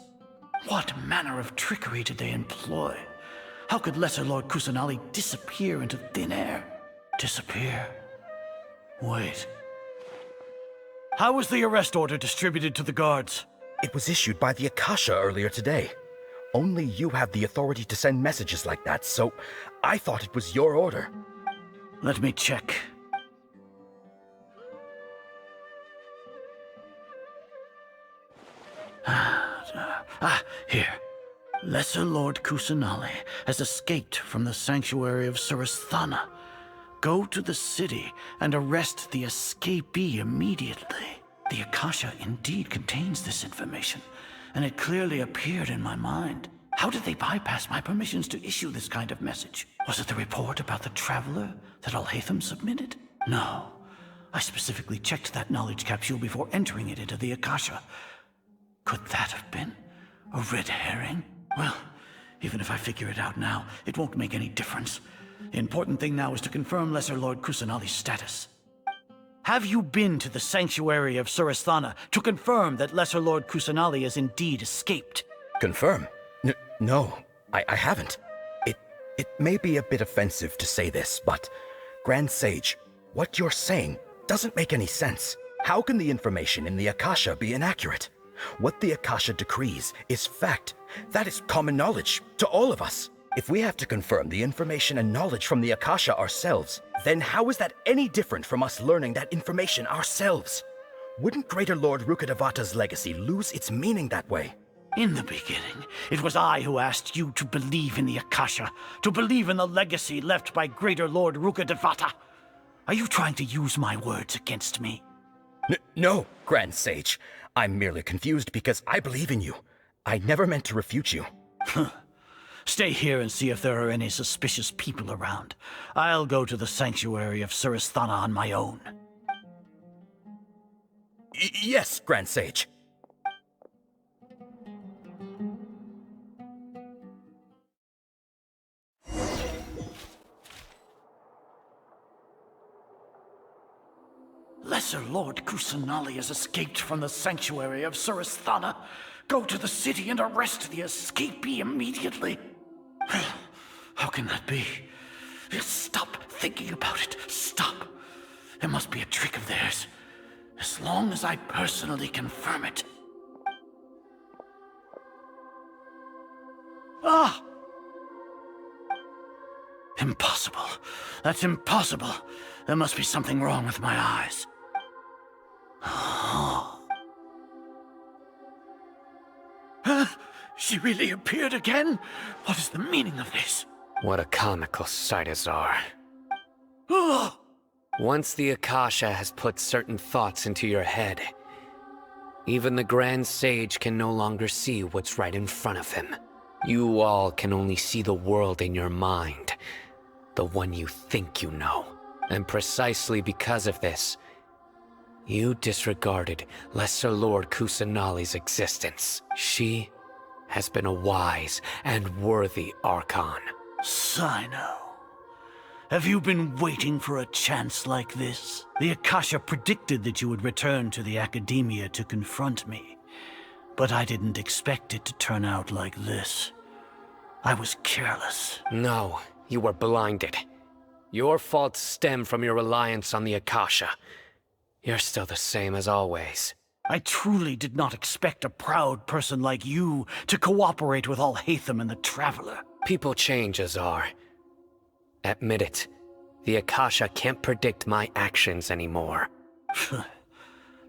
What manner of trickery did they employ? How could Lesser Lord Kusanali disappear into thin air? Disappear? Wait. How was the arrest order distributed to the guards? It was issued by the Akasha earlier today. Only you have the authority to send messages like that, so I thought it was your order. Let me check. Here. Lesser Lord Kusanali has escaped from the sanctuary of Surasthana. Go to the city and arrest the escapee immediately. The Akasha indeed contains this information, and it clearly appeared in my mind. How did they bypass my permissions to issue this kind of message? Was it the report about the Traveler that Alhaitham submitted? No. I specifically checked that knowledge capsule before entering it into the Akasha. Could that have been a red herring? Well, even if I figure it out now, it won't make any difference. The important thing now is to confirm Lesser Lord Kusanali's status. Have you been to the sanctuary of Surasthana to confirm that Lesser Lord Kusanali has indeed escaped? Confirm? No, I haven't. It may be a bit offensive to say this, but Grand Sage, what you're saying doesn't make any sense. How can the information in the Akasha be inaccurate? What the Akasha decrees is fact. That is common knowledge to all of us. If we have to confirm the information and knowledge from the Akasha ourselves, then how is that any different from us learning that information ourselves? Wouldn't Greater Lord Rukkhadevata's legacy lose its meaning that way? In the beginning, it was I who asked you to believe in the Akasha, to believe in the legacy left by Greater Lord Rukkhadevata. Are you trying to use my words against me? No, Grand Sage. I'm merely confused because I believe in you. I never meant to refute you. Stay here and see if there are any suspicious people around. I'll go to the sanctuary of Surasthana on my own. Yes, Grand Sage. Lesser Lord Kusanali has escaped from the sanctuary of Surasthana. Go to the city and arrest the escapee immediately. How can that be? Stop thinking about it. Stop. It must be a trick of theirs. As long as I personally confirm it. Ah! Impossible. That's impossible. There must be something wrong with my eyes. She really appeared again? What is the meaning of this? What a comical sight, Azar. Once the Akasha has put certain thoughts into your head, even the Grand Sage can no longer see what's right in front of him. You all can only see the world in your mind, the one you think you know. And precisely because of this, you disregarded Lesser Lord Kusanali's existence. She has been a wise and worthy Archon. Cyno, have you been waiting for a chance like this? The Akasha predicted that you would return to the Academia to confront me, but I didn't expect it to turn out like this. I was careless. No, you were blinded. Your faults stem from your reliance on the Akasha. You're still the same as always. I truly did not expect a proud person like you to cooperate with Alhaitham and the Traveler. People change, Azar. Admit it. The Akasha can't predict my actions anymore.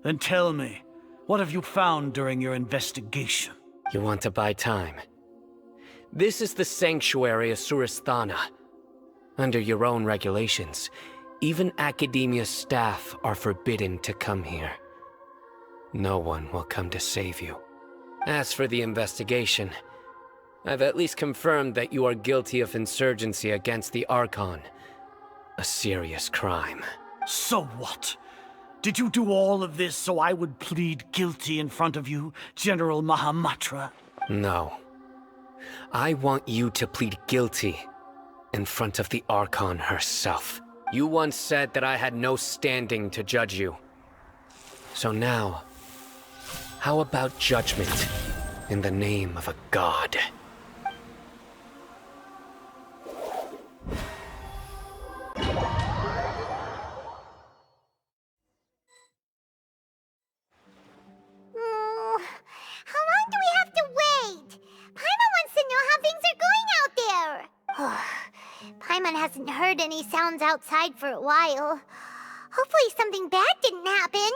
Then tell me, what have you found during your investigation? You want to buy time? This is the sanctuary of Surasthana. Under your own regulations, even Academia staff are forbidden to come here. No one will come to save you. As for the investigation, I've at least confirmed that you are guilty of insurgency against the Archon. A serious crime. So what? Did you do all of this so I would plead guilty in front of you, General Mahamatra? No. I want you to plead guilty in front of the Archon herself. You once said that I had no standing to judge you. So now, how about judgment in the name of a god? How long do we have to wait? Paimon wants to know how things are going out there. Paimon hasn't heard any sounds outside for a while. Hopefully something bad didn't happen.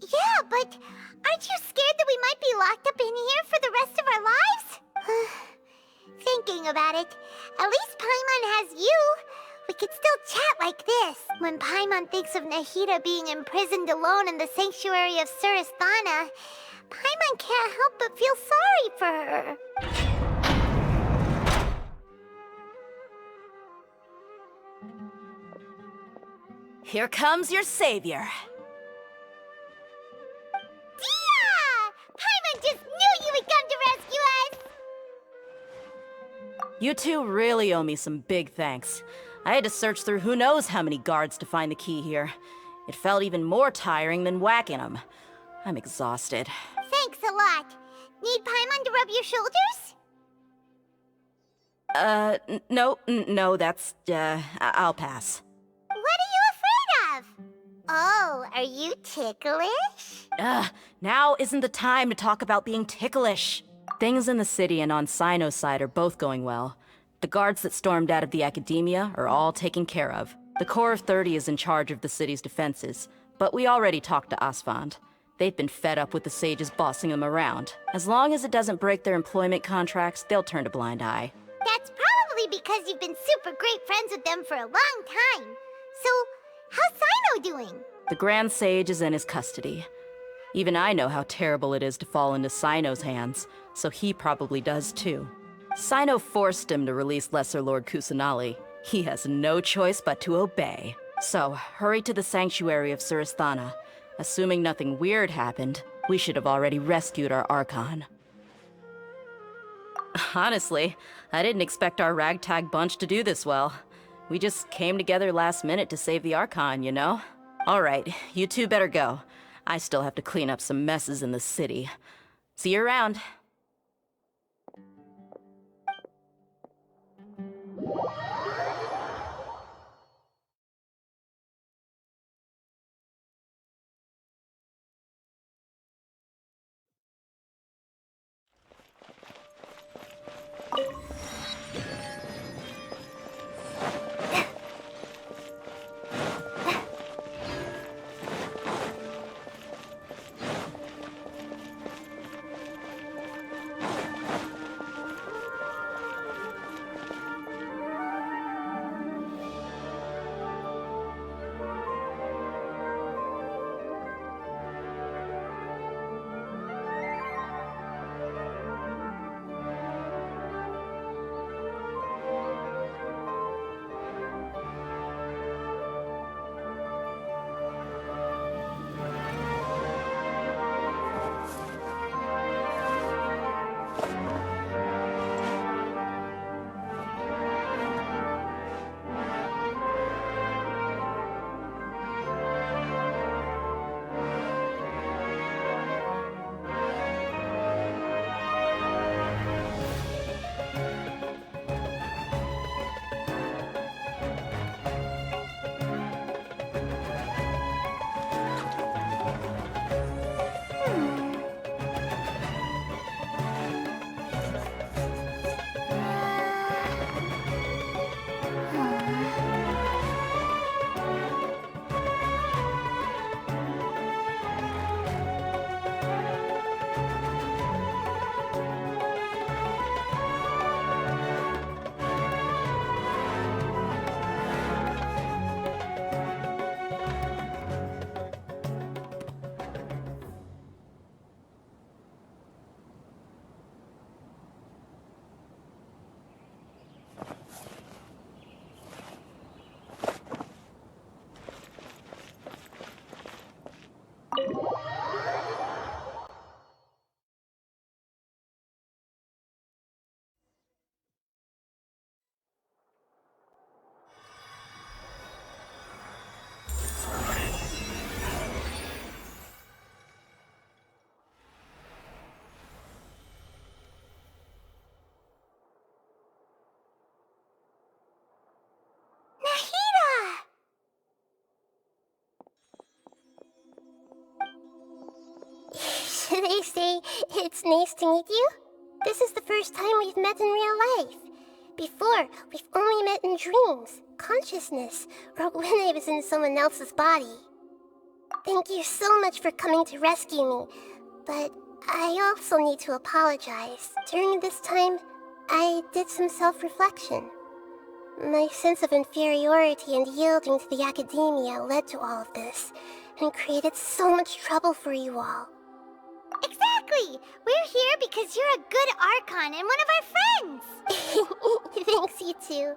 Yeah, but aren't you scared that we might be locked up in here for the rest of our lives? Thinking about it, at least Paimon has you. We could still chat like this. When Paimon thinks of Nahida being imprisoned alone in the sanctuary of Surasthana, Paimon can't help but feel sorry for her. Here comes your savior. Dia! Paimon just knew you would come to rescue us! You two really owe me some big thanks. I had to search through who knows how many guards to find the key here. It felt even more tiring than whacking them. I'm exhausted. Thanks a lot. Need Paimon to rub your shoulders? No, that's, I'll pass. What are you afraid of? Oh, are you ticklish? Now isn't the time to talk about being ticklish. Things in the city and on Sino's side are both going well. The guards that stormed out of the Academia are all taken care of. The Corps of 30 is in charge of the city's defenses, but we already talked to Asfand. They've been fed up with the sages bossing them around. As long as it doesn't break their employment contracts, they'll turn a blind eye. That's probably because you've been super great friends with them for a long time. So, how's Sino doing? The Grand Sage is in his custody. Even I know how terrible it is to fall into Sino's hands, so he probably does too. Sino forced him to release Lesser Lord Kusanali. He has no choice but to obey. So, hurry to the sanctuary of Surasthana. Assuming nothing weird happened, we should have already rescued our Archon. Honestly, I didn't expect our ragtag bunch to do this well. We just came together last minute to save the Archon, you know? Alright, you two better go. I still have to clean up some messes in the city. See you around. they say it's nice to meet you. This is the first time we've met in real life. Before, we've only met in dreams, consciousness, or when I was in someone else's body. Thank you so much for coming to rescue me, but I also need to apologize. During this time, I did some self-reflection. My sense of inferiority and yielding to the academia led to all of this, and created so much trouble for you all. Exactly! We're here because you're a good Archon and one of our friends! Thanks, you two.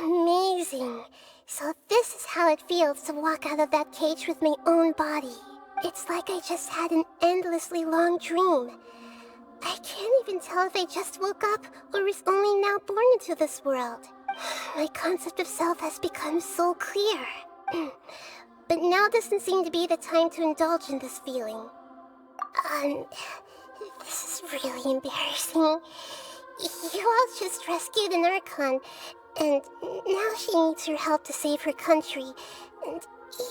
Amazing. So this is how it feels to walk out of that cage with my own body. It's like I just had an endlessly long dream. I can't even tell if I just woke up or was only now born into this world. My concept of self has become so clear. But now doesn't seem to be the time to indulge in this feeling. This is really embarrassing. You all just rescued an Archon, and now she needs your help to save her country, and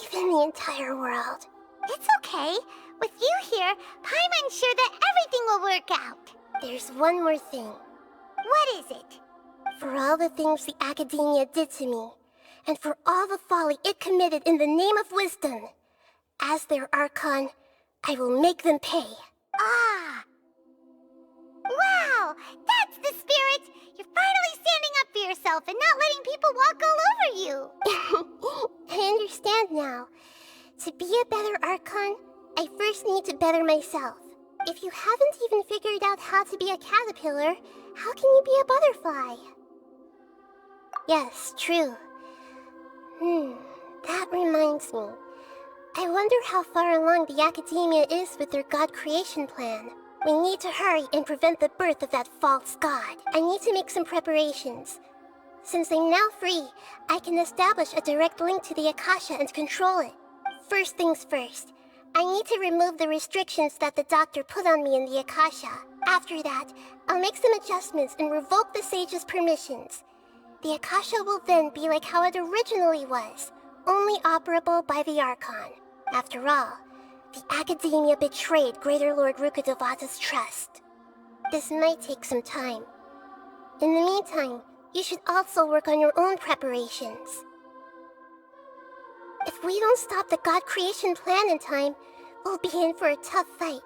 even the entire world. It's okay. With you here, Paimon's sure that everything will work out. There's one more thing. What is it? For all the things the Academia did to me, and for all the folly it committed in the name of wisdom, as their Archon, I will make them pay. Ah! Wow! That's the spirit! You're finally standing up for yourself and not letting people walk all over you! I understand now. To be a better Archon, I first need to better myself. If you haven't even figured out how to be a caterpillar, how can you be a butterfly? Yes, true. That reminds me. I wonder how far along the Academia is with their god creation plan. We need to hurry and prevent the birth of that false god. I need to make some preparations. Since I'm now free, I can establish a direct link to the Akasha and control it. First things first, I need to remove the restrictions that the doctor put on me in the Akasha. After that, I'll make some adjustments and revoke the sage's permissions. The Akasha will then be like how it originally was, only operable by the Archon. After all, the Academia betrayed Greater Lord Rukkhadevata's trust. This might take some time. In the meantime, you should also work on your own preparations. If we don't stop the god creation plan in time, we'll be in for a tough fight.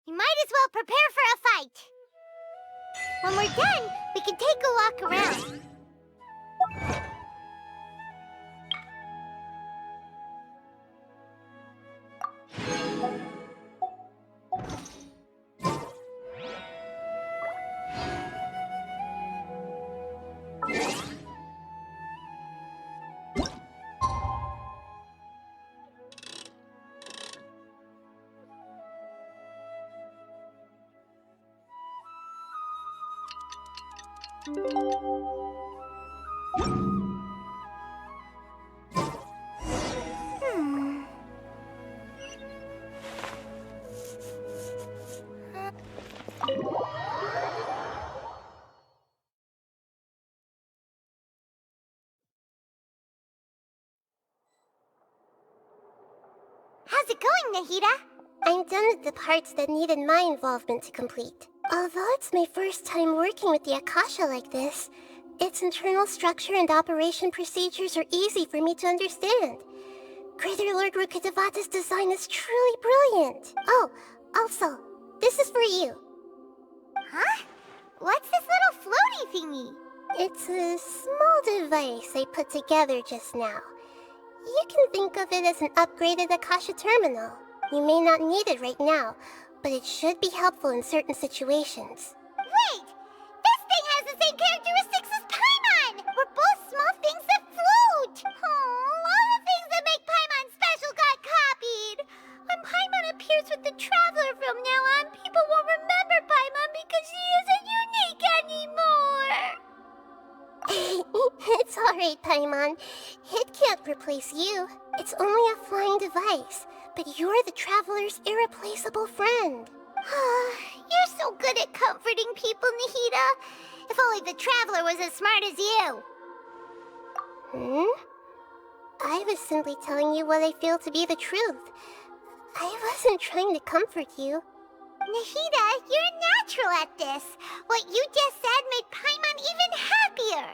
You might as well prepare for a fight. When we're done, we can take a walk around. How's it going, Nahida? I'm done with the parts that needed my involvement to complete. Although it's my first time working with the Akasha like this, its internal structure and operation procedures are easy for me to understand. Greater Lord Rukkhadevata's design is truly brilliant. Oh, also, this is for you. Huh? What's this little floaty thingy? It's a small device I put together just now. You can think of it as an upgraded Akasha terminal. You may not need it right now, but it should be helpful in certain situations. Wait! This thing has the same characteristics as Paimon! We're both small things that float! Oh, all the things that make Paimon special got copied! When Paimon appears with the Traveler from now on, people won't remember Paimon because she isn't unique anymore! It's alright, Paimon. It can't replace you. It's only a flying device, but you're the Traveler's irreplaceable friend. You're so so good at comforting people, Nahida. If only the Traveler was as smart as you. I was simply telling you what I feel to be the truth. I wasn't trying to comfort you. Nahida, you're natural at this. What you just said made Paimon even happier.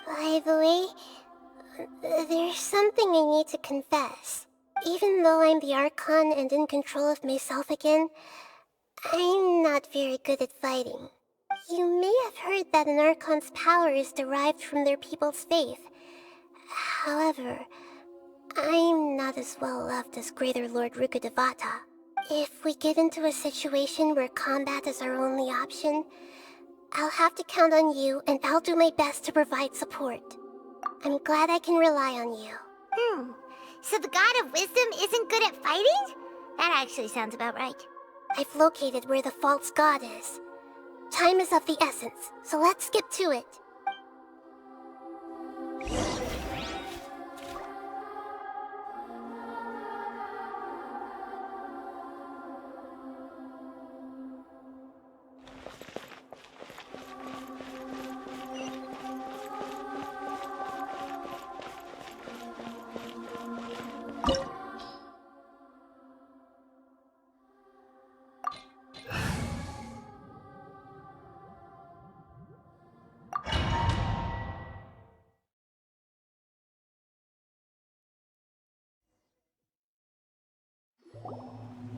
By the way, there's something I need to confess. Even though I'm the Archon and in control of myself again, I'm not very good at fighting. You may have heard that an Archon's power is derived from their people's faith. However, I'm not as well loved as Greater Lord Rukkhadevata. If we get into a situation where combat is our only option, I'll have to count on you, and I'll do my best to provide support. I'm glad I can rely on you. So the God of Wisdom isn't good at fighting? That actually sounds about right. I've located where the false god is. Time is of the essence, so let's skip to it.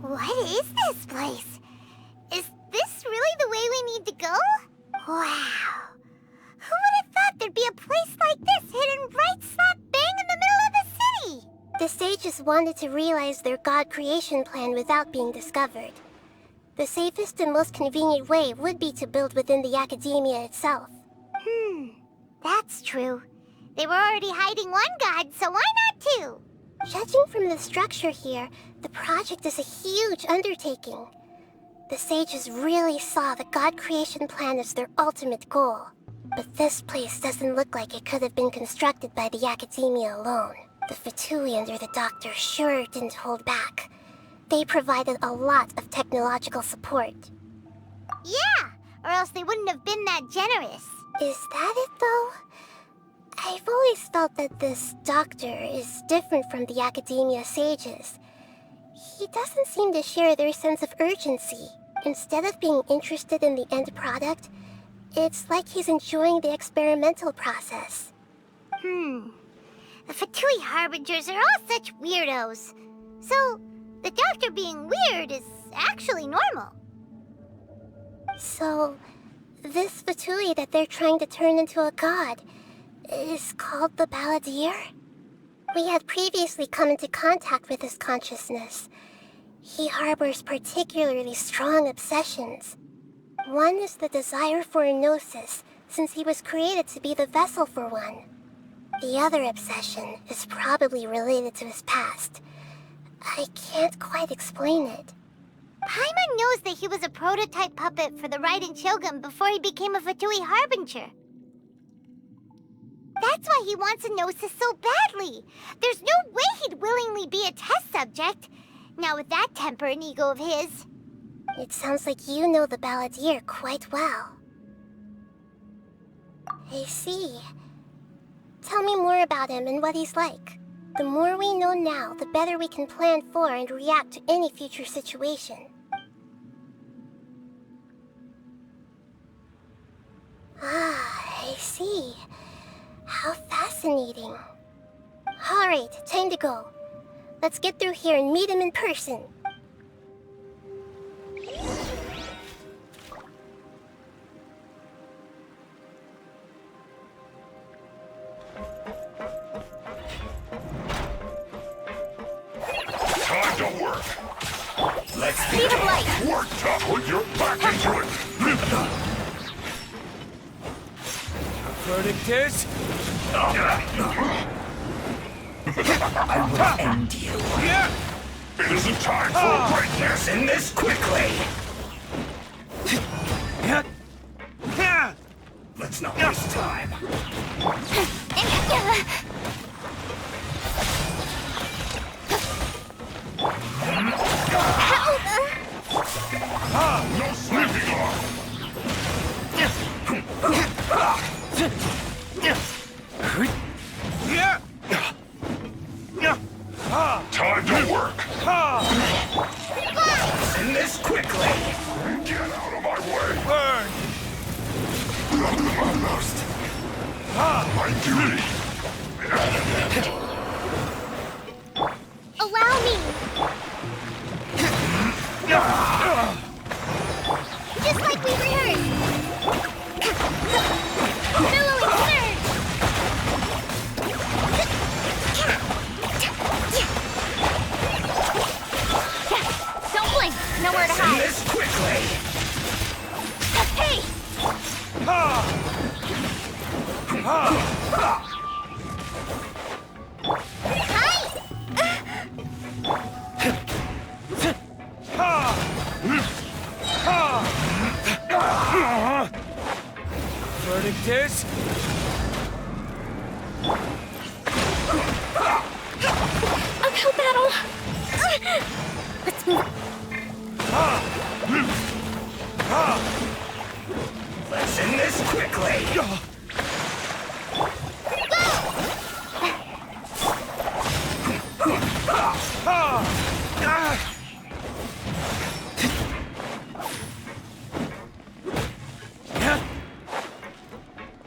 What is this place? Is this really the way we need to go? Wow. Who would have thought there'd be a place like this hidden right slap bang in the middle of the city? The sages wanted to realize their god creation plan without being discovered. The safest and most convenient way would be to build within the academia itself. That's true. They were already hiding one god, so why not two? Judging from the structure here, the project is a huge undertaking. The sages really saw the god creation plan as their ultimate goal. But this place doesn't look like it could have been constructed by the academia alone. The Fatui under the doctor sure didn't hold back. They provided a lot of technological support. Yeah, or else they wouldn't have been that generous. Is that it, though? I've always felt that this doctor is different from the academia sages. He doesn't seem to share their sense of urgency. Instead of being interested in the end product, it's like he's enjoying the experimental process. The Fatui Harbingers are all such weirdos. So, the doctor being weird is actually normal. So, this Fatui that they're trying to turn into a god is called the Balladeer? We had previously come into contact with his consciousness. He harbors particularly strong obsessions. One is the desire for a gnosis, since he was created to be the vessel for one. The other obsession is probably related to his past. I can't quite explain it. Paimon knows that he was a prototype puppet for the Raiden Shogun before he became a Fatui Harbinger. That's why he wants a gnosis so badly. There's no way he'd willingly be a test subject. Now with that temper and ego of his. It sounds like you know the Balladeer quite well. I see. Tell me more about him and what he's like. The more we know now, the better we can plan for and react to any future situation. Ah, I see. How fascinating. Alright, time to go. Let's get through here and meet him in person. Time to work. Let's Speed of light. Work tough. Put your back into it. Verdict is... I will end you. It isn't time for greatness. End this quickly. Let's not waste time. No sleeping off. Almost. My duty. Allow me. Just like we rehearsed. Billowing surge. Don't blink. Nowhere to hide. This quickly. Hey! Verdict is... Uphill battle. Let's move. Let's end this quickly.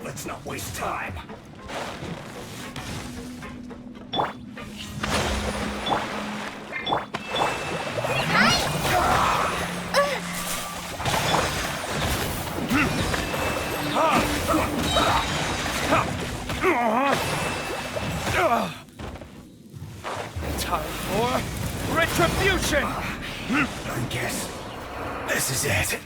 Let's not waste time. Time for retribution! I guess this is it.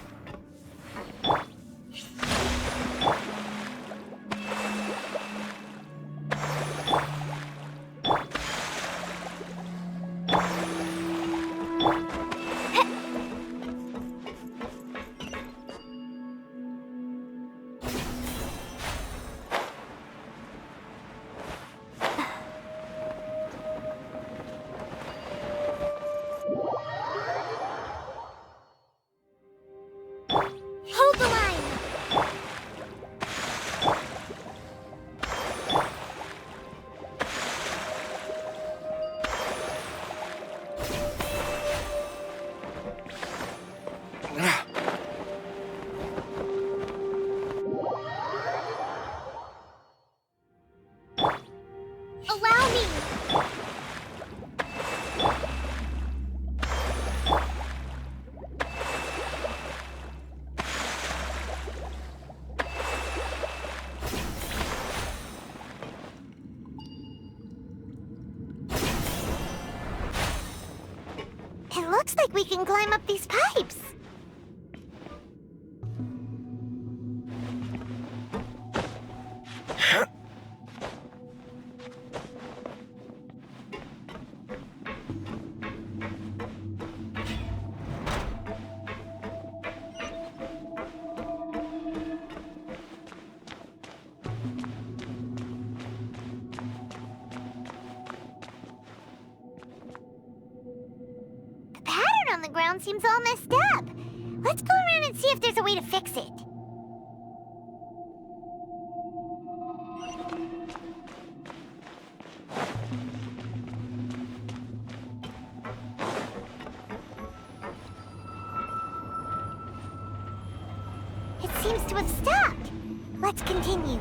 Hold the line. Allow me. It looks like we can climb up these pipes. The pattern on the ground seems all messed up. Let's go around and see if there's a way to fix it. It seems to have stopped. Let's continue.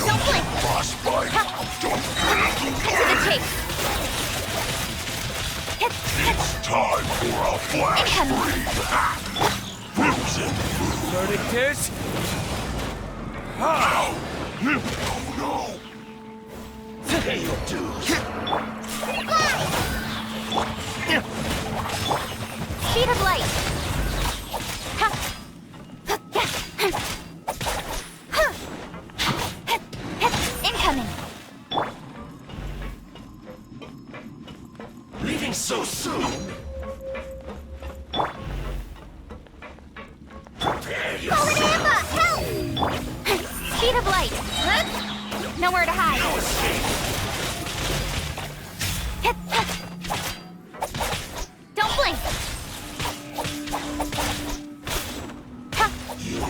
Don't blink! Frostbite! To the chase! It's time for a flash freeze! Frozen! Verdict is... Ow! Oh no! Pay your dues! Speed of light! Incoming! Leaving so soon? Prepare yourself! Help! Speed of light! Nowhere to hide! No escape! Don't blink! You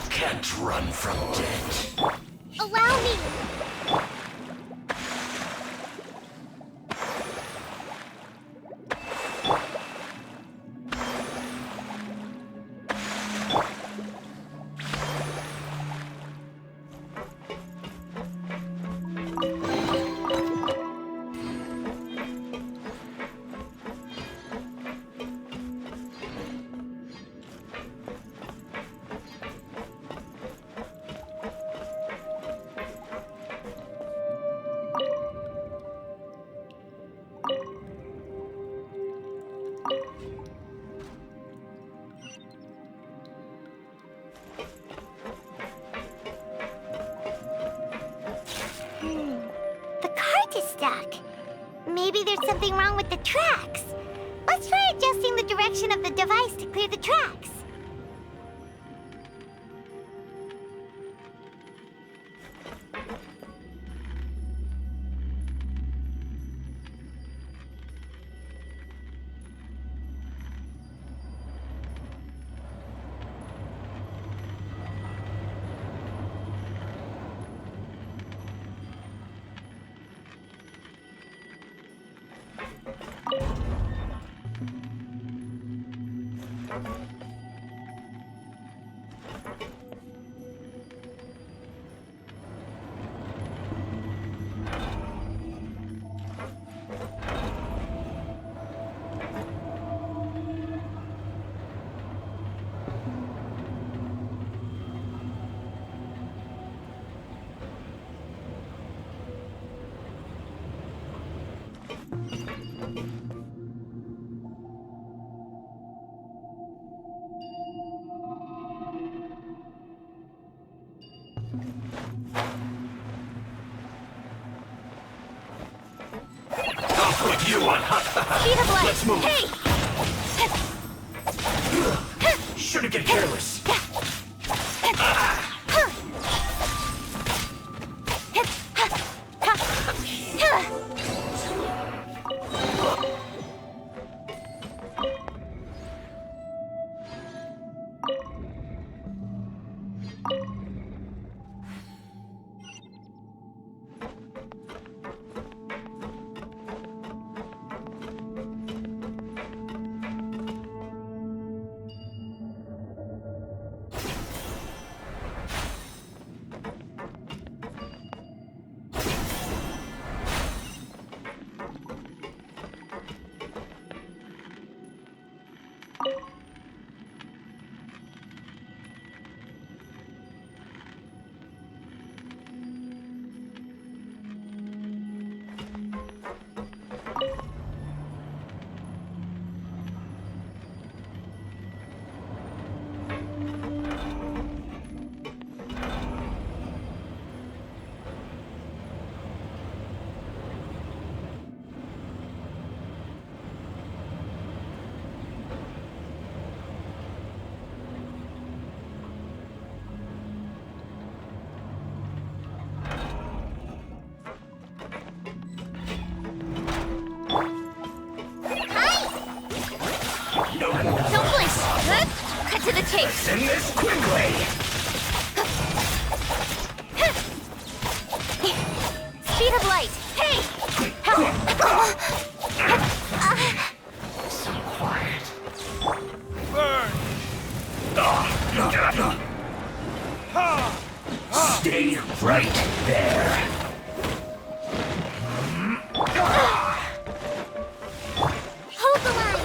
can't run from death. Allow me! The cart is stuck. Maybe there's something wrong with the tracks. Let's try adjusting the direction of the device to clear the tracks. I'll put you on hot. Speed of light! Let's move! Hey! Shouldn't get careless. Don't blink! Cut to the chase! Send this quickly! Speed of light! Hey! So quiet. Burn! Stay right there. there. Hold the line!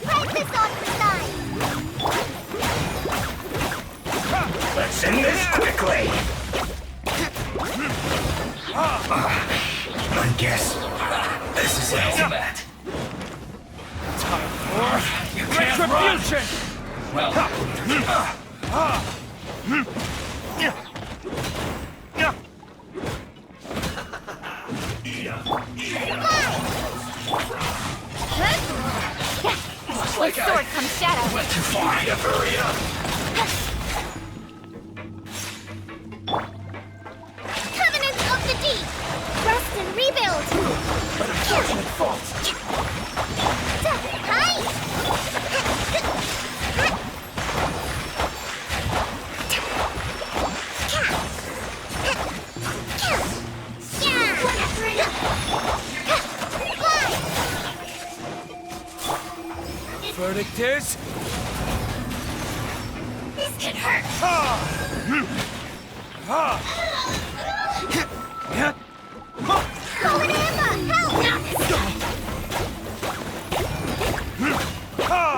Wipe this off the side! Let's end this quickly! I guess this is it. Time for retribution! Well, With sword comes shadow. went too far. Need to hurry up. Covenants of the Deep! Rest and rebuild! An unfortunate fault. Hi! Verdict is... This can hurt! Calling Emma! Help!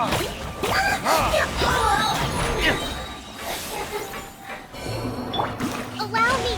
Allow me!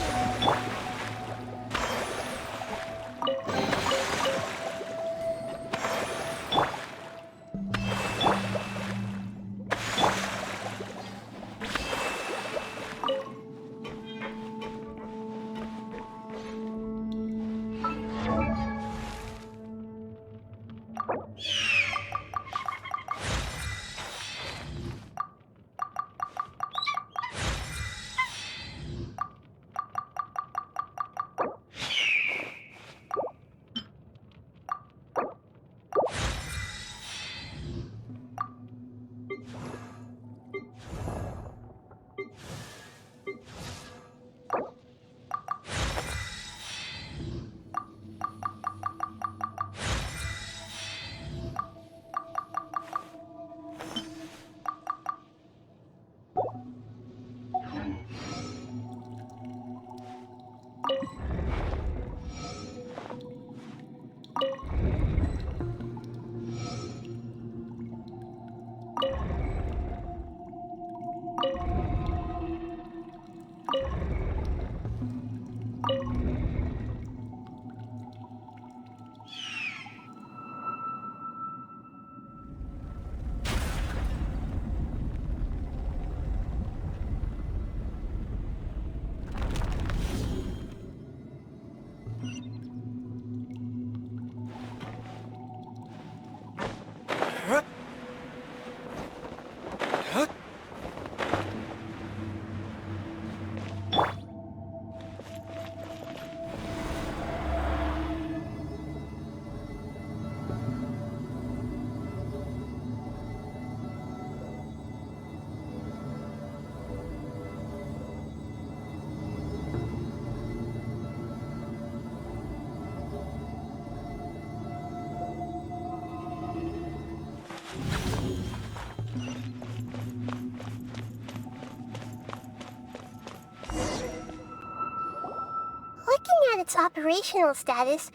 Looking at its operational status,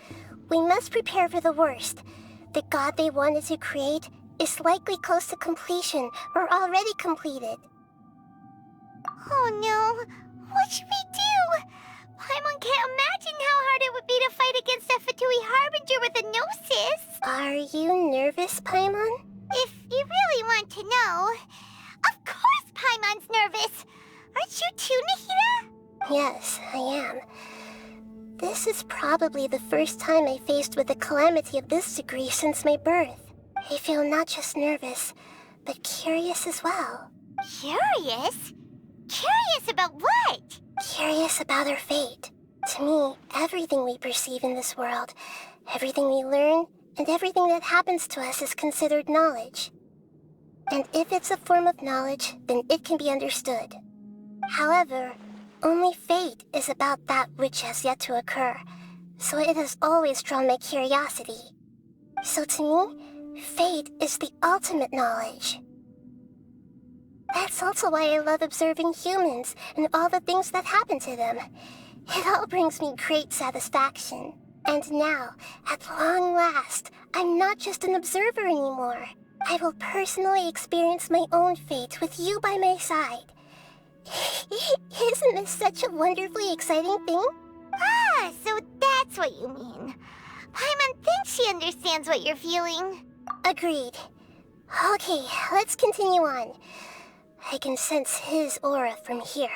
we must prepare for the worst. The god they wanted to create is likely close to completion or already completed. Oh no! What should we do? Paimon can't imagine how hard it would be to fight against a Fatui Harbinger with a Gnosis! Are you nervous, Paimon? If you really want to know... Of course Paimon's nervous! Aren't you too, Nahida? Yes, I am. This is probably the first time I faced with a calamity of this degree since my birth. I feel not just nervous, but curious as well. Curious? Curious about what? Curious about our fate. To me, everything we perceive in this world, everything we learn, and everything that happens to us is considered knowledge. And if it's a form of knowledge, then it can be understood. However, only fate is about that which has yet to occur, so it has always drawn my curiosity. So to me, fate is the ultimate knowledge. That's also why I love observing humans and all the things that happen to them. It all brings me great satisfaction. And now, at long last, I'm not just an observer anymore. I will personally experience my own fate with you by my side. Isn't this such a wonderfully exciting thing? Ah, so that's what you mean. Paimon thinks she understands what you're feeling. Agreed. Okay, let's continue on. I can sense his aura from here.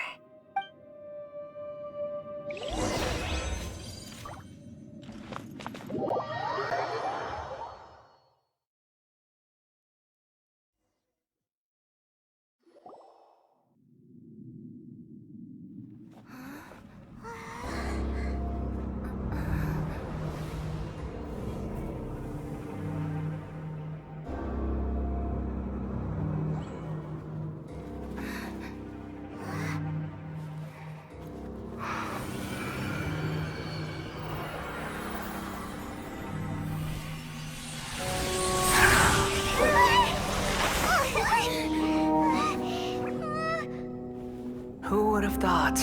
Who would have thought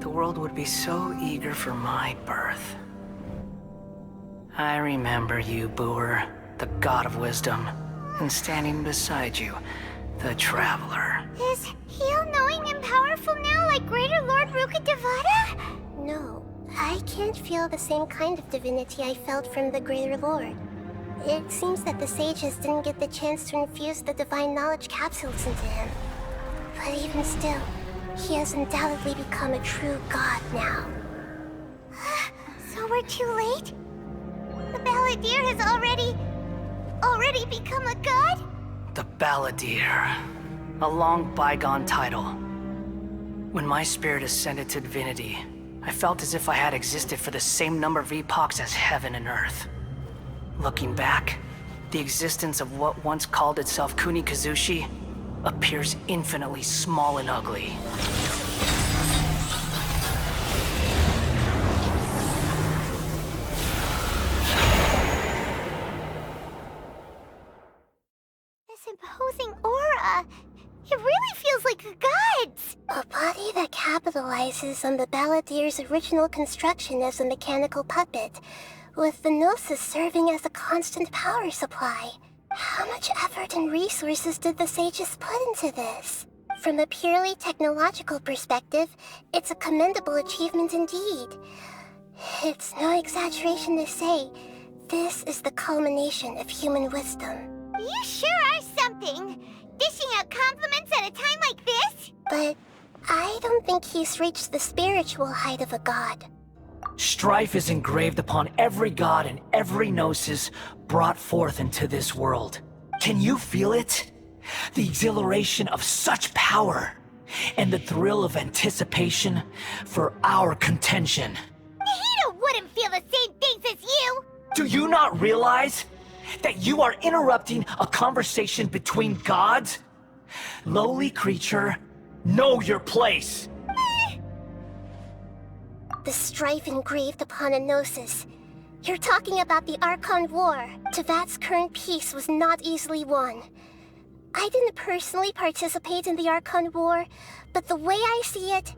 the world would be so eager for my birth? I remember you, Booer, the god of wisdom, and standing beside you, the traveler. Is he all-knowing and powerful now like Greater Lord Rukkhadevata? No, I can't feel the same kind of divinity I felt from the Greater Lord. It seems that the sages didn't get the chance to infuse the divine knowledge capsules into him. But even still, he has undoubtedly become a true god now. So we're too late? The Balladeer has already become a god? The Balladeer. A long bygone title. When my spirit ascended to divinity, I felt as if I had existed for the same number of epochs as heaven and earth. Looking back, the existence of what once called itself Kunikazushi appears infinitely small and ugly. This imposing aura, it really feels like the gods! A body that capitalizes on the Balladeer's original construction as a mechanical puppet, with the Gnosis serving as a constant power supply. How much effort and resources did the sages put into this? From a purely technological perspective, it's a commendable achievement indeed. It's no exaggeration to say, this is the culmination of human wisdom. You sure are something! Dishing out compliments at a time like this? But I don't think he's reached the spiritual height of a god. Strife is engraved upon every god and every gnosis brought forth into this world. Can you feel it? The exhilaration of such power, and the thrill of anticipation for our contention. Nahida wouldn't feel the same things as you! Do you not realize that you are interrupting a conversation between gods? Lowly creature, know your place! The strife engraved upon a Gnosis. You're talking about the Archon War. Tevat's current peace was not easily won. I didn't personally participate in the Archon War, but the way I see it,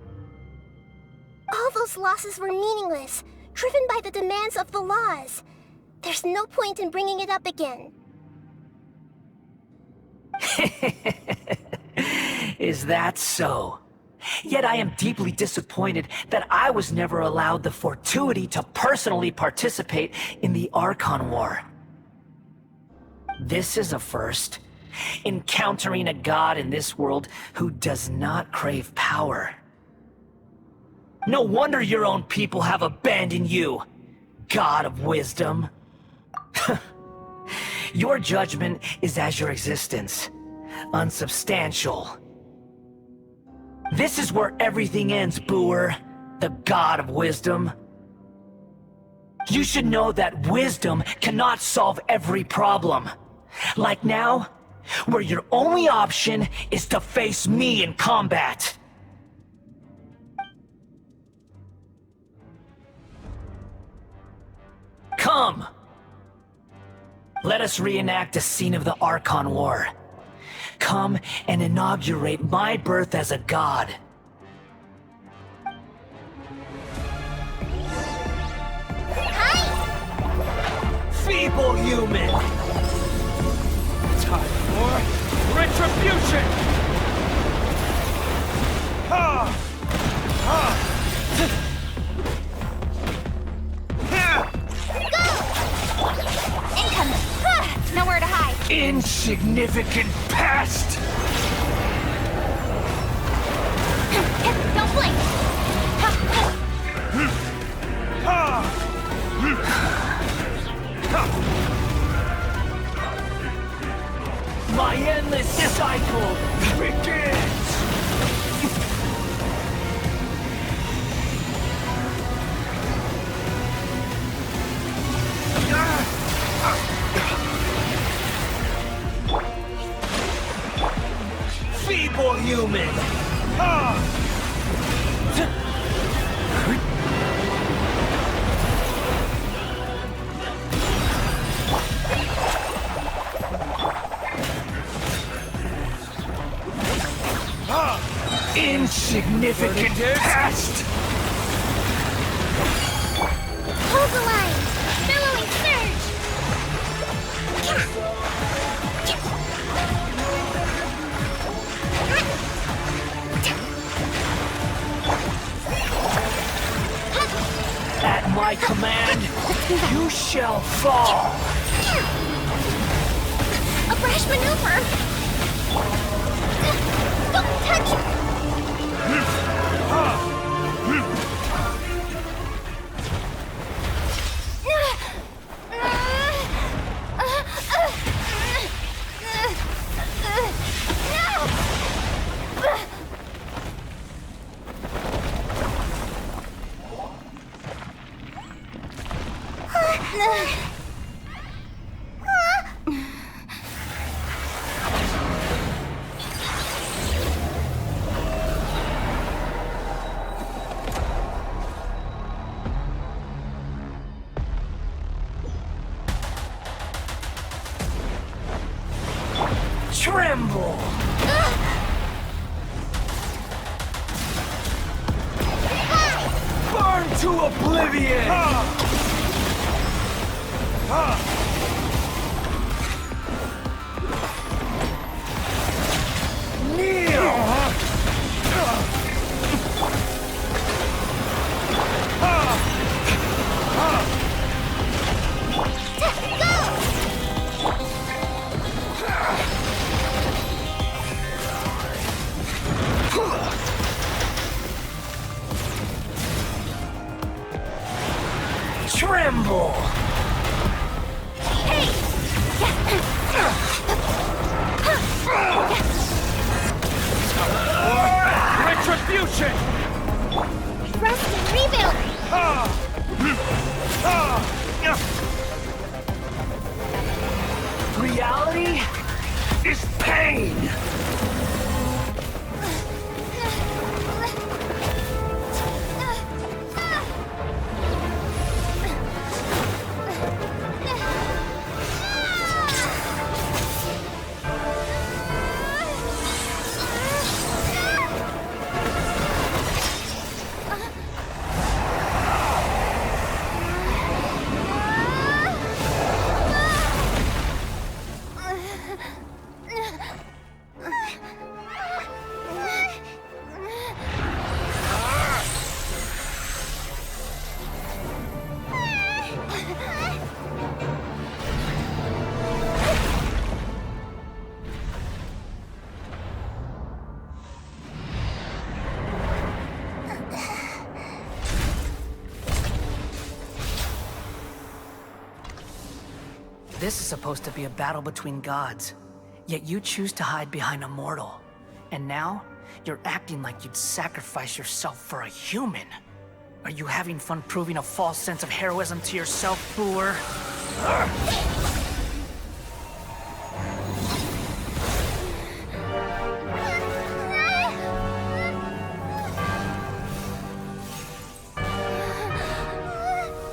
all those losses were meaningless, driven by the demands of the laws. There's no point in bringing it up again. Is that so? Yet I am deeply disappointed that I was never allowed the fortuity to personally participate in the Archon War. This is a first. Encountering a god in this world who does not crave power. No wonder your own people have abandoned you, god of wisdom. Your judgment is as your existence, unsubstantial. This is where everything ends, Booer, the god of wisdom. You should know that wisdom cannot solve every problem. Like now, where your only option is to face me in combat. Come! Let us reenact a scene of the Archon War. come and inaugurate my birth as a god. Feeble human! Time for retribution! Ha! Ha! Incoming! Nowhere to hide! Insignificant past! Don't blink! My endless cycle begins! Feeble human! Insignificant past! Hold the line! Billowing surge! At my command, you shall fall! A brash maneuver! Don't touch! Tremble! Burn to oblivion! Kneel! Tremble! Retribution! Rest and rebuild! Reality is pain! This is supposed to be a battle between gods, yet you choose to hide behind a mortal. And now, you're acting like you'd sacrifice yourself for a human. Are you having fun proving a false sense of heroism to yourself, Booer?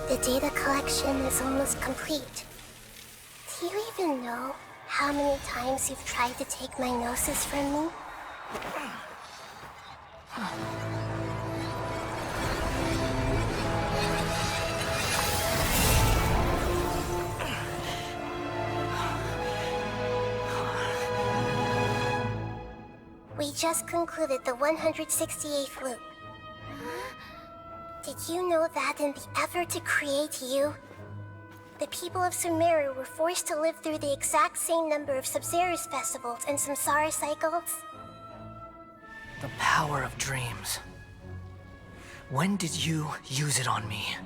The data collection is almost complete. Do you even know how many times you've tried to take my gnosis from me? We just concluded the 168th loop. Did you know that in the effort to create you, the people of Sumeru were forced to live through the exact same number of Sabzeruz festivals and Samsara cycles? The power of dreams. When did you use it on me?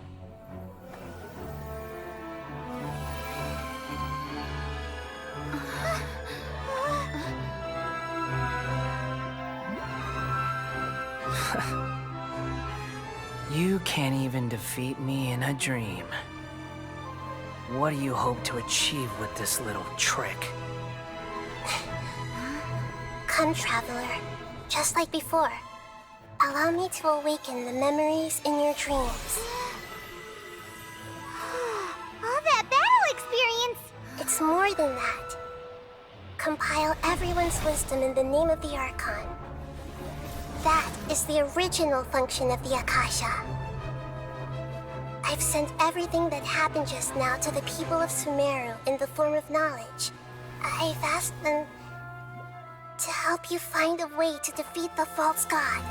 You can't even defeat me in a dream. What do you hope to achieve with this little trick? Come, Traveler. Just like before. Allow me to awaken the memories in your dreams. All that battle experience! It's more than that. Compile everyone's wisdom in the name of the Archon. That is the original function of the Akasha. I've sent everything that happened just now to the people of Sumeru in the form of knowledge. I've asked them to help you find a way to defeat the false god.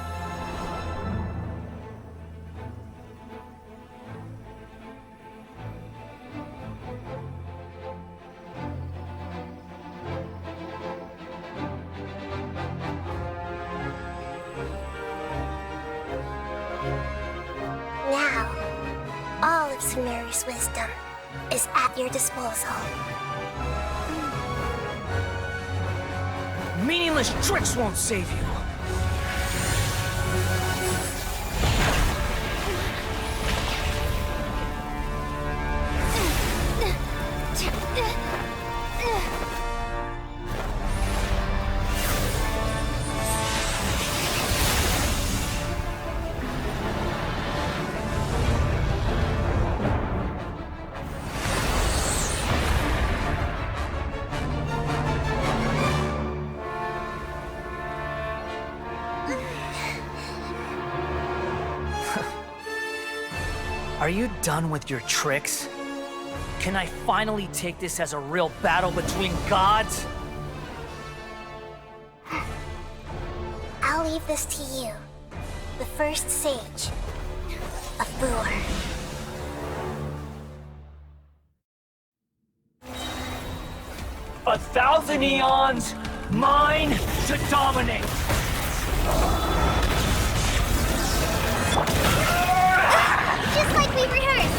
Now, all of Sumeru's wisdom is at your disposal. Meaningless tricks won't save you. Are you done with your tricks? Can I finally take this as a real battle between gods? I'll leave this to you, the first sage of Booer. A thousand eons, mine to dominate! Just like we rehearsed!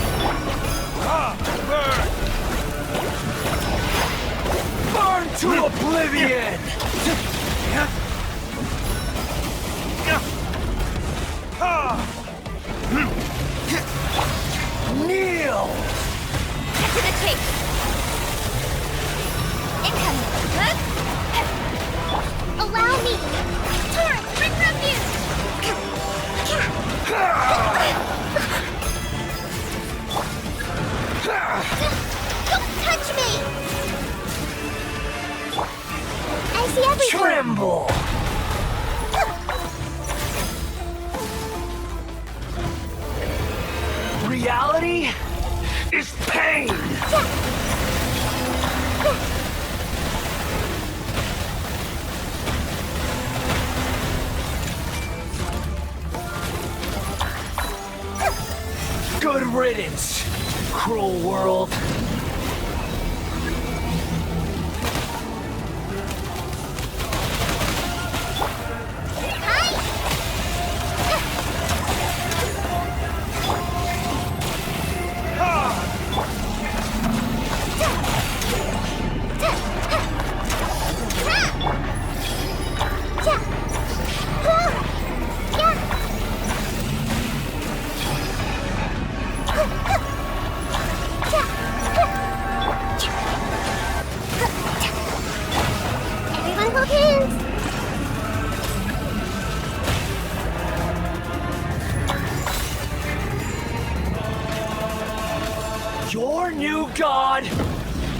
Burn to oblivion! Kneel! Get to the chase! Incoming! Allow me! Torrent, bring refuge! Don't touch me! I see everything! Tremble! Reality is pain! Good riddance, cruel world. Everyone hold hands! Your new god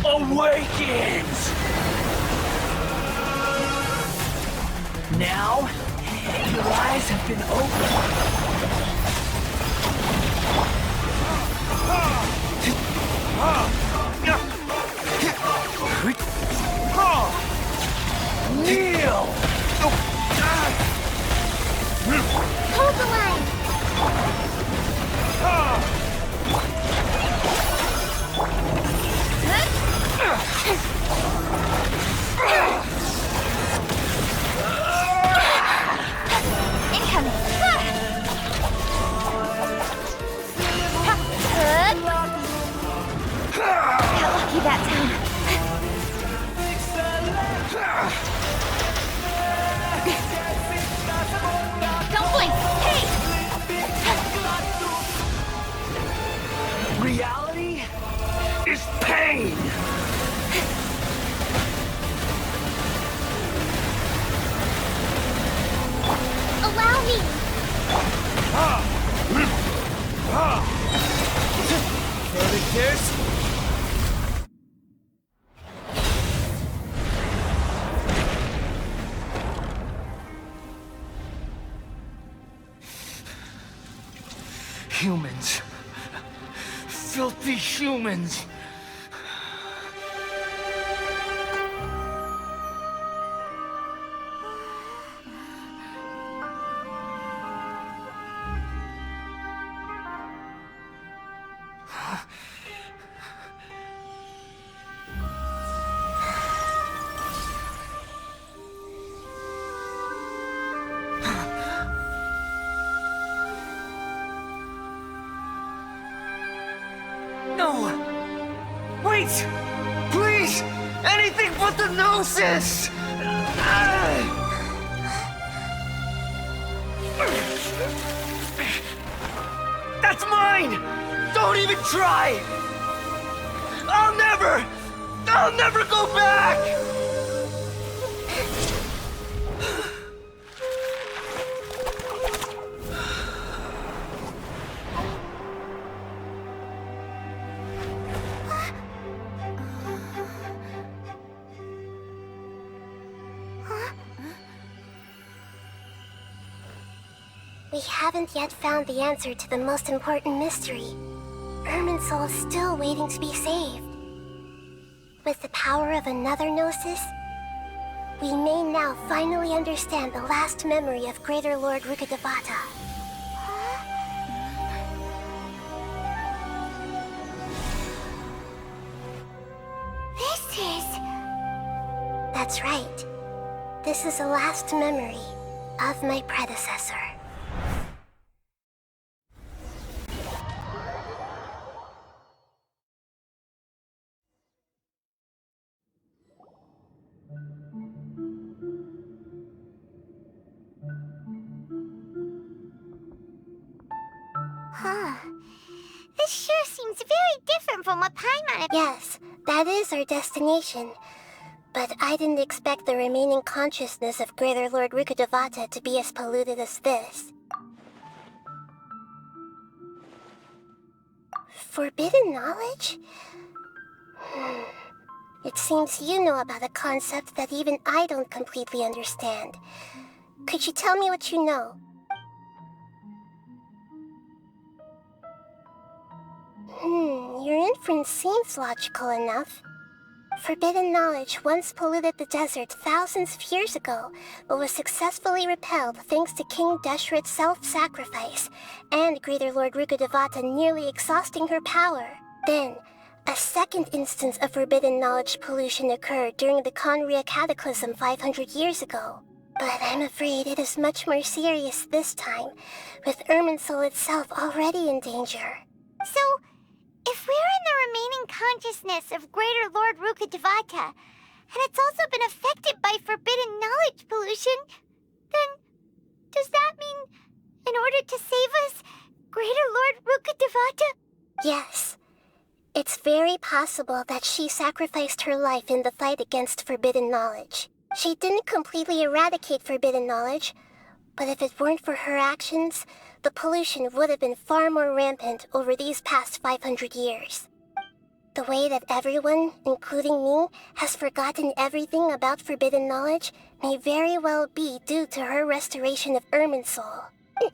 awakens! Now, your eyes have been opened. Kneel! Hold the line! Incoming! Got lucky that time. Don't blink! Hey! Reality is pain! Allow me! Kiss? Humans. Filthy humans. No! Wait! Please! Anything but the gnosis! That's mine! Don't even try! I'll never go back! We haven't yet found the answer to the most important mystery. Irminsul is still waiting to be saved. With the power of another Gnosis, we may now finally understand the last memory of Greater Lord Rukkhadevata. This is... That's right. This is the last memory of my predecessor. Huh. This sure seems very different from what Paimon... Yes, that is our destination. But I didn't expect the remaining consciousness of Greater Lord Rukkhadevata to be as polluted as this. Forbidden knowledge? It seems you know about a concept that even I don't completely understand. Could you tell me what you know? Your inference seems logical enough. Forbidden knowledge once polluted the desert thousands of years ago, but was successfully repelled thanks to King Deshret's self-sacrifice, and Greater Lord Rukkhadevata nearly exhausting her power. Then, a second instance of forbidden knowledge pollution occurred during the Conria Cataclysm 500 years ago. But I'm afraid it is much more serious this time, with Irminsul itself already in danger. So, if we're in the remaining consciousness of Greater Lord Rukkhadevata, and it's also been affected by forbidden knowledge pollution, then does that mean, in order to save us, Greater Lord Rukkhadevata? Yes. It's very possible that she sacrificed her life in the fight against forbidden knowledge. She didn't completely eradicate forbidden knowledge, but if it weren't for her actions, the pollution would have been far more rampant over these past 500 years. The way that everyone, including me, has forgotten everything about forbidden knowledge may very well be due to her restoration of Irminsul. Aww.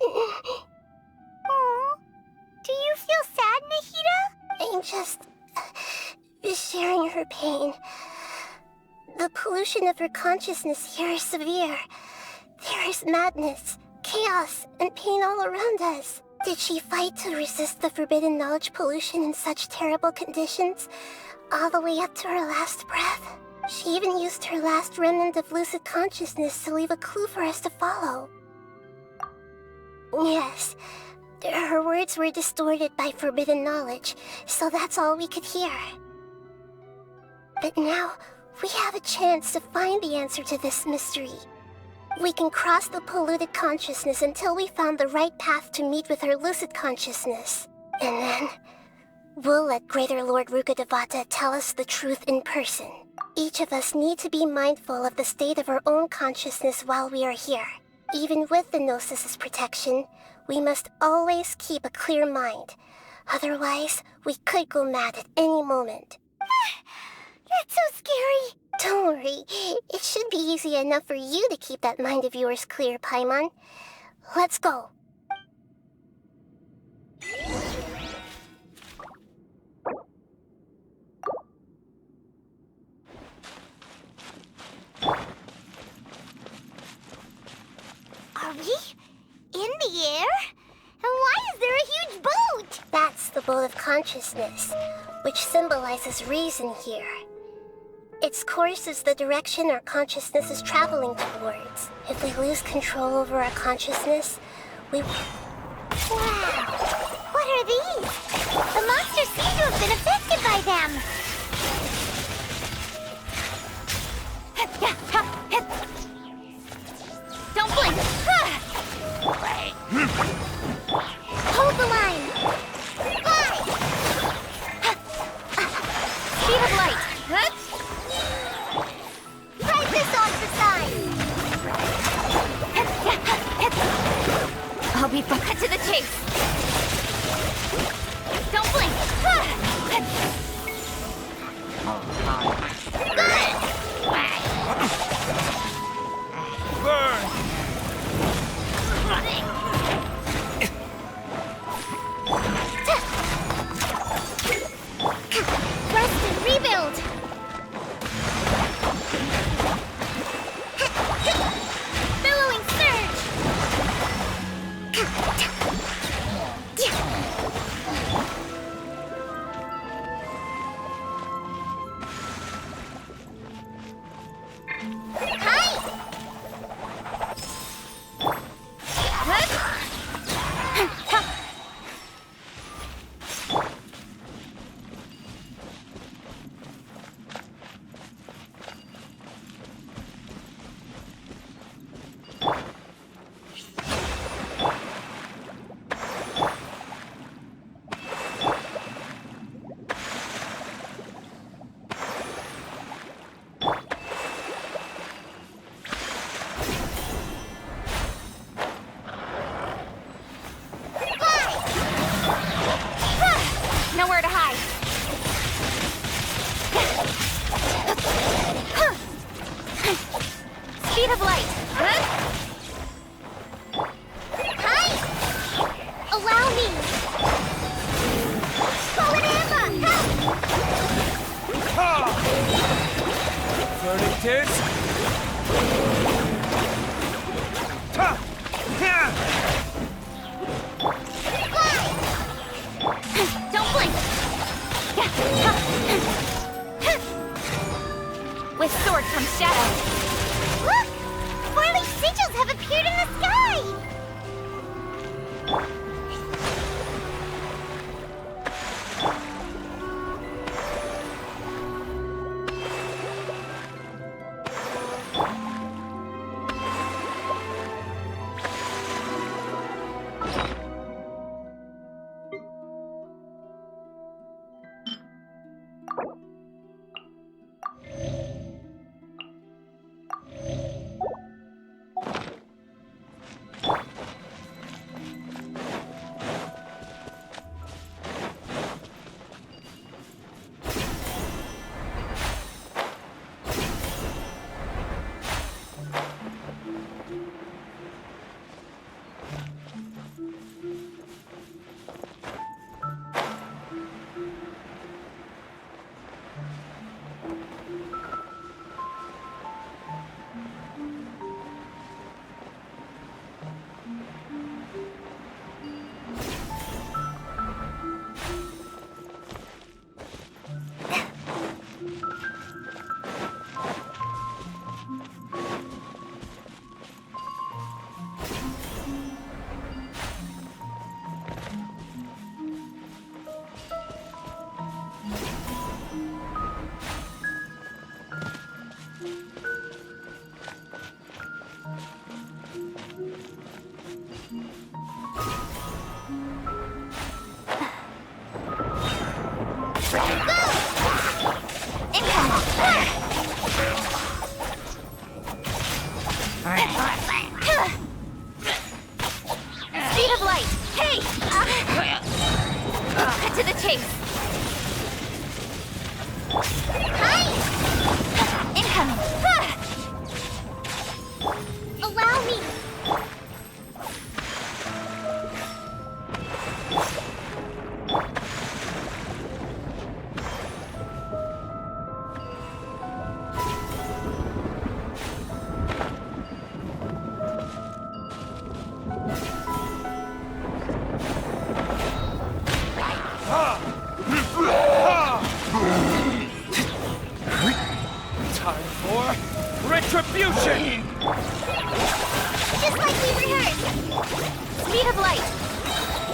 Do you feel sad, Nahida? I'm just sharing her pain. The pollution of her consciousness here is severe. There is madness, chaos, and pain all around us. Did she fight to resist the forbidden knowledge pollution in such terrible conditions, all the way up to her last breath? She even used her last remnant of lucid consciousness to leave a clue for us to follow. Yes, her words were distorted by forbidden knowledge, so that's all we could hear. But now, we have a chance to find the answer to this mystery. We can cross the polluted consciousness until we found the right path to meet with her lucid consciousness. And then, we'll let Greater Lord Rukkhadevata tell us the truth in person. Each of us need to be mindful of the state of our own consciousness while we are here. Even with the Gnosis' protection, we must always keep a clear mind. Otherwise, we could go mad at any moment. That's so scary. Don't worry. It should be easy enough for you to keep that mind of yours clear, Paimon. Let's go. Are we in the air? And why is there a huge boat? That's the boat of consciousness, which symbolizes reason here. Its course is the direction our consciousness is traveling towards. If we lose control over our consciousness, we... Wow! What are these? The monsters seem to have been affected by them. Don't blink! Hold the line! Fly! Speed of light! Ride this off the side! I'll be back to the chase! Don't blink! Burn! Rest and rebuild! Billowing surge! Speed of light! Hey! Cut to the chase! Hi! Incoming! Allow me! Time for retribution! Just like we rehearsed! Speed of light!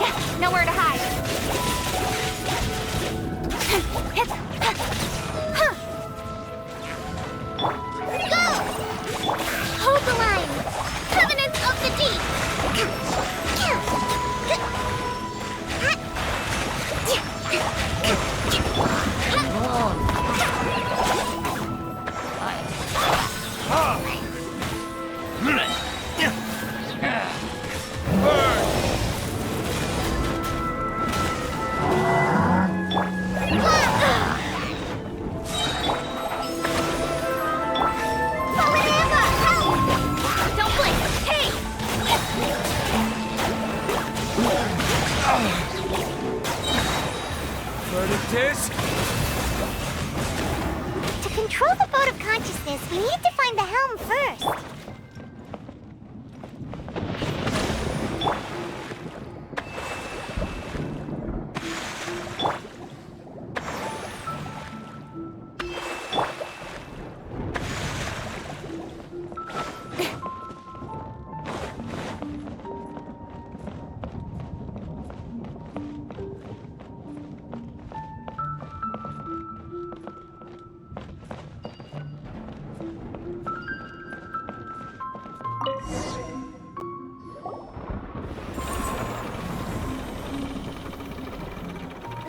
Yeah, nowhere to hide! Go! Hold the line! Covenants of the Deep! Don't blink! Hey! Verdict is... To control the boat of consciousness, we need to find the helm first.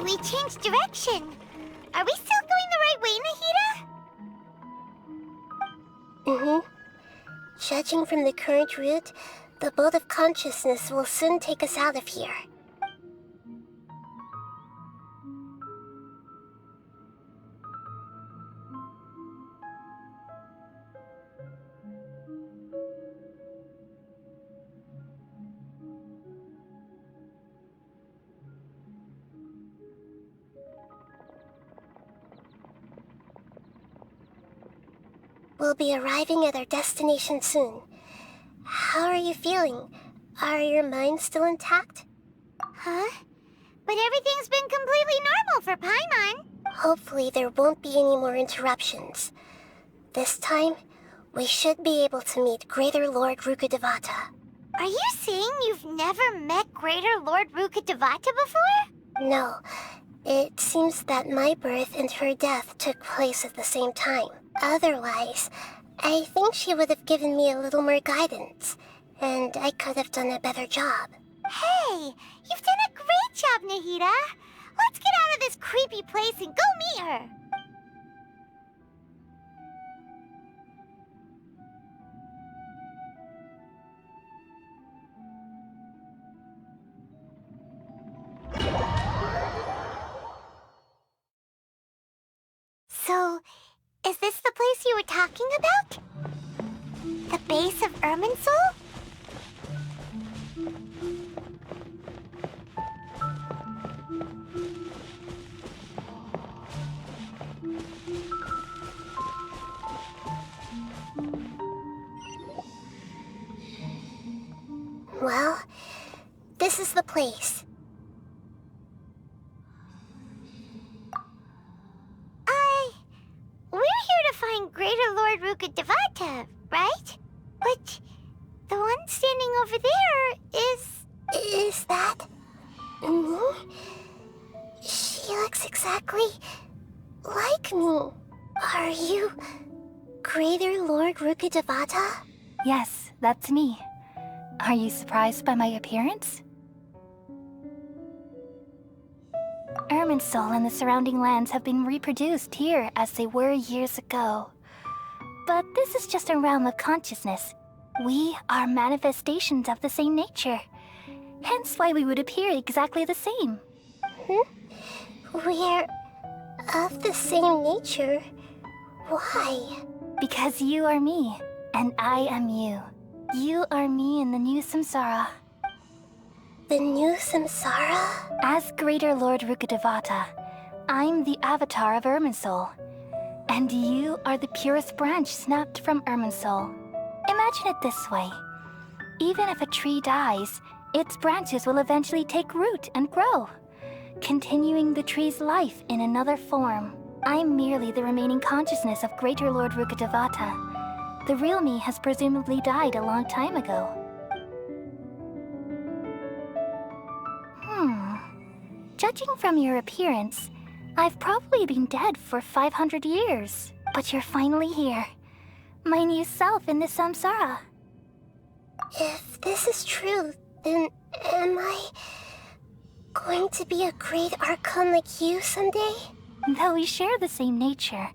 We changed direction. Are we still going the right way, Nahida? Judging from the current route, the boat of consciousness will soon take us out of here. We'll be arriving at our destination soon. How are you feeling? Are your minds still intact? Huh? But everything's been completely normal for Paimon. Hopefully there won't be any more interruptions. This time, we should be able to meet Greater Lord Rukkhadevata. Are you saying you've never met Greater Lord Rukkhadevata before? No. It seems that my birth and her death took place at the same time. Otherwise, I think she would have given me a little more guidance, and I could have done a better job. Hey, you've done a great job, Nahida. Let's get out of this creepy place and go meet her. So, is this the place you were talking about? The base of Irminsul? Well, this is the place. We're here to find Greater Lord Rukkhadevata, right? But the one standing over there is... Is that... me? She looks exactly like me. Are you Greater Lord Rukkhadevata? Yes, that's me. Are you surprised by my appearance? Irminsul and the surrounding lands have been reproduced here as they were years ago. But this is just a realm of consciousness. We are manifestations of the same nature. Hence why we would appear exactly the same. We're of the same nature. Why? Because you are me, and I am you. You are me in the new samsara. The new samsara? As Greater Lord Rukkhadevata, I'm the avatar of Irminsul. And you are the purest branch snapped from Irminsul. Imagine it this way. Even if a tree dies, its branches will eventually take root and grow, continuing the tree's life in another form. I'm merely the remaining consciousness of Greater Lord Rukkhadevata. The real me has presumably died a long time ago. Judging from your appearance, I've probably been dead for 500 years. But you're finally here. My new self in the samsara. If this is true, then am I going to be a great Archon like you someday? Though we share the same nature,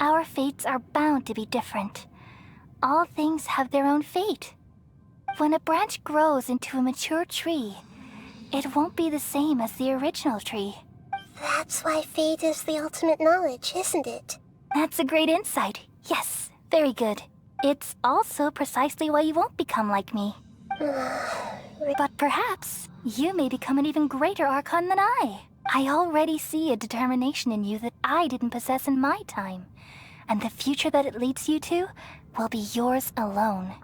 our fates are bound to be different. All things have their own fate. When a branch grows into a mature tree, it won't be the same as the original tree. That's why fate is the ultimate knowledge, isn't it? That's a great insight. Yes, very good. It's also precisely why you won't become like me. But perhaps you may become an even greater Archon than I. I already see a determination in you that I didn't possess in my time. And the future that it leads you to will be yours alone.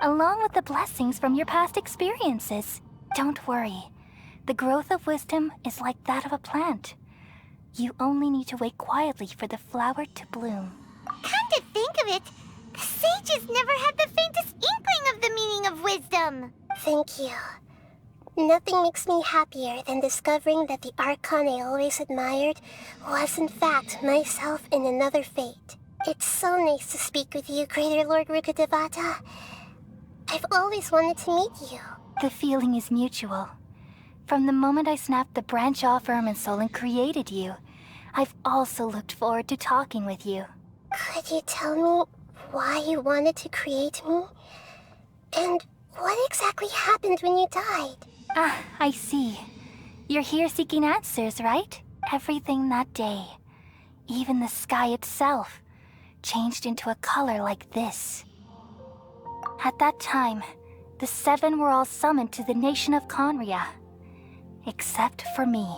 Along with the blessings from your past experiences. Don't worry. The growth of wisdom is like that of a plant. You only need to wait quietly for the flower to bloom. Come to think of it, the sages never had the faintest inkling of the meaning of wisdom. Thank you. Nothing makes me happier than discovering that the Archon I always admired was in fact myself in another fate. It's so nice to speak with you, Greater Lord Rukkhadevata. I've always wanted to meet you. The feeling is mutual. From the moment I snapped the branch off Irminsul and created you, I've also looked forward to talking with you. Could you tell me why you wanted to create me? And what exactly happened when you died? Ah, I see. You're here seeking answers, right? Everything that day, even the sky itself, changed into a color like this. At that time, the seven were all summoned to the nation of Conria. Except for me.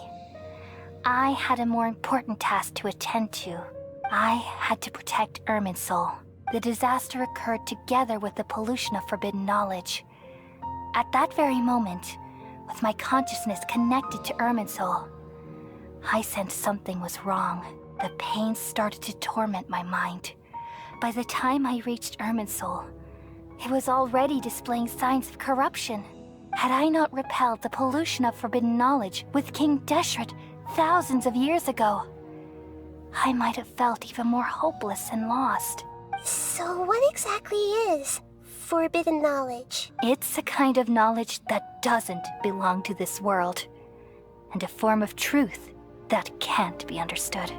I had a more important task to attend to. I had to protect Irminsul. The disaster occurred together with the pollution of forbidden knowledge. At that very moment, with my consciousness connected to Irminsul, I sensed something was wrong. The pain started to torment my mind. By the time I reached Irminsul, it was already displaying signs of corruption. Had I not repelled the pollution of forbidden knowledge with King Deshret thousands of years ago, I might have felt even more hopeless and lost. So what exactly is forbidden knowledge? It's a kind of knowledge that doesn't belong to this world, and a form of truth that can't be understood.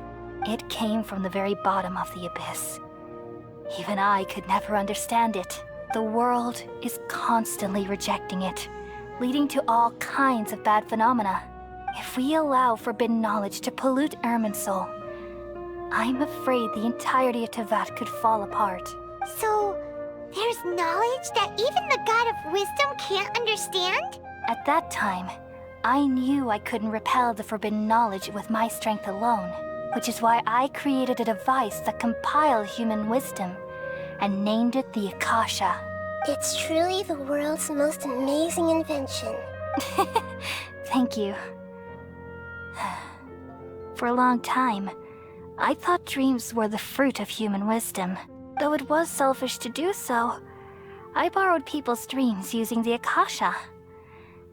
It came from the very bottom of the abyss. Even I could never understand it. The world is constantly rejecting it, leading to all kinds of bad phenomena. If we allow forbidden knowledge to pollute Irminsul, I'm afraid the entirety of Tevat could fall apart. So, there's knowledge that even the God of Wisdom can't understand? At that time, I knew I couldn't repel the forbidden knowledge with my strength alone, which is why I created a device that compiled human wisdom and named it the Akasha. It's truly the world's most amazing invention. Thank you. For a long time, I thought dreams were the fruit of human wisdom. Though it was selfish to do so, I borrowed people's dreams using the Akasha.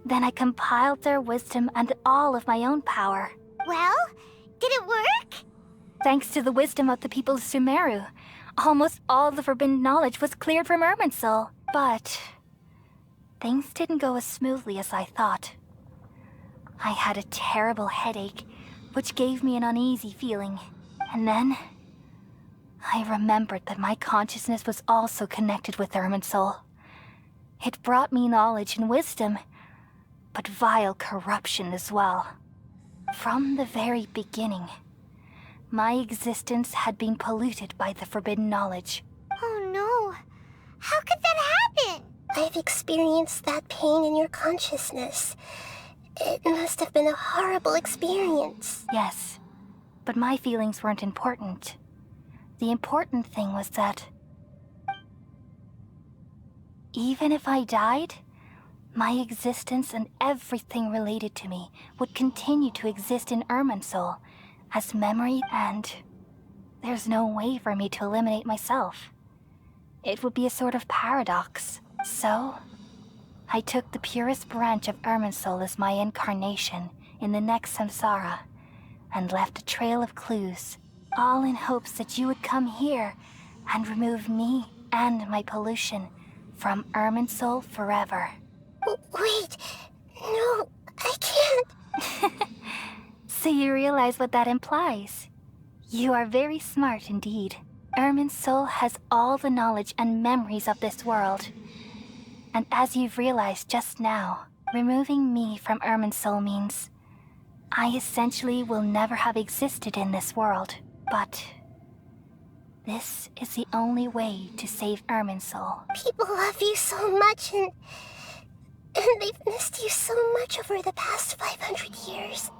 Then I compiled their wisdom and all of my own power. Well, did it work? Thanks to the wisdom of the people of Sumeru, almost all the forbidden knowledge was cleared from Irminsul. But things didn't go as smoothly as I thought. I had a terrible headache, which gave me an uneasy feeling. And then I remembered that my consciousness was also connected with Irminsul. It brought me knowledge and wisdom, but vile corruption as well. From the very beginning, my existence had been polluted by the forbidden knowledge. Oh no. How could that happen? I've experienced that pain in your consciousness. It must have been a horrible experience. Yes, but my feelings weren't important. The important thing was that even if I died, my existence and everything related to me would continue to exist in Irminsul as memory, and there's no way for me to eliminate myself. It would be a sort of paradox. So, I took the purest branch of Irminsul as my incarnation in the next samsara, and left a trail of clues, all in hopes that you would come here and remove me and my pollution from Irminsul forever. Wait, no, I can't. So you realize what that implies? You are very smart indeed. Irminsul has all the knowledge and memories of this world. And as you've realized just now, removing me from Irminsul means I essentially will never have existed in this world. But this is the only way to save Irminsul. People love you so much, and they've missed you so much over the past 500 years.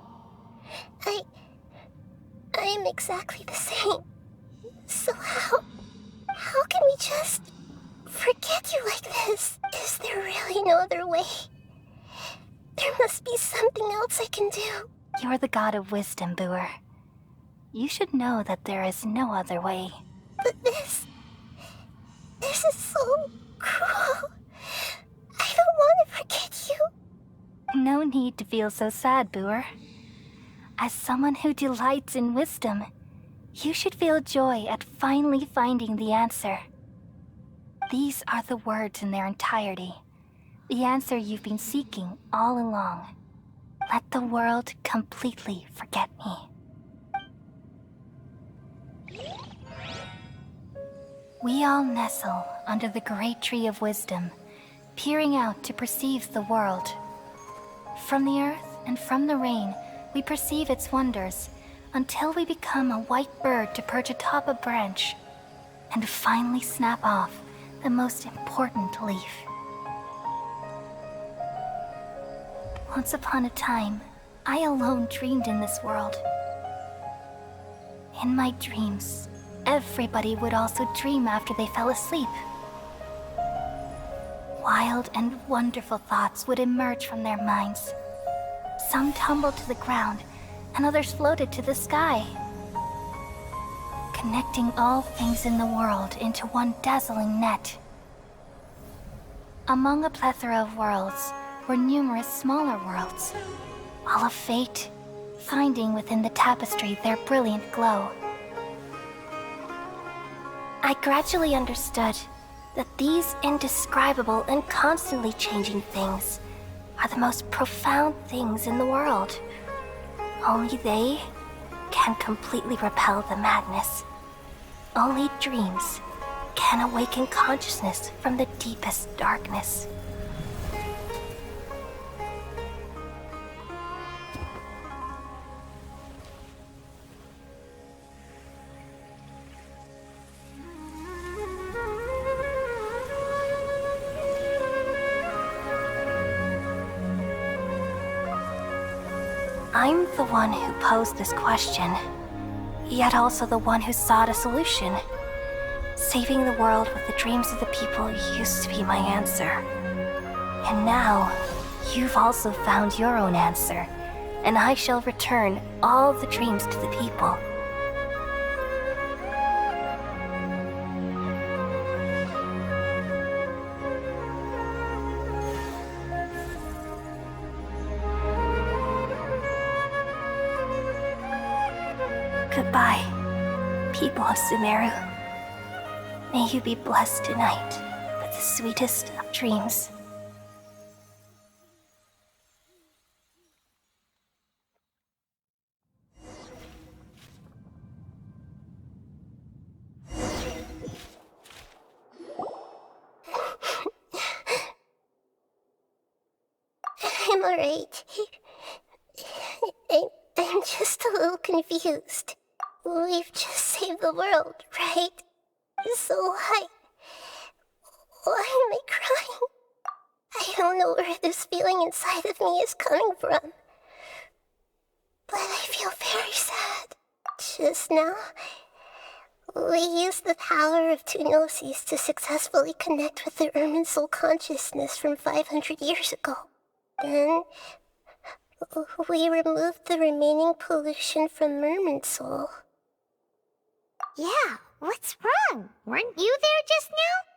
I am exactly the same. So how can we just forget you like this? Is there really no other way? There must be something else I can do. You're the god of wisdom, Booer. You should know that there is no other way. But this is so cruel. I don't want to forget you. No need to feel so sad, Booer. As someone who delights in wisdom, you should feel joy at finally finding the answer. These are the words in their entirety. The answer you've been seeking all along. Let the world completely forget me. We all nestle under the great tree of wisdom, peering out to perceive the world. From the earth and from the rain, we perceive its wonders, until we become a white bird to perch atop a branch, and finally snap off the most important leaf. Once upon a time, I alone dreamed in this world. In my dreams, everybody would also dream after they fell asleep. Wild and wonderful thoughts would emerge from their minds. Some tumbled to the ground, and others floated to the sky, connecting all things in the world into one dazzling net. Among a plethora of worlds were numerous smaller worlds, all of fate, finding within the tapestry their brilliant glow. I gradually understood that these indescribable and constantly changing things are the most profound things in the world. Only they can completely repel the madness. Only dreams can awaken consciousness from the deepest darkness. I'm the one who posed this question, yet also the one who sought a solution. Saving the world with the dreams of the people used to be my answer. And now, you've also found your own answer, and I shall return all the dreams to the people. Goodbye, people of Sumeru. May you be blessed tonight with the sweetest of dreams. I'm alright. I'm just a little confused. We've just saved the world, right? So why am I crying? I don't know where this feeling inside of me is coming from. But I feel very sad. Just now, we used the power of two gnosis to successfully connect with the Irminsul consciousness from 500 years ago. Then, we removed the remaining pollution from Irminsul. Yeah, what's wrong? Weren't you there just now?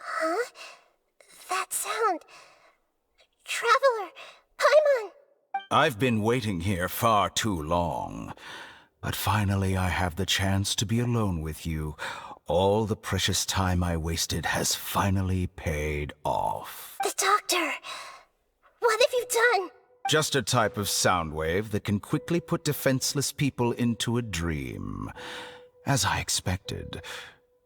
Huh? That sound. Traveler! Paimon! I've been waiting here far too long. But finally I have the chance to be alone with you. All the precious time I wasted has finally paid off. The doctor! What have you done? Just a type of sound wave that can quickly put defenseless people into a dream. As I expected,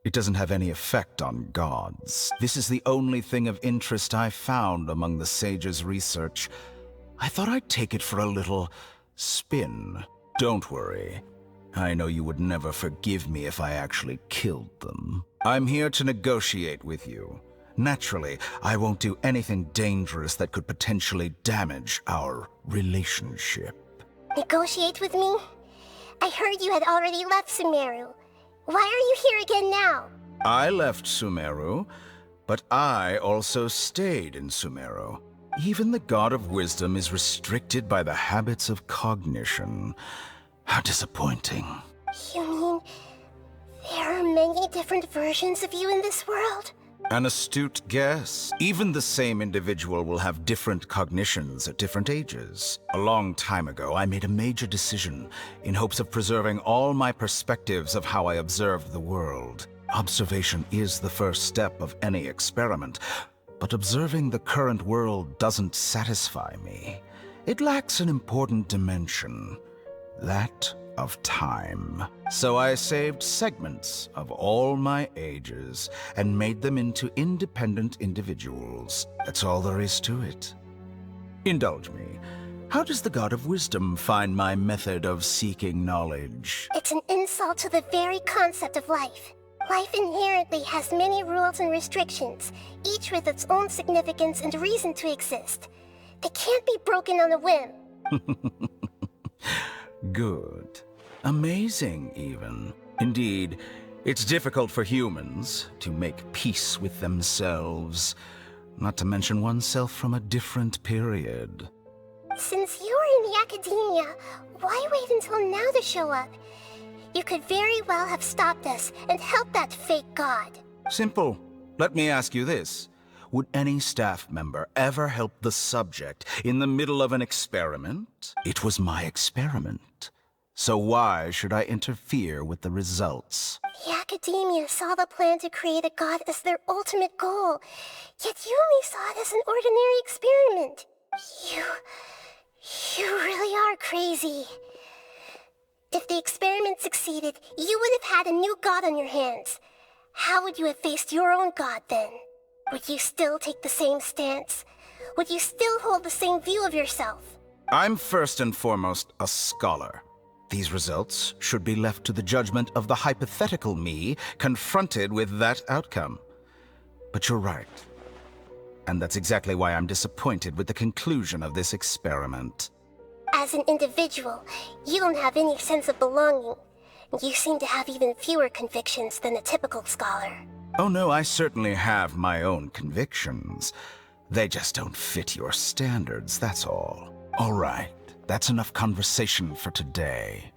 it doesn't have any effect on gods. This is the only thing of interest I found among the sage's research. I thought I'd take it for a little spin. Don't worry. I know you would never forgive me if I actually killed them. I'm here to negotiate with you. Naturally, I won't do anything dangerous that could potentially damage our relationship. Negotiate with me? I heard you had already left Sumeru. Why are you here again now? I left Sumeru, but I also stayed in Sumeru. Even the God of Wisdom is restricted by the habits of cognition. How disappointing. You mean there are many different versions of you in this world? An astute guess. Even the same individual will have different cognitions at different ages. A long time ago, I made a major decision in hopes of preserving all my perspectives of how I observed the world. Observation is the first step of any experiment, but observing the current world doesn't satisfy me. It lacks an important dimension, that of time. So I saved segments of all my ages and made them into independent individuals. That's all there is to it. Indulge me. How does the God of Wisdom find my method of seeking knowledge? It's an insult to the very concept of life. Life inherently has many rules and restrictions, each with its own significance and reason to exist. They can't be broken on a whim. Good. Amazing, even. Indeed, it's difficult for humans to make peace with themselves, not to mention oneself from a different period. Since you were in the academia, why wait until now to show up? You could very well have stopped us and helped that fake god. Simple. Let me ask you this. Would any staff member ever help the subject in the middle of an experiment? It was my experiment. So why should I interfere with the results? The academia saw the plan to create a god as their ultimate goal, yet you only saw it as an ordinary experiment. You really are crazy. If the experiment succeeded, you would have had a new god on your hands. How would you have faced your own god then? Would you still take the same stance? Would you still hold the same view of yourself? I'm first and foremost a scholar. These results should be left to the judgment of the hypothetical me confronted with that outcome. But you're right. And that's exactly why I'm disappointed with the conclusion of this experiment. As an individual, you don't have any sense of belonging. You seem to have even fewer convictions than a typical scholar. Oh no, I certainly have my own convictions. They just don't fit your standards, that's all. All right, that's enough conversation for today.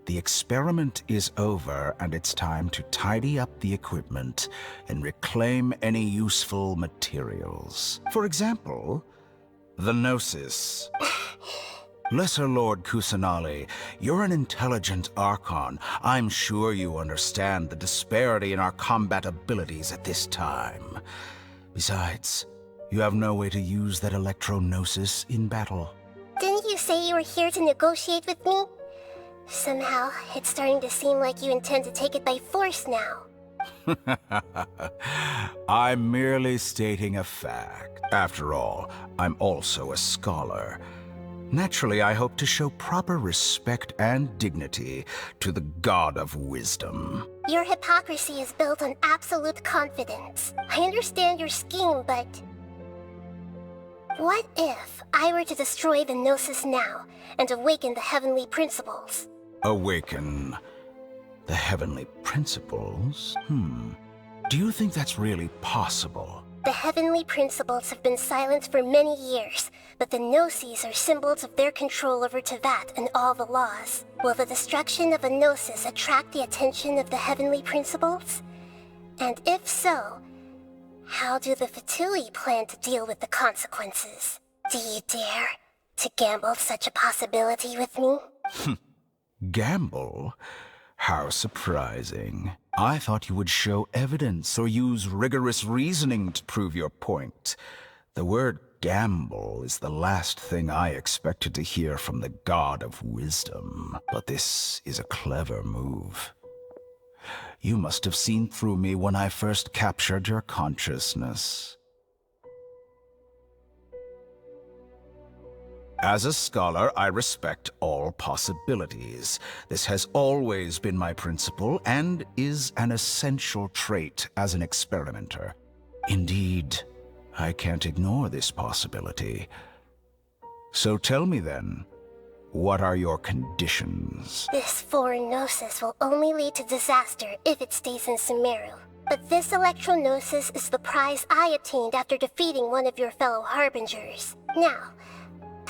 The experiment is over, and it's time to tidy up the equipment and reclaim any useful materials. For example, the Gnosis. Lesser Lord Kusanali, you're an intelligent Archon. I'm sure you understand the disparity in our combat abilities at this time. Besides, you have no way to use that Electro-Gnosis in battle. Didn't you say you were here to negotiate with me? Somehow, it's starting to seem like you intend to take it by force now. I'm merely stating a fact. After all, I'm also a scholar. Naturally, I hope to show proper respect and dignity to the God of Wisdom. Your hypocrisy is built on absolute confidence. I understand your scheme, but... what if I were to destroy the Gnosis now and awaken the heavenly principles? Awaken the heavenly principles? Do you think that's really possible? The heavenly principles have been silent for many years, but the Gnosis are symbols of their control over Teyvat and all the laws. Will the destruction of a Gnosis attract the attention of the heavenly principles? And if so, how do the Fatui plan to deal with the consequences? Do you dare to gamble such a possibility with me? Gamble? How surprising. I thought you would show evidence or use rigorous reasoning to prove your point. The word gamble is the last thing I expected to hear from the God of Wisdom. But this is a clever move. You must have seen through me when I first captured your consciousness. As a scholar, I respect all possibilities. This has always been my principle and is an essential trait as an experimenter. Indeed, I can't ignore this possibility. So tell me then, what are your conditions? This foreign Gnosis will only lead to disaster if it stays in Sumeru. But this Electro-Gnosis is the prize I obtained after defeating one of your fellow Harbingers. Now,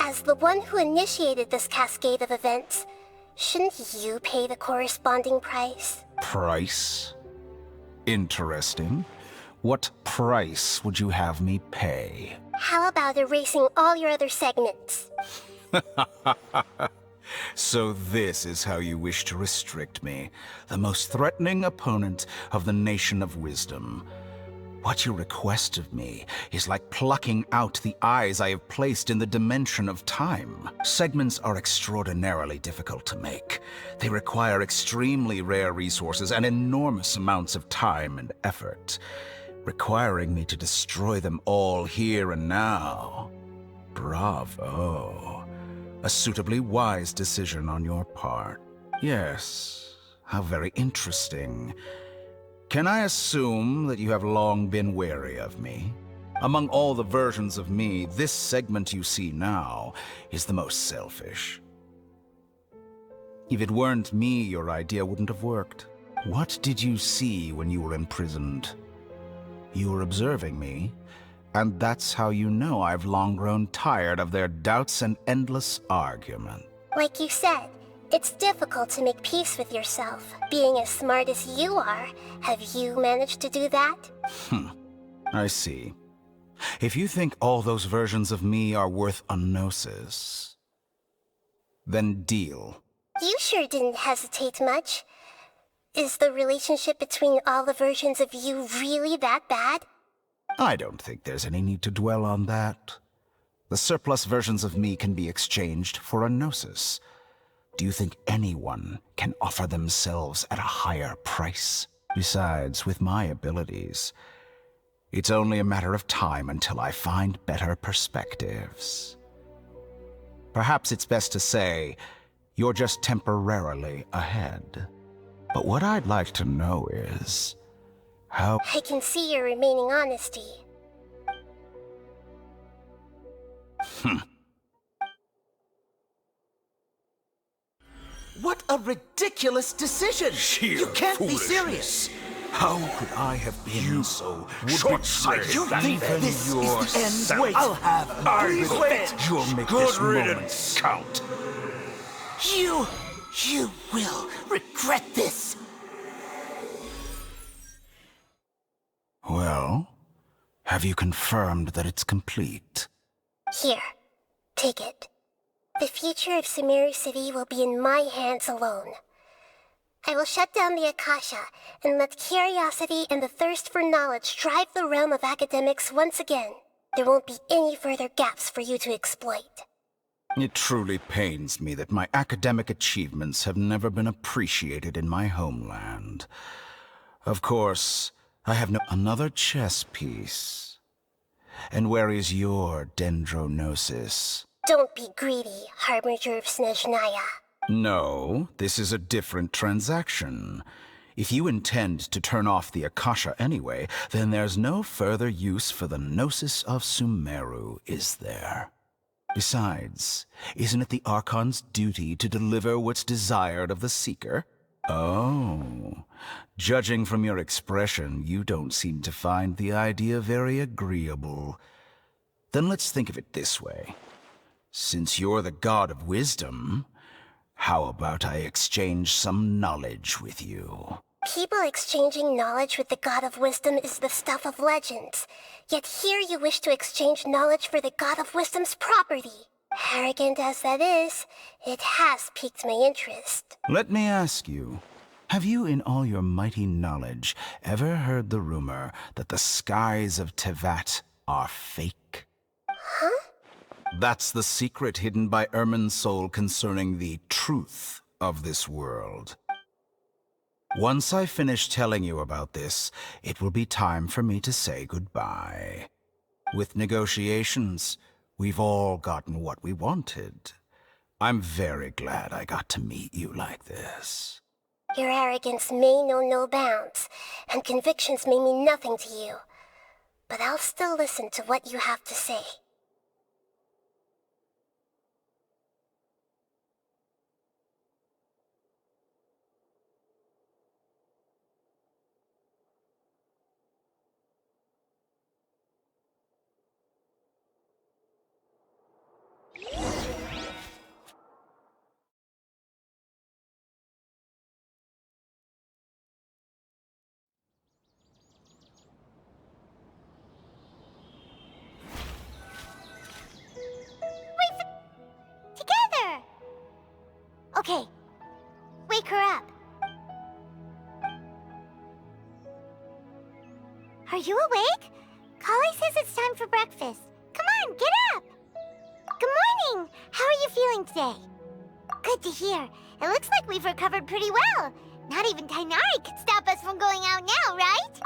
as the one who initiated this cascade of events, shouldn't you pay the corresponding price? Price? Interesting. What price would you have me pay? How about erasing all your other segments? So this is how you wish to restrict me, the most threatening opponent of the Nation of Wisdom. What you request of me is like plucking out the eyes I have placed in the dimension of time. Segments are extraordinarily difficult to make. They require extremely rare resources and enormous amounts of time and effort, requiring me to destroy them all here and now. Bravo. A suitably wise decision on your part. Yes, how very interesting. Can I assume that you have long been wary of me? Among all the versions of me, this segment you see now is the most selfish. If it weren't me, your idea wouldn't have worked. What did you see when you were imprisoned? You were observing me, and that's how you know I've long grown tired of their doubts and endless argument. Like you said, it's difficult to make peace with yourself. Being as smart as you are, have you managed to do that? I see. If you think all those versions of me are worth a gnosis, then deal. You sure didn't hesitate much. Is the relationship between all the versions of you really that bad? I don't think there's any need to dwell on that. The surplus versions of me can be exchanged for a gnosis. Do you think anyone can offer themselves at a higher price? Besides, with my abilities, it's only a matter of time until I find better perspectives. Perhaps it's best to say, you're just temporarily ahead. But what I'd like to know is, how... I can see your remaining honesty. What a ridiculous decision! Sheer You can't be foolishness. serious! How could I have been so short-sighted? You think this is the end? Wait, I'll have I you quit. quit! You'll make Good this moment riddance. count. You will regret this. Well, have you confirmed that it's complete? Here, take it. The future of Sumeru City will be in my hands alone. I will shut down the Akasha and let curiosity and the thirst for knowledge drive the realm of academics once again. There won't be any further gaps for you to exploit. It truly pains me that my academic achievements have never been appreciated in my homeland. Of course, I have another chess piece. And where is your dendronosis? Don't be greedy, Harbinger of Snezhnaya. No, this is a different transaction. If you intend to turn off the Akasha anyway, then there's no further use for the Gnosis of Sumeru, is there? Besides, isn't it the Archon's duty to deliver what's desired of the Seeker? Oh, judging from your expression, you don't seem to find the idea very agreeable. Then let's think of it this way. Since you're the God of Wisdom, how about I exchange some knowledge with you? People exchanging knowledge with the God of Wisdom is the stuff of legends. Yet here you wish to exchange knowledge for the God of Wisdom's property. Arrogant as that is, it has piqued my interest. Let me ask you, have you in all your mighty knowledge ever heard the rumor that the skies of Tevat are fake? Huh? That's the secret hidden by Irminsul concerning the truth of this world. Once I finish telling you about this, it will be time for me to say goodbye. With negotiations, we've all gotten what we wanted. I'm very glad I got to meet you like this. Your arrogance may know no bounds, and convictions may mean nothing to you. But I'll still listen to what you have to say. Together! Okay, wake her up. Are you awake? Kali says it's time for breakfast. Come on, get up! Good morning! How are you feeling today? Good to hear. It looks like we've recovered pretty well. Not even Tainari could stop us from going out now, right?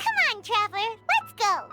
Come on, Traveler, let's go!